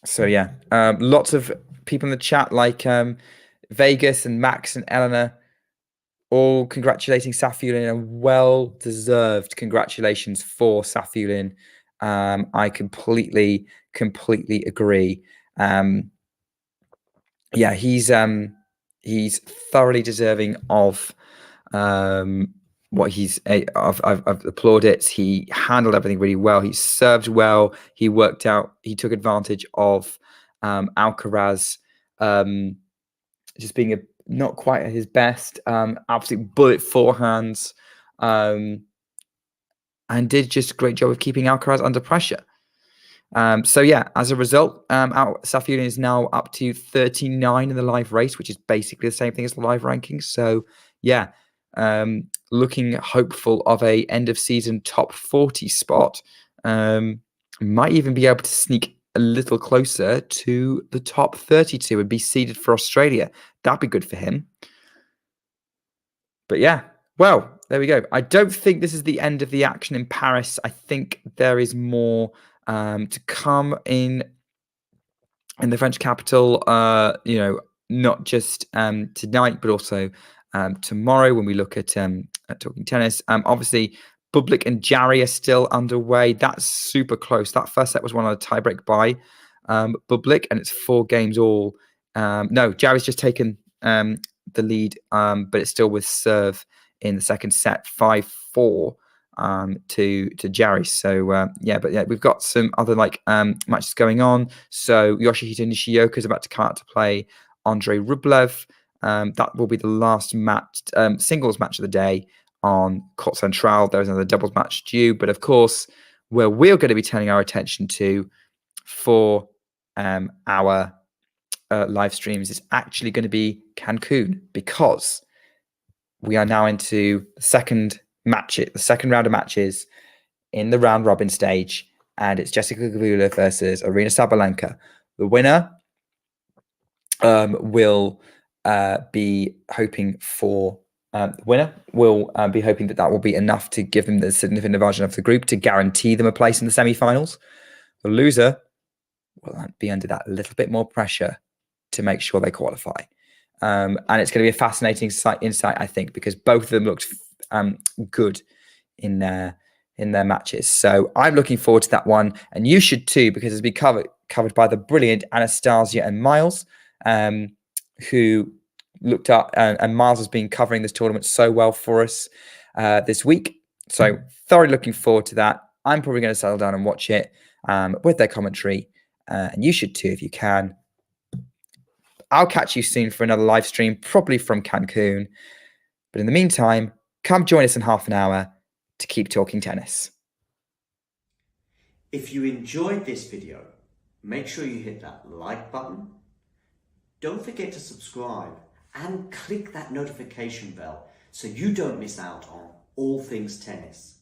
So yeah, lots of people in the chat like Vegas and Max and Eleanor all congratulating Safiullin, and well-deserved congratulations for Safiullin. I completely agree. Yeah, he's thoroughly deserving of what he's I've applauded it. He handled everything really well. He served well. He worked out. He took advantage of Alcaraz just being not quite at his best. Absolute bullet forehands, and did just a great job of keeping Alcaraz under pressure. So yeah, as a result, Safiullin is now up to 39 in the live race, which is basically the same thing as the live rankings. So yeah, looking hopeful of a end of season top 40 spot. Might even be able to sneak a little closer to the top 32 and be seeded for Australia. That'd be good for him. But yeah, well, there we go. I don't think this is the end of the action in Paris. I think there is more to come in the French capital. You know, not just tonight, but also tomorrow when we look at talking tennis. Obviously, Bublik and Djere are still underway. That's super close. That first set was won on a tiebreak by Bublik, and it's 4 games all. No, Djere's just taken the lead, but it's still with serve in the second set, 5-4 to Djere. So yeah, but yeah, we've got some other matches going on. So Yoshihito Nishioka is about to come out to play Andrei Rublev. That will be the last match, singles match of the day on Court Central. There is another doubles match due, but of course, where we're going to be turning our attention to for our live streams is actually going to be Cancun, because we are now into the second round of matches in the round robin stage, and it's Jessica Pegula versus Arina Sabalenka. The winner will be hoping for be hoping that will be enough to give them the significant advantage of the group to guarantee them a place in the semi-finals. The loser will be under that little bit more pressure to make sure they qualify. And it's going to be a fascinating insight, I think, because both of them looked good in their matches. So I'm looking forward to that one, and you should too, because it's been covered by the brilliant Anastasia and Miles, who looked up, and Miles has been covering this tournament so well for us this week. So thoroughly looking forward to that. I'm probably going to settle down and watch it with their commentary, and you should too if you can. I'll catch you soon for another live stream, probably from Cancun. But in the meantime, come join us in half an hour to keep talking tennis. If you enjoyed this video, make sure you hit that like button. Don't forget to subscribe and click that notification bell so you don't miss out on all things tennis.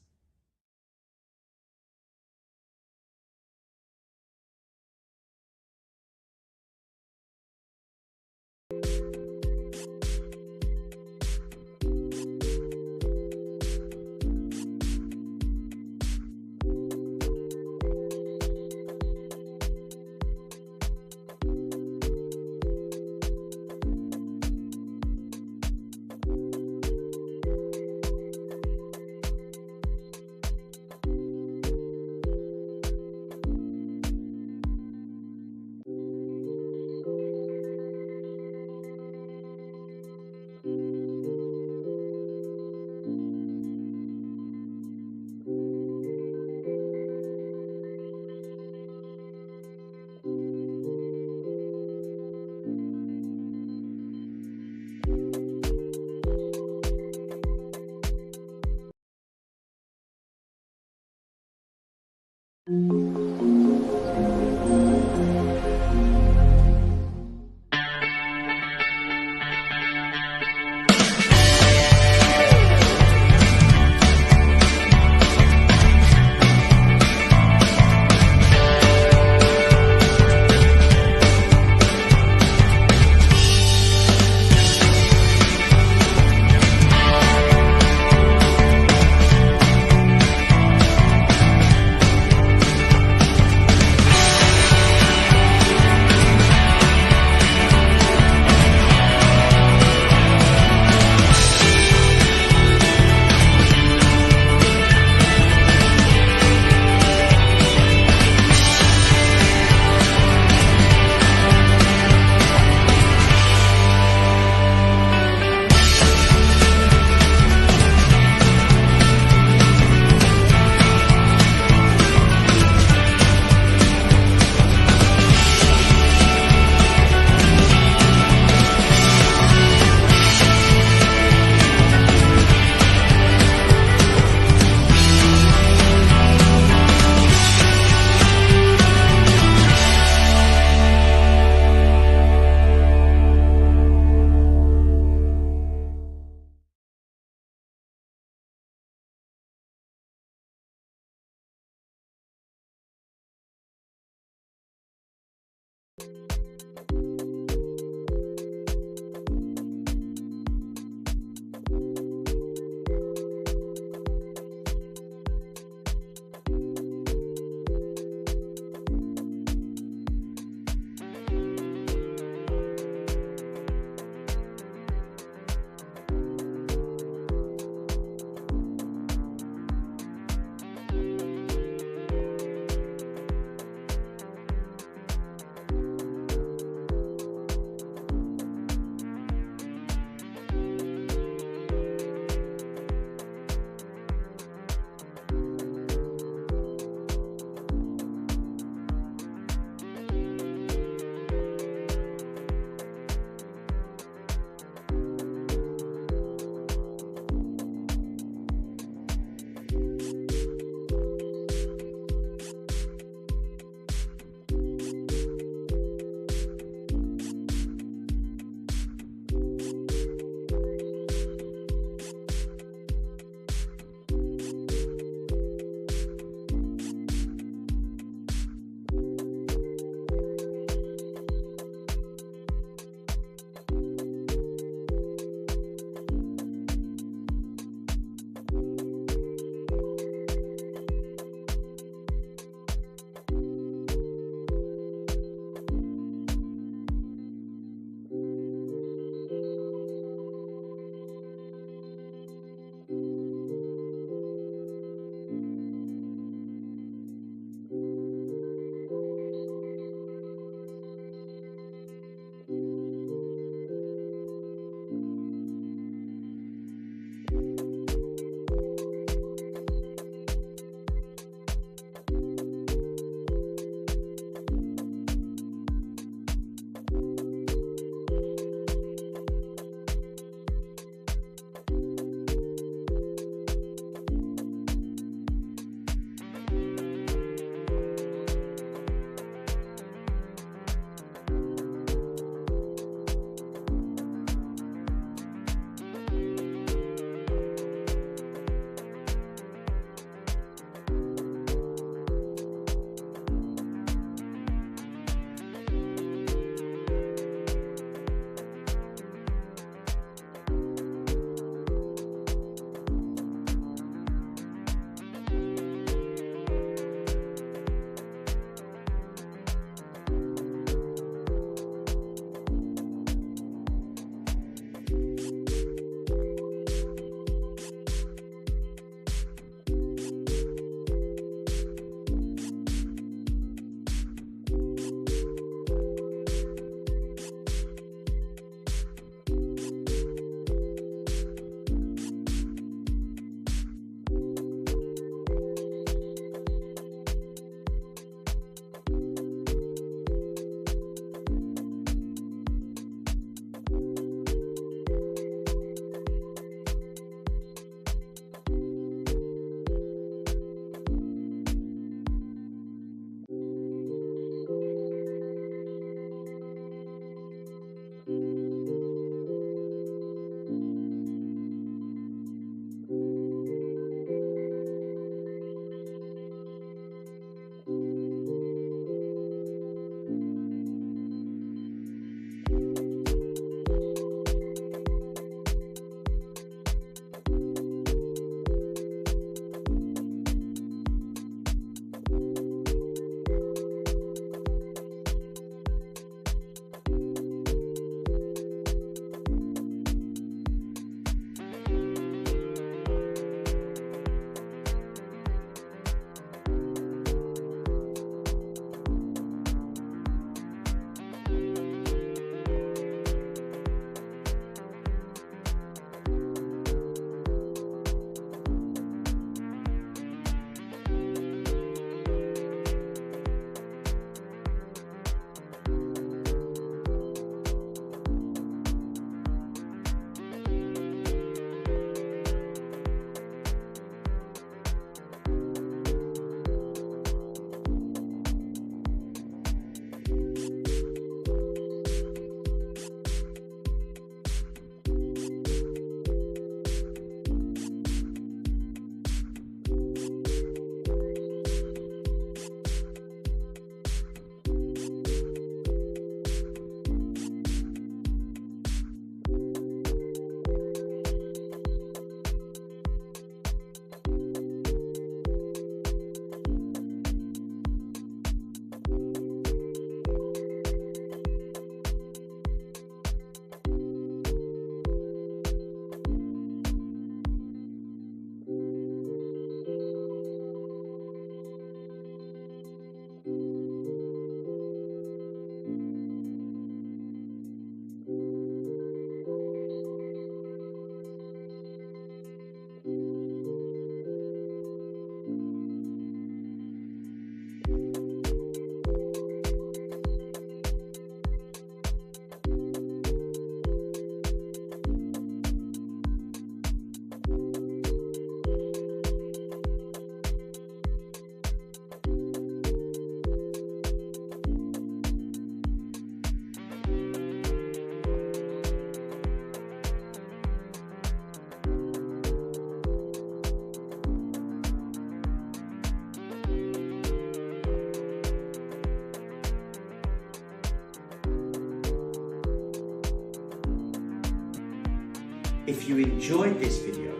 If you enjoyed this video,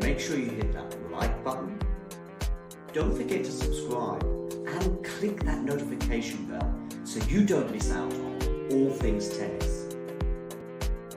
make sure you hit that like button. Don't forget to subscribe and click that notification bell so you don't miss out on all things tennis.